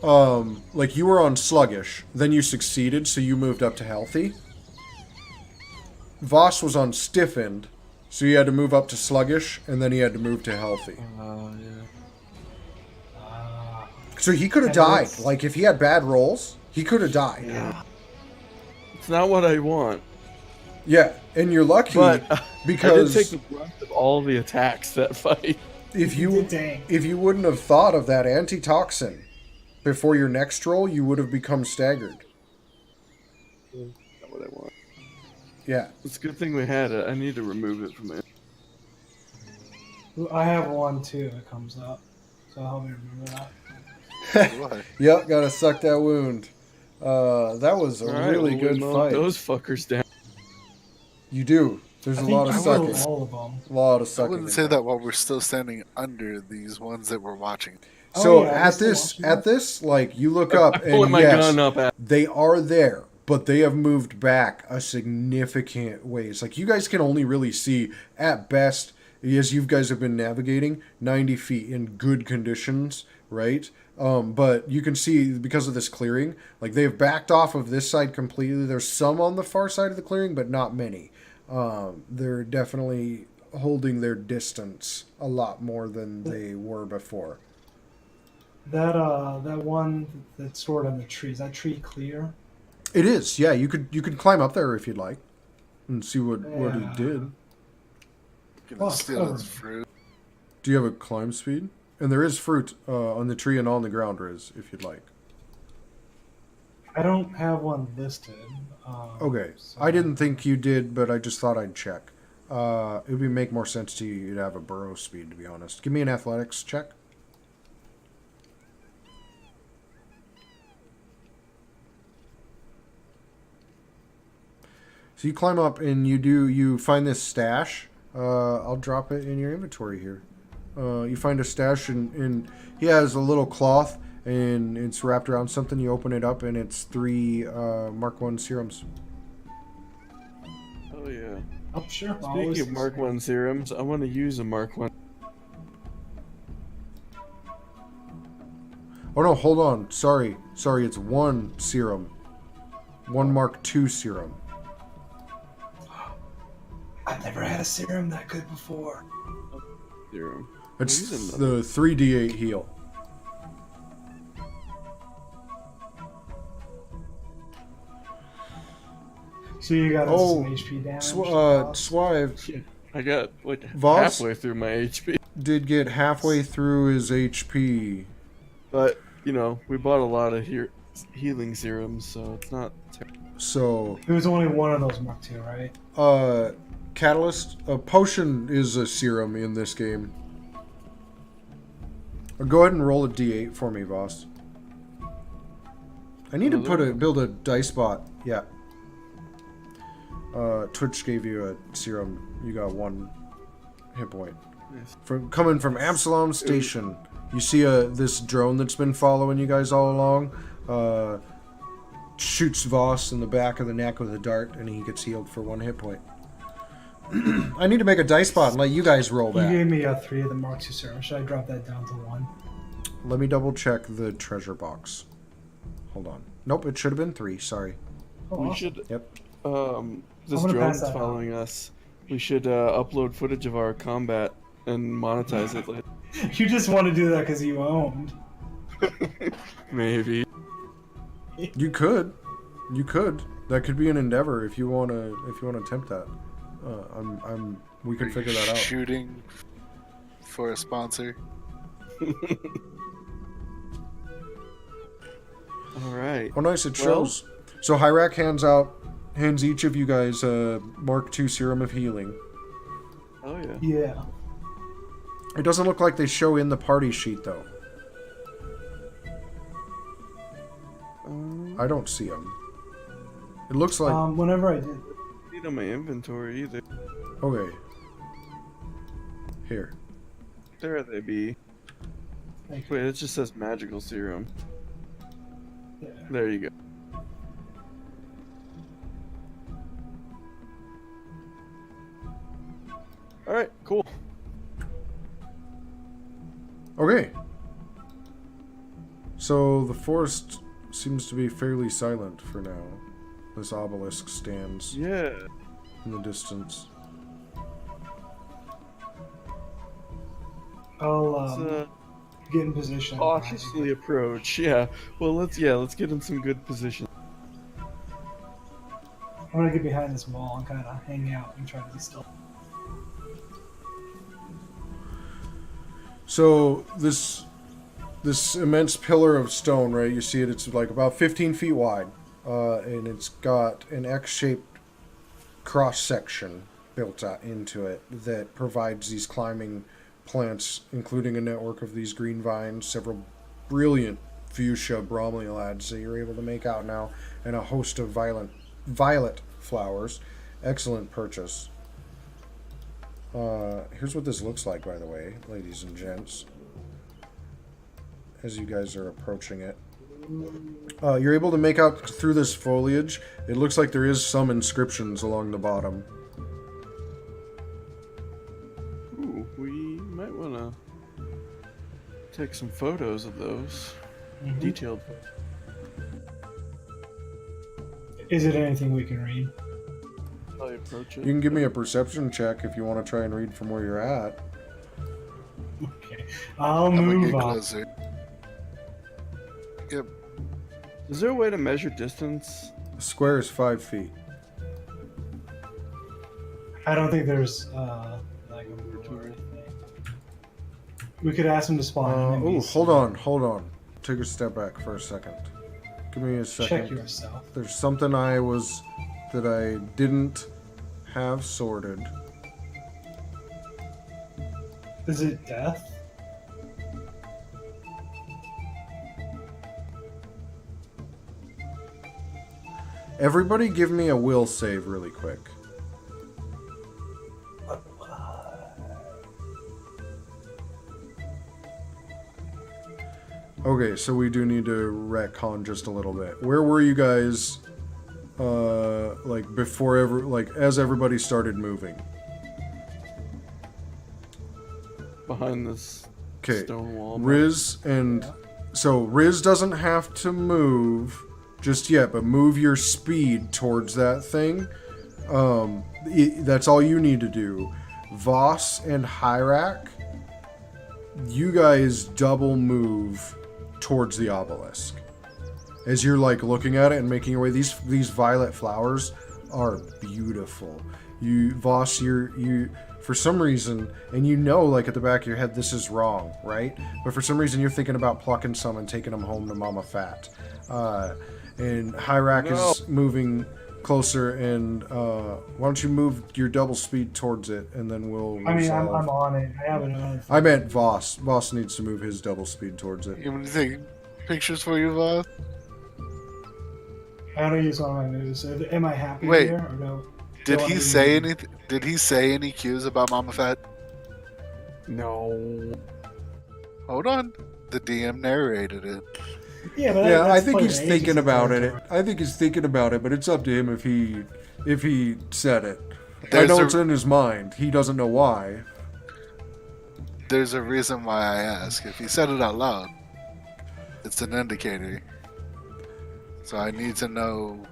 like you were on sluggish, then you succeeded, so you moved up to healthy. Voss was on stiffened, so he had to move up to sluggish, and then he had to move to healthy. Yeah. So he could have And died. it's- Like, if he had bad rolls, he could have died. Yeah. It's not what I want. Yeah, and you're lucky But I did because take the brunt of all the attacks that fight. if You you did dang. if you wouldn't have thought of that antitoxin before your next roll, you would have become staggered. Not what I want. Yeah. It's a good thing we had it. I need to remove it from it. I have one too that comes up, so I'll help me remember that. What? Yep, gotta suck that wound. That was a Alright, really well, good we mowed fight. those fuckers down. You do. There's I a think lot of you sucking. killed all of them. A lot of I sucking. wouldn't in say there. that while we're still standing under these ones that we're watching. So Oh, yeah, at I still this, watch at this, like you look up I'm pulling and my yes, gun up at. they are there, but they have moved back a significant ways. Like you guys can only really see at best, as you guys have been navigating, 90 feet in good conditions, right? But you can see because of this clearing, like they have backed off of this side completely. There's some on the far side of the clearing, but not many. They're definitely holding their distance a lot more than they were before. That one that's stored on the tree, is that tree clear? It is, yeah. You could climb up there if you'd like, and see what Yeah. it did. Gonna Well, steal covered. its fruit. Do you have a climb speed? And there is fruit on the tree and on the ground, Riz, if you'd like. I don't have one listed. Okay, so- I didn't think you did, but I just thought I'd check. It would make more sense to you to have a burrow speed, to be honest. Give me an athletics check. So you climb up and you find this stash. I'll drop it in your inventory here. You find a stash and he has a little cloth and it's wrapped around something. You open it up and it's 3 Mark 1 serums. Oh yeah. Oh, sure. Speaking of Mark 1 serums, I want to use a Mark 1. Oh no, hold on. Sorry, it's 1 serum. 1 Mark 2 serum. I've never had a serum that good before. Serum. It's Use another. the 3d8 heal. So you got Oh, some HP damage. Swive Yeah, I got like Voss? halfway through my HP. did get halfway through his HP. But, you know, we bought a lot of healing serums, so it's not terrible. So, There was only one of those Mark II, right? Catalyst, a potion is a serum in this game. Go ahead and roll a d8 for me, Voss. I need to build a dice bot. Yeah. Twitch gave you a serum. You got 1 hit point. Nice. Coming from Absalom Station, you see this drone that's been following you guys all along. Shoots Voss in the back of the neck with a dart, and he gets healed for 1 hit point. I need to make a dice bot and let you guys roll You that. gave me 3 of the Mark II serum. Should I drop that down to 1? Let me double check the treasure box. Hold on. Nope, it should have been 3. Sorry. Oh, We awesome. should, Yep. this I'm gonna pass drone's that following us. We should upload footage of our combat and monetize it later. You just want to do that because you owned. Maybe. You could. That could be an endeavor if you wanna attempt that. We can Are you figure that out. Shooting for a sponsor. Alright. Oh, nice! It Well- shows. So Hyrak hands each of you guys a Mark II serum of healing. Oh yeah. Yeah. It doesn't look like they show in the party sheet though. I don't see them. It looks like Whenever I did. Need on my inventory either. okay. Here. There they be. Thank you. Wait, it just says magical serum. Yeah. There you go. Alright, cool. So the forest seems to be fairly silent for now. This obelisk stands Yeah. in the distance. I'll Let's get in position. cautiously approach. Yeah. Well, let's get in some good position. I'm gonna get behind this wall and kind of hang out and try to be still. So this immense pillar of stone, right? You see it. It's like about 15 feet wide, and it's got an X-shaped cross section built out into it that provides these climbing plants, including a network of these green vines, several brilliant fuchsia bromeliads that you're able to make out now, and a host of violet flowers. Excellent purchase. Here's what this looks like, by the way, ladies and gents, as you guys are approaching it. You're able to make out through this foliage. It looks like there is some inscriptions along the bottom. Ooh, we might want to take some photos of those. Detailed. Is it anything we can read? How you approach it. You can give me a perception check if you want to try and read from where you're at. Okay. I'll I'm gonna move get on. closer. Yep. Is there a way to measure distance? The square is 5 feet. I don't think there's like a rule or anything. We could ask him to spawn. Oh, hold on. Take a step back for a second. Give me a second. Check yourself. There's something that I didn't have sorted. Is it death? Everybody give me a will save really quick. Okay, so we do need to retcon just a little bit. Where were you guys, like as everybody started moving? Behind this Okay, stone wall. Riz so Riz doesn't have to move just yet, but move your speed towards that thing. That's all you need to do. Voss and Hyrak, you guys double move towards the obelisk. As you're like looking at it and making your way, these violet flowers are beautiful. Voss, you for some reason, and you know, like at the back of your head, this is wrong, right? But for some reason, you're thinking about plucking some and taking them home to Mama Fat. And Hyrak is moving closer, and why don't you move your double speed towards it, and then we'll I mean, resolve. I'm on it. I haven't done it. I meant Voss. Voss needs to move his double speed towards it. You want me to take pictures for you, Voss? I don't use one of my moves. So am I happy Wait. here or no? Did Do I he need say to- anything? Did he say any cues about Mama Fat? No. Hold on. The DM narrated it. Yeah, but Yeah, I that's think playing he's agency thinking about it. territory. I think he's thinking about it, but it's up to him if he said it. I There's know a- it's in his mind. He doesn't know why. There's a reason why I ask. If he said it out loud, it's an indicator. So I need to know,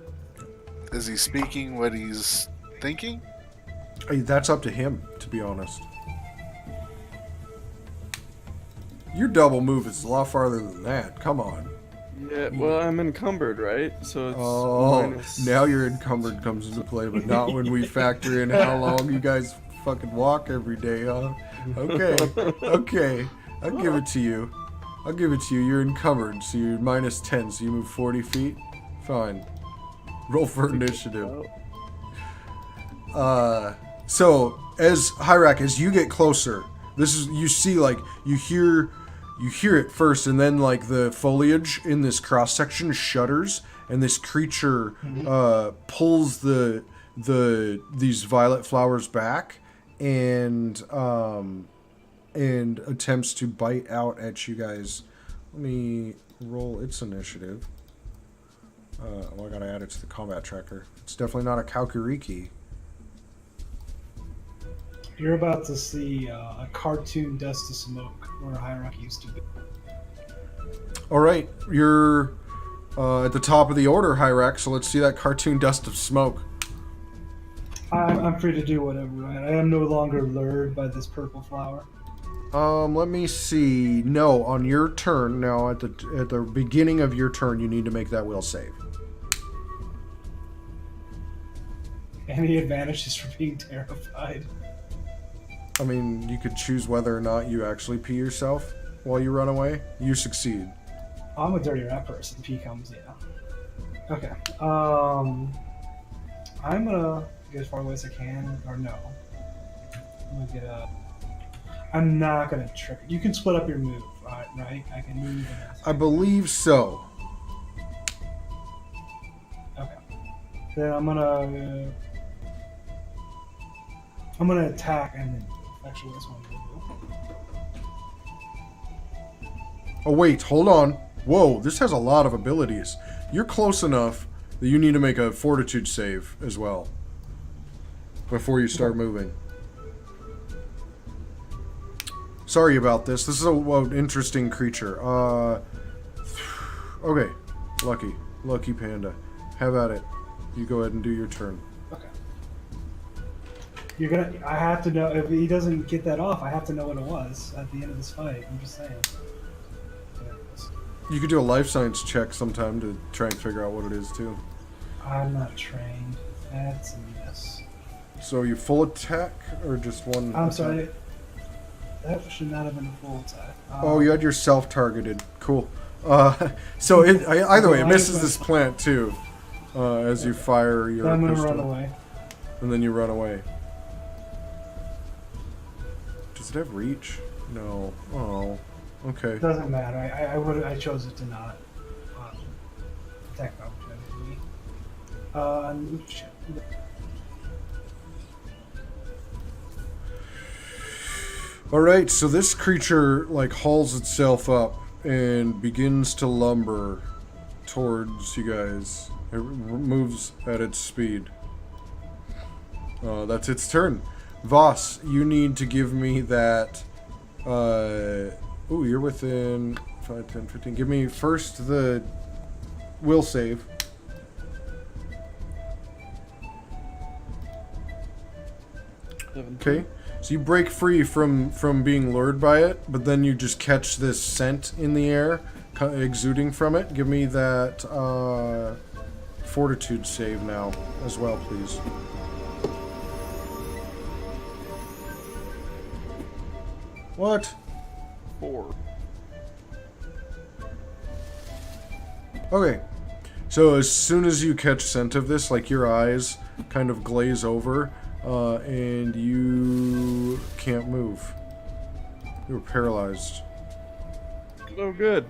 is he speaking what he's thinking? Hey, that's up to him, to be honest. Your double move is a lot farther than that. Come on. Yeah, well, I'm encumbered, right? So it's Oh, minus... now your encumbered comes into play, but not when we factor in how long you guys fucking walk every day, huh? Okay. I'll give it to you. You're encumbered, so you're minus 10, so you move 40 feet. Fine. Roll for initiative. So as Hyrak, as you get closer, you see, like, you hear it first, and then like the foliage in this cross section shudders, and this creature pulls these violet flowers back and attempts to bite out at you guys. Let me roll its initiative. I gotta add it to the combat tracker. It's definitely not a Kaukuriki. You're about to see a cartoon Dust to Smoke where Hierarchy used to be. All right, you're at the top of the order, Hyrax. So let's see that cartoon dust of smoke. I'm free to do whatever. Right? I am no longer lured by this purple flower. Let me see. No, on your turn now, at the beginning of your turn, you need to make that will save. Any advantages for being terrified? I mean, you could choose whether or not you actually pee yourself while you run away. You succeed. I'm a dirty rat person. P comes, yeah. Okay. I'm gonna get as far away as I can, or no. I'm gonna get a. I'm not gonna trick. You can split up your move, right? I can move. I believe so. Okay. Then I'm gonna attack and then move. Actually, that's what I'm gonna do. Oh wait, hold on. Whoa, this has a lot of abilities. You're close enough that you need to make a fortitude save as well before you start moving. Sorry about this. This is an interesting creature. Okay. Lucky panda. Have at it. You go ahead and do your turn. Okay. I have to know if he doesn't get that off. I have to know what it was at the end of this fight. I'm just saying. There it is. You could do a life science check sometime to try and figure out what it is too. I'm not trained. That's a miss. So you full attack or just one? I'm attack? sorry. That should not have been a full attack. Oh, you had your self-targeted. Cool. So either way, it misses this plant too. As you fire your I'm gonna pistol. run away. And then you run away. Does it have reach? No. Oh. Okay. Doesn't matter. I chose it to not attack the opportunity. Shit. Alright, so this creature like hauls itself up and begins to lumber towards you guys. It moves at its speed. That's its turn. Voss, you need to give me that. Ooh, you're within 5, 10, 15. Give me first the will save. Okay. So you break free from being lured by it, but then you just catch this scent in the air exuding from it. Give me that fortitude save now as well, please. What? 4. Okay. So as soon as you catch scent of this, like your eyes kind of glaze over, and you can't move. You're paralyzed. Oh, good.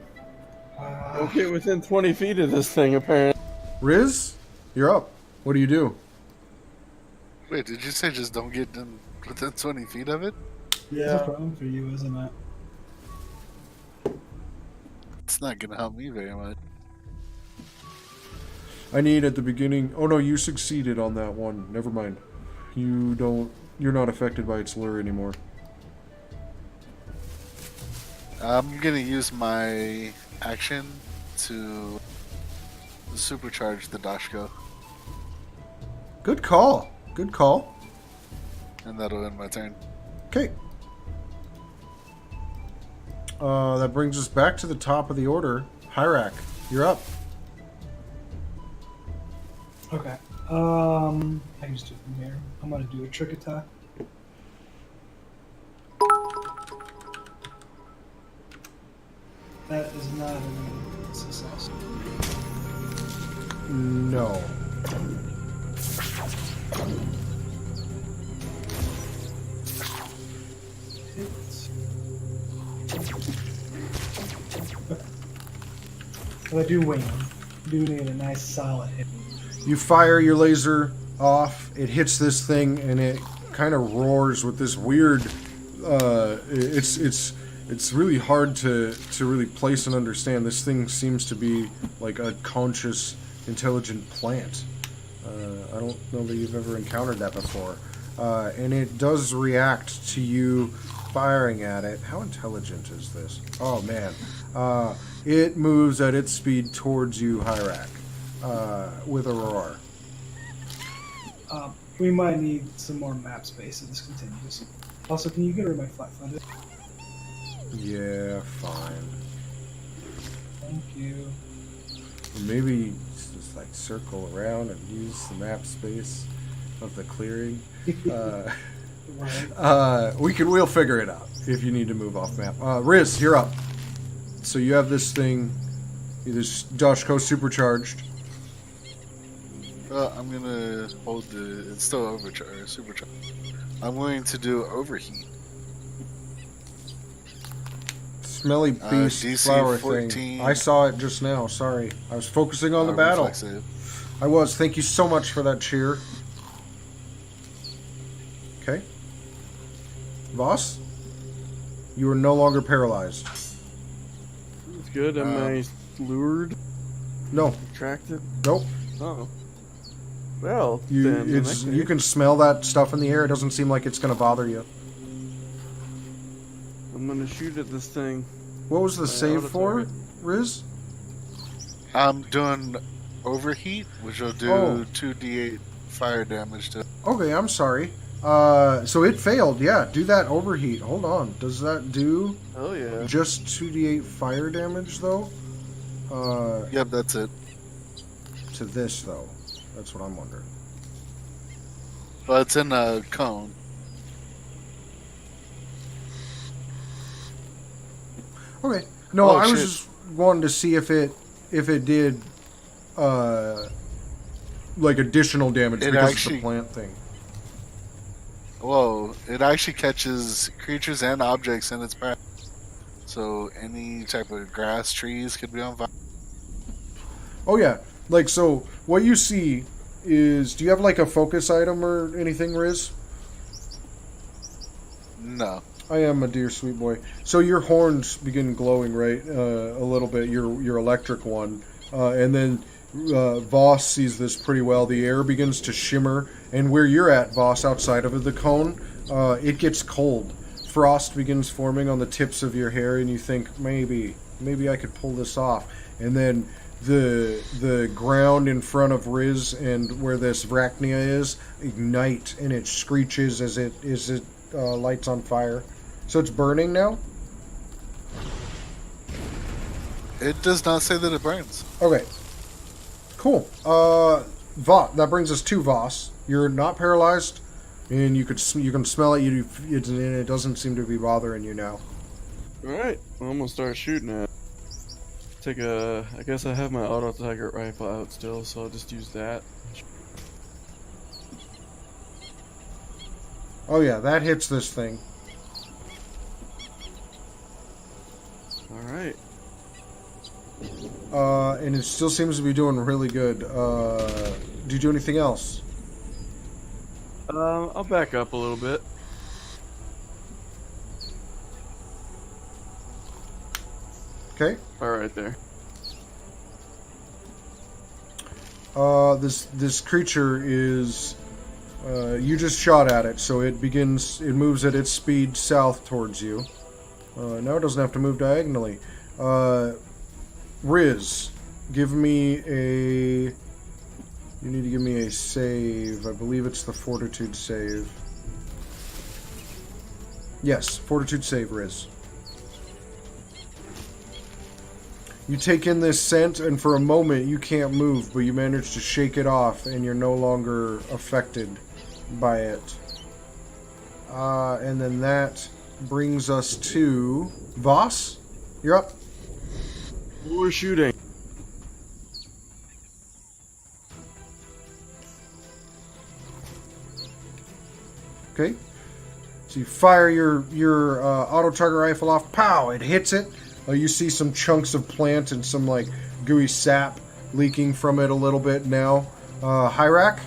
We'll get within 20 feet of this thing, apparently. Riz, you're up. What do you do? Wait, did you say just don't get them within 20 feet of it? It's a problem for you, isn't it? It's not gonna help me very much. I need at the beginning... Oh no, you succeeded on that one. Never mind. You're not affected by its lure anymore. I'm gonna use my action to supercharge the Dashko, Good call. Good call. and that'll end my turn. Okay. That brings us back to the top of the order. Hyrak, you're up. Okay. I can just do it from here. I'm gonna do a trick attack. That is not a success. No. Hits. So I do wing him. Do need a nice solid hit. You fire your laser off. It hits this thing, and it kind of roars with this weird. It's really hard to really place and understand. This thing seems to be like a conscious, intelligent plant. I don't know that you've ever encountered that before. And it does react to you firing at it. How intelligent is this? Oh man. it moves at its speed towards you, Hyrak, with a roar. We might need some more map space if this continues. Also, can you get rid of my flat-footed? Yeah, fine. Thank you. Or maybe just like circle around and use the map space of the clearing. Right. We'll figure it out if you need to move off map. Riz, you're up. So you have this thing, this Doshko supercharged. I'm gonna hold the. It's still overcharged, supercharged. I'm going to do overheat. Smelly beast DC flower 14. thing. I saw it just now. Sorry, I was focusing on the battle. Reflexive. I was. Thank you so much for that cheer. Okay. Voss, you are no longer paralyzed. It's good. Am I lured? No. Attracted? Nope. Oh. Well, You then in it's that you case- can smell that stuff in the air. It doesn't seem like it's going to bother you. I'm gonna shoot at this thing. What was the My save auto for, target. Riz? I'm doing overheat, which will do Oh. 2d8 fire damage to. Okay, I'm sorry. So it failed. Yeah, do that overheat. Hold on. Does that do Oh yeah. just 2d8 fire damage though? Yep, that's it. To this though. That's what I'm wondering. Well, it's in a cone. Okay. No, Oh, I was shit. just wanting to see if it did like additional damage It because actually- it's a plant thing. Whoa, it actually catches creatures and objects in its path. So any type of grass, trees could be on fire. Oh yeah. Like so what you see is do you have like a focus item or anything, Riz? No. I am a dear sweet boy. So your horns begin glowing, right? A little bit. Your electric one, and then Voss sees this pretty well. The air begins to shimmer, and where you're at, Voss, outside of the cone, it gets cold. Frost begins forming on the tips of your hair, and you think maybe I could pull this off. And then the ground in front of Riz and where this Vrachnia is ignite, and it screeches as it lights on fire. So it's burning now? It does not say that it burns. Okay. Cool. That brings us to Voss. You're not paralyzed, and you can smell it. It doesn't seem to be bothering you now. Alright, well, I'm gonna start shooting at it. I guess I have my auto target rifle out still, so I'll just use that. Oh yeah, that hits this thing. Alright. And it still seems to be doing really good. Do you do anything else? I'll back up a little bit. Okay. Alright there. This creature is. You just shot at it, so it moves at its speed south towards you. Now it doesn't have to move diagonally. Riz, give me a. You need to give me a save. I believe it's the Fortitude save. Yes, Fortitude save, Riz. You take in this scent, and for a moment you can't move, but you manage to shake it off, and you're no longer affected by it. And then that brings us to Voss. You're up. We're shooting. Okay. So you fire your auto target rifle off. Pow! It hits it. You see some chunks of plant and some like gooey sap leaking from it a little bit now. Hyrak.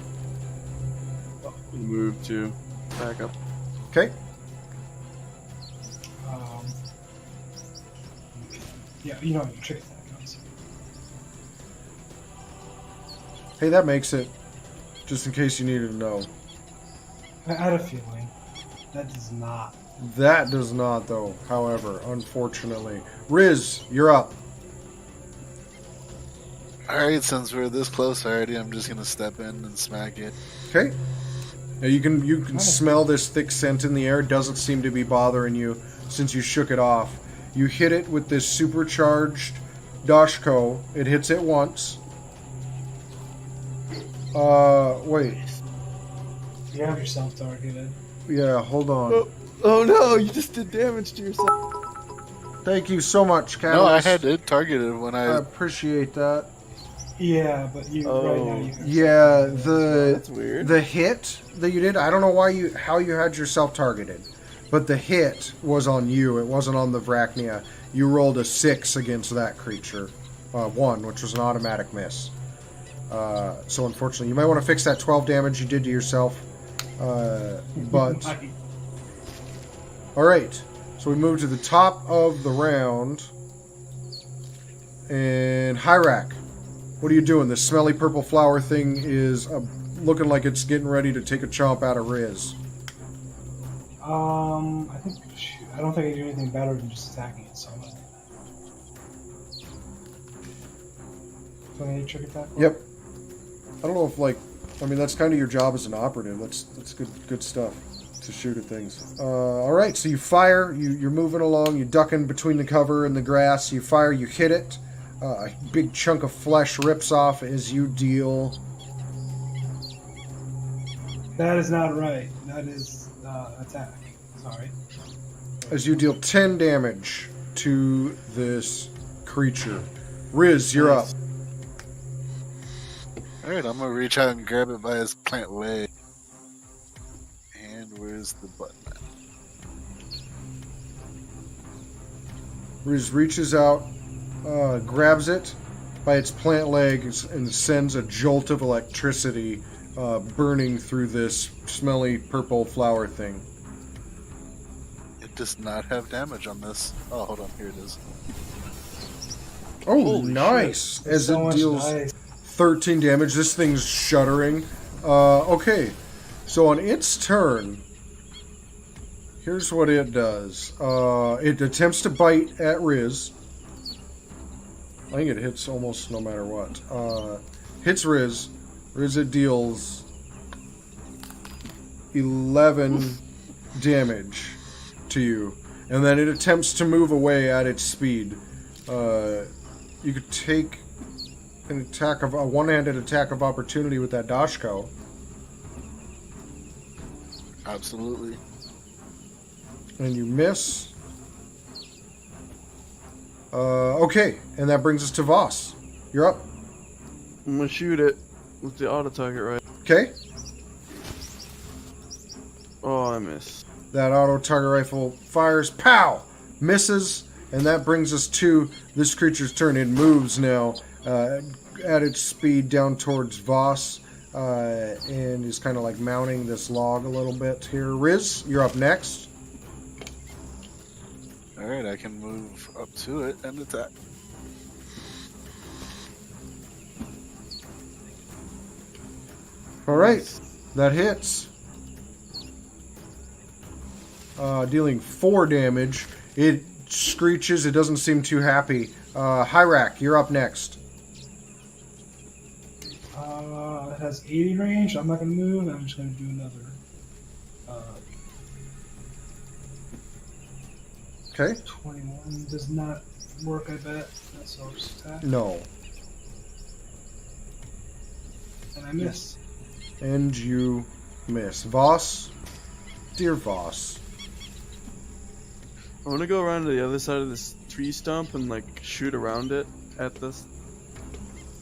Move to back up. Okay. Yeah, you know what your trick attack is. Hey, that makes it. Just in case you needed to know. I had a feeling. That does not. That does not, though, however, unfortunately. Riz, you're up. Alright, since we're this close already, I'm just gonna step in and smack it. Okay. Now you can smell this thick scent in the air. It doesn't seem to be bothering you since you shook it off. You hit it with this supercharged Dashko. It hits it once. Wait. You have yourself targeted. Yeah, hold on. Oh no, you just did damage to yourself. Thank you so much, No, I Catalyst. had it targeted when I I. appreciate that. Yeah, but you right now you have Yeah, That's weird. the hit that you did, I don't know how you had yourself targeted, but the hit was on you. It wasn't on the Vrachnia. You rolled a 6 against that creature, 1, which was an automatic miss. So unfortunately, you might want to fix that 12 damage you did to yourself. But all right, so we move to the top of the round, and Hyrak. What are you doing? This smelly purple flower thing is looking like it's getting ready to take a chomp out of Riz. I think I don't think I can do anything better than just attacking it. So I'm gonna. So I need a trick attack. Yep. I don't know if that's kind of your job as an operative. That's good stuff to shoot at things. All right, so you fire. You're moving along. You're ducking between the cover and the grass. You fire. You hit it. A big chunk of flesh rips off as you deal. That is not right. That is attack. Sorry. As you deal 10 damage to this creature. Riz, you're up. Alright, I'm gonna reach out and grab it by his plant leg. And where's the button at? Riz reaches out, grabs it by its plant legs, and sends a jolt of electricity burning through this smelly purple flower thing. It does not have damage on this. Oh, hold on, here it is. Oh, Holy nice! There's As so it much deals dice. 13 damage. This thing's shuddering. Okay, so on its turn, here's what it does. It attempts to bite at Riz. I think it hits almost no matter what. Hits Riz. Riz, it deals 11 damage to you. And then it attempts to move away at its speed. You could take a one-handed attack of opportunity with that Dashko. Absolutely. And you miss. Okay, and that brings us to Voss. You're up. I'm gonna shoot it with the auto target right. Okay. Oh, I miss. That auto target rifle fires. Pow! Misses. And that brings us to this creature's turn. It moves now at its speed down towards Voss. And is kind of like mounting this log a little bit here. Riz, you're up next. Alright, I can move up to it and attack. Alright, that hits. Dealing 4 damage. It screeches. It doesn't seem too happy. Hyrak, you're up next. It has 80 range. I'm not gonna move. I'm just gonna do another. Okay. 21 does not work. I bet. That's our attack. No. And I miss. And you miss. Voss? Dear Voss. I want to go around to the other side of this tree stump and like shoot around it at this.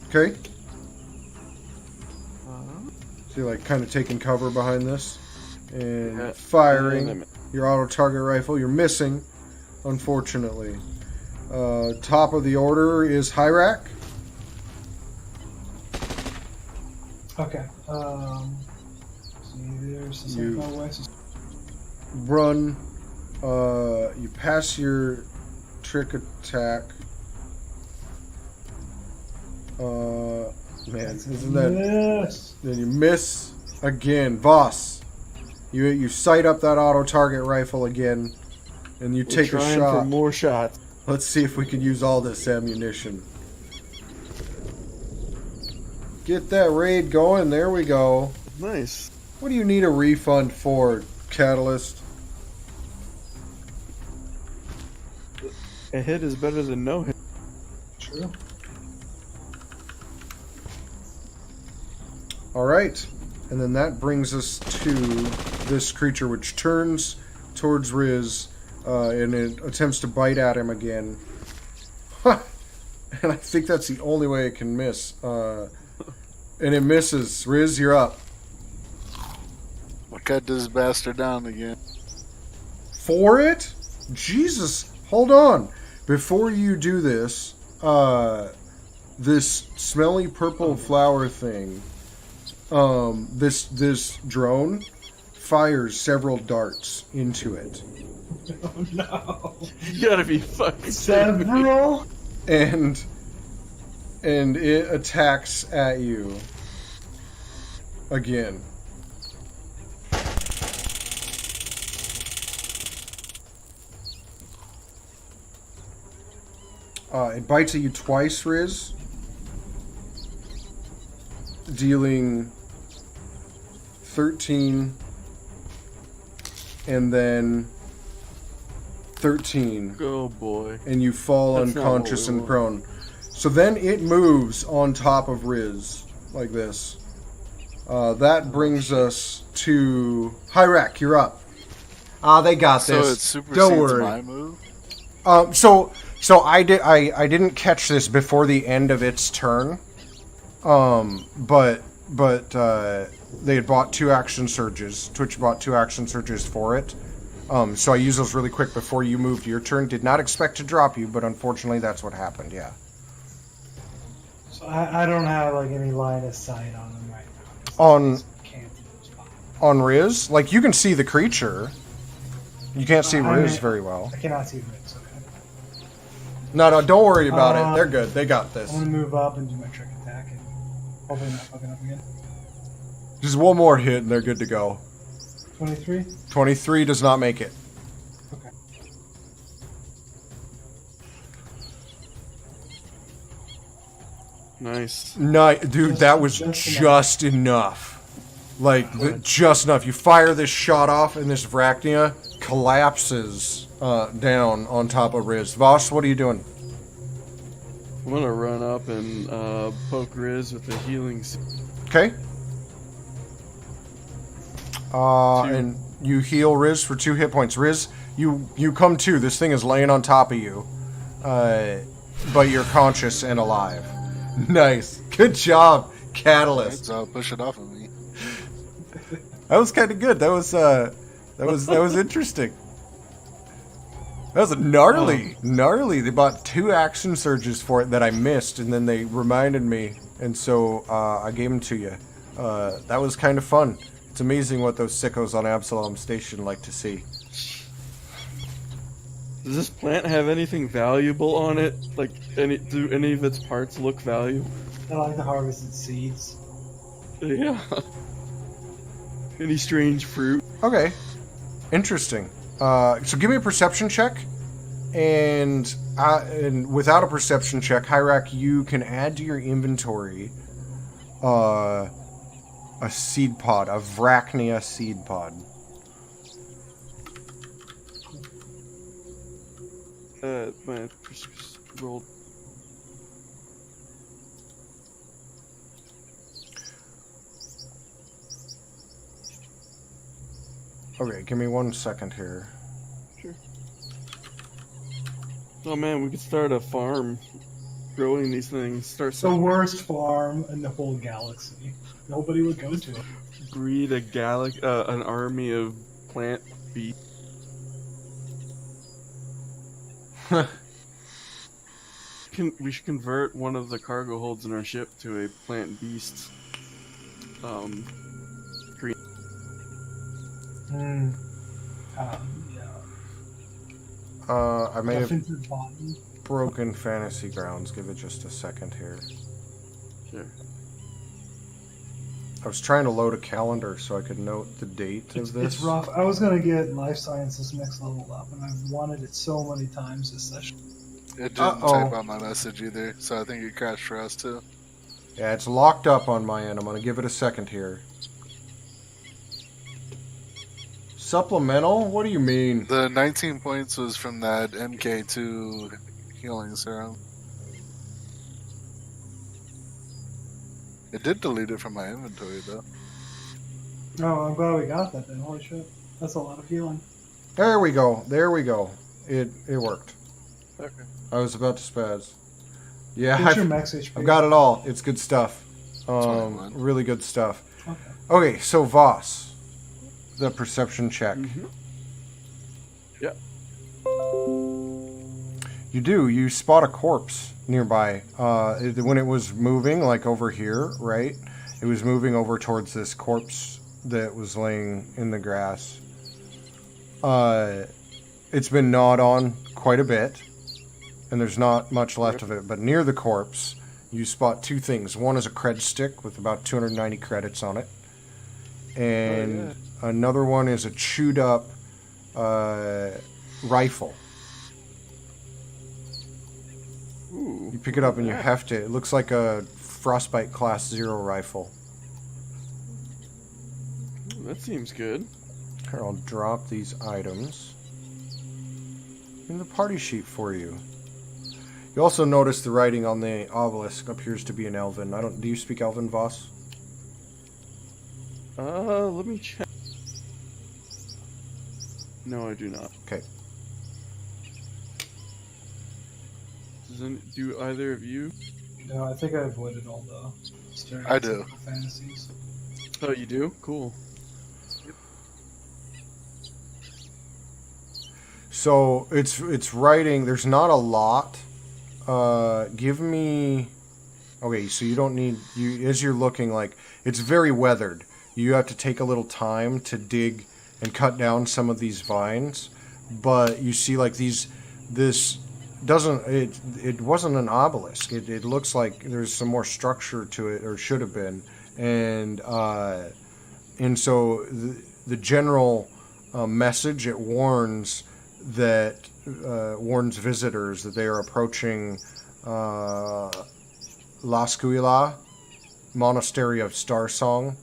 Okay. So you're like kind of taking cover behind this. And Yeah. firing And your auto target rifle. You're missing, unfortunately. Top of the order is Hyrak. Okay. See, there's the You- second west. Run. You pass your trick attack. Man, isn't that... Yes. Then you miss again. Voss. You sight up that auto target rifle again, and you We're take a trying shot. for more shots. Let's see if we can use all this ammunition. Get that raid going. There we go. Nice. What do you need a refund for, Catalyst? A hit is better than no hit. True. Alright. And then that brings us to this creature, which turns towards Riz, and it attempts to bite at him again. And I think that's the only way it can miss. And it misses. Riz, you're up. I'll cut this bastard down again. For it? Jesus, hold on. Before you do this, this smelly purple flower thing, this drone fires several darts into it. Oh no. You gotta be fucking serious. Several? And it attacks at you again. It bites at you twice, Riz, dealing 13 and then 13. Oh boy. And you fall That's not what unconscious we and want. prone. So then it moves on top of Riz, like this. That brings us to Hyrak, you're up. They got So this. it supersedes Don't worry. my move? So I didn't catch this before the end of its turn. But they had bought 2 action surges. Twitch bought 2 action surges for it. So I used those really quick before you moved your turn. Did not expect to drop you, but unfortunately that's what happened, yeah. So I don't have like any line of sight on them right now. 'cause On- I can't see those spots. On Riz, like you can see the creature. You can't see I Riz mean- very well. I cannot see the ribs, okay. No, don't worry about it. They're good. They got this. I'm gonna move up and do my trick attack and hopefully not fucking up again. Just one more hit and they're good to go. 23? 23 does not make it. Okay. Nice. Dude, that was just enough. Like, just enough. You fire this shot off, and this Vrachnia collapses down on top of Riz. Voss, what are you doing? I'm gonna run up and poke Riz with the healing. Okay. 2. And you heal Riz for 2 hit points. Riz, you come to. This thing is laying on top of you. But you're conscious and alive. Nice. Good job, Catalyst. So push it off of me. That was kind of good. That was interesting. That was gnarly. They bought 2 action surges for it that I missed, and then they reminded me, and so I gave them to you. That was kind of fun. It's amazing what those sickos on Absalom Station like to see. Does this plant have anything valuable on it? Like, do any of its parts look valuable? I like to harvest its seeds. Yeah. Any strange fruit? Okay, interesting. So give me a perception check, and without a perception check, Hyrak, you can add to your inventory a seed pod, a Vrachnia seed pod. My rolled. Okay, give me 1 second here. Sure. Oh man, we could start a farm growing these things. Start It's the worst farm in the whole galaxy. Nobody would go to it. breed an army of plant beasts. We should convert one of the cargo holds in our ship to a plant beast. Yeah. I may have Defensive bottom. broken Fantasy Grounds. Give it just a second here. Sure. I was trying to load a calendar so I could note the date of this. It's rough. I was gonna get life sciences next level up, and I've wanted it so many times this session. It didn't Uh-oh. type out my message either, so I think it crashed for us too. Yeah, it's locked up on my end. I'm going to give it a second here. Supplemental? What do you mean? The 19 points was from that MK2 healing serum. It did delete it from my inventory, though. Oh, I'm glad we got that then. Holy shit. That's a lot of healing. There we go. There we go. It worked. Okay. I was about to spaz. Yeah, What's your max HP? I've got it all. It's good stuff. 21. Really good stuff. Okay. Okay, so Voss, the perception check. Mm-hmm. Yep. You do. You spot a corpse nearby. When it was moving, like over here, right? It was moving over towards this corpse that was laying in the grass. It's been gnawed on quite a bit, and there's not much left of it. But near the corpse, you spot two things. One is a cred stick with about 290 credits on it, and another one is a chewed up rifle. Ooh. You pick it up and you heft it. It looks like a Frostbite Class 0 rifle. That seems good. Here, I'll drop these items in the party sheet for you. You also notice the writing on the obelisk appears to be in Elven. Do you speak Elven, Voss? Let me check. No, I do not. Okay. Do either of you? No, I think I avoided all the I do. stereotypical fantasies. Oh, you do? Cool. So it's writing. There's not a lot. Give me. Okay, so you don't need as you're looking, like it's very weathered. You have to take a little time to dig and cut down some of these vines, but you see like this doesn't it wasn't an obelisk. It looks like there's some more structure to it, or should have been, and so the general message, it warns visitors that they are approaching Lascuila, Monastery of Star Song,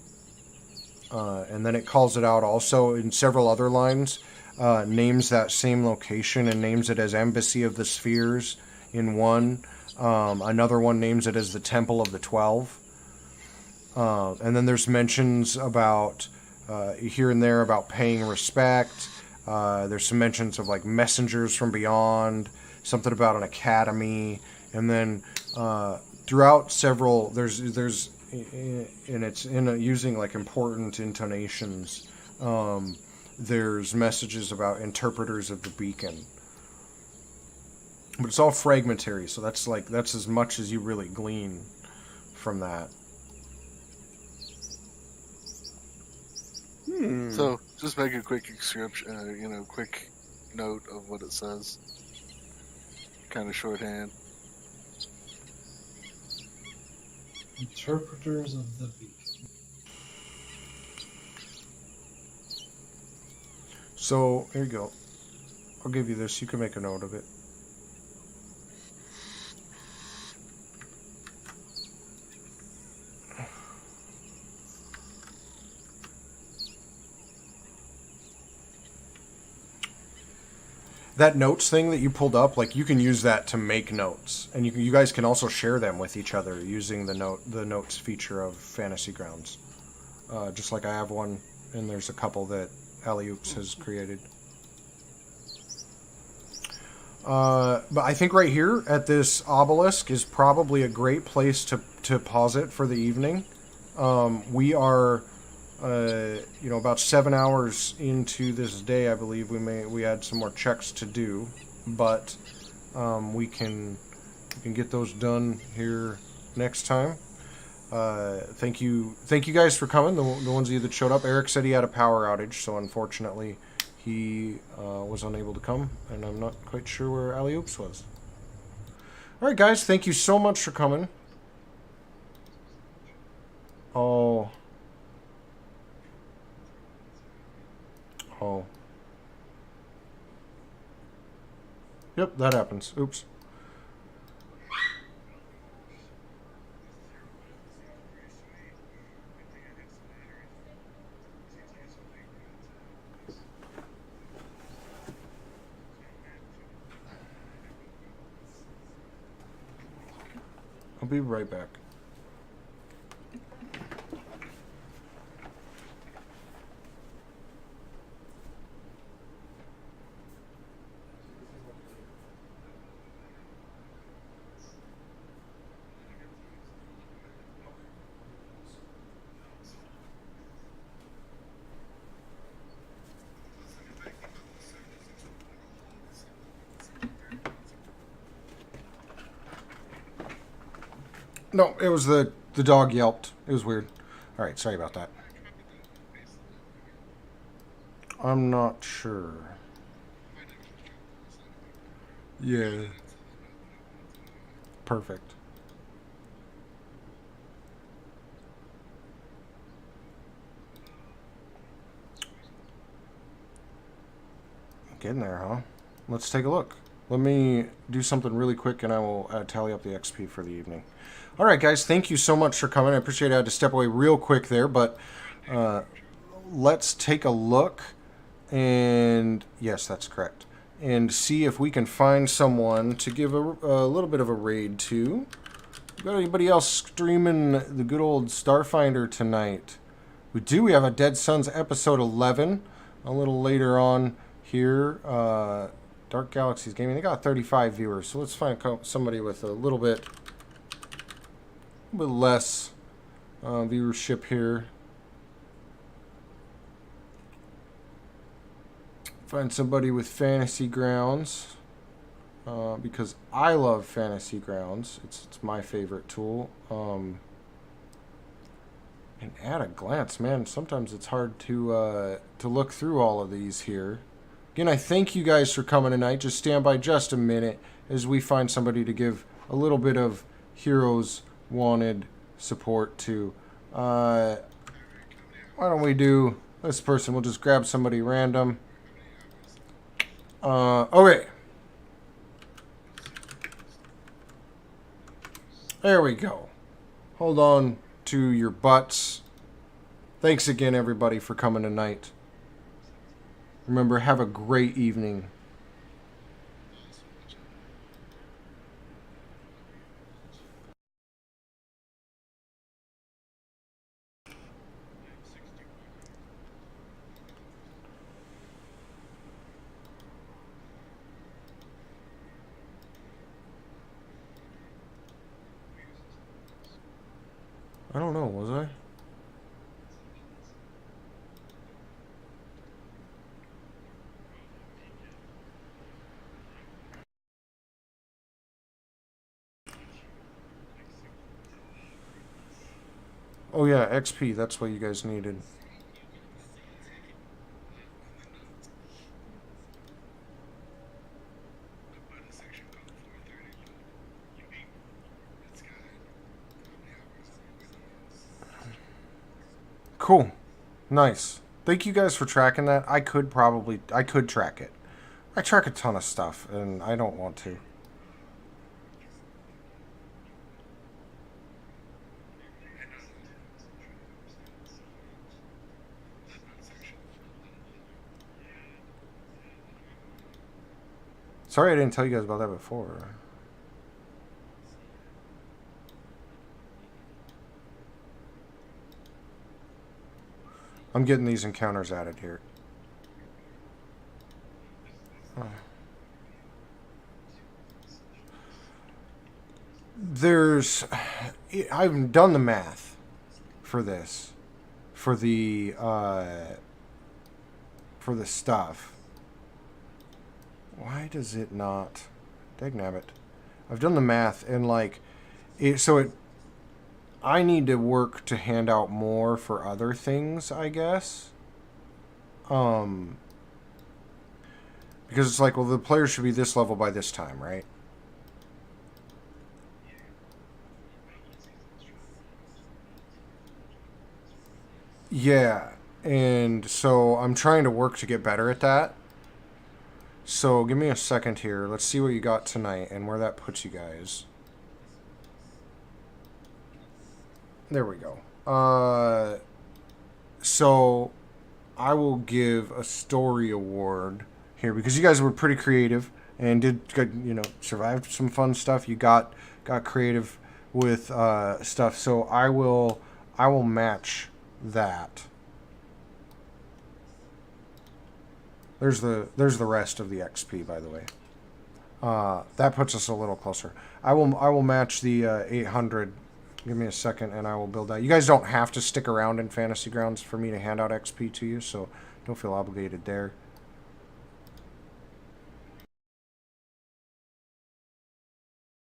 and then it calls it out also in several other lines. Names that same location and names it as Embassy of the Spheres in one. Another one names it as the Temple of the 12. And then there's mentions about here and there about paying respect. There's some mentions of like messengers from beyond, something about an academy, and then throughout several there's and it's using like important intonations. There's messages about interpreters of the beacon, but it's all fragmentary, so that's as much as you really glean from that. So just make a quick description, quick note of what it says. Kind of shorthand. Interpreters of the beacon. So here you go. I'll give you this. You can make a note of it. That notes thing that you pulled up, like you can use that to make notes, and you guys can also share them with each other using the notes feature of Fantasy Grounds. Just like I have one, and there's a couple that Alley-Oops has created. But I think right here at this obelisk is probably a great place to pause it for the evening. We are, about 7 hours into this day. I believe we had some more checks to do, but we can get those done here next time. Thank you guys for coming. The ones of you that showed up. Eric said he had a power outage, so unfortunately he was unable to come, and I'm not quite sure where Alley-Oops was. All right, guys, thank you so much for coming. Oh. Yep, that happens. Oops. I'll be right back. No, it was the dog yelped. It was weird. All right, sorry about that. I'm not sure. Yeah. Perfect. Getting there, huh? Let's take a look. Let me do something really quick and I will tally up the XP for the evening. All right, guys, thank you so much for coming. I appreciate it. I had to step away real quick there, but let's take a look. And yes, that's correct. And see if we can find someone to give a little bit of a raid to. Got anybody else streaming the good old Starfinder tonight? We do. We have a Dead Sons episode 11 a little later on here. Dark Galaxies Gaming. They got 35 viewers, so let's find somebody with a little bit less viewership here. Find somebody with Fantasy Grounds, because I love Fantasy Grounds. It's my favorite tool. And at a glance, man, sometimes it's hard to look through all of these here. Again, I thank you guys for coming tonight. Just stand by just a minute as we find somebody to give a little bit of Heroes Wanted support to. Why don't we do this person? We'll just grab somebody random. Okay. There we go. Hold on to your butts. Thanks again, everybody, for coming tonight. Remember, have a great evening. I don't know, was I? Oh yeah, XP, that's what you guys needed. Cool. Nice. Thank you guys for tracking that. I could track it. I track a ton of stuff, and I don't want to. Sorry I didn't tell you guys about that before. I'm getting these encounters added here. I've done the math for this, for the stuff. Why does it not? Dagnabbit. I've done the math and I need to work to hand out more for other things, I guess. Because it's like, well, the player should be this level by this time, right? Yeah, and so I'm trying to work to get better at that. So give me a second here. Let's see what you got tonight and where that puts you guys. There we go. So I will give a story award here because you guys were pretty creative and did, survived some fun stuff. You got creative with stuff. So I will match that. There's the rest of the XP, by the way. That puts us a little closer. I will match the 800. Give me a second, and I will build that. You guys don't have to stick around in Fantasy Grounds for me to hand out XP to you, so don't feel obligated there.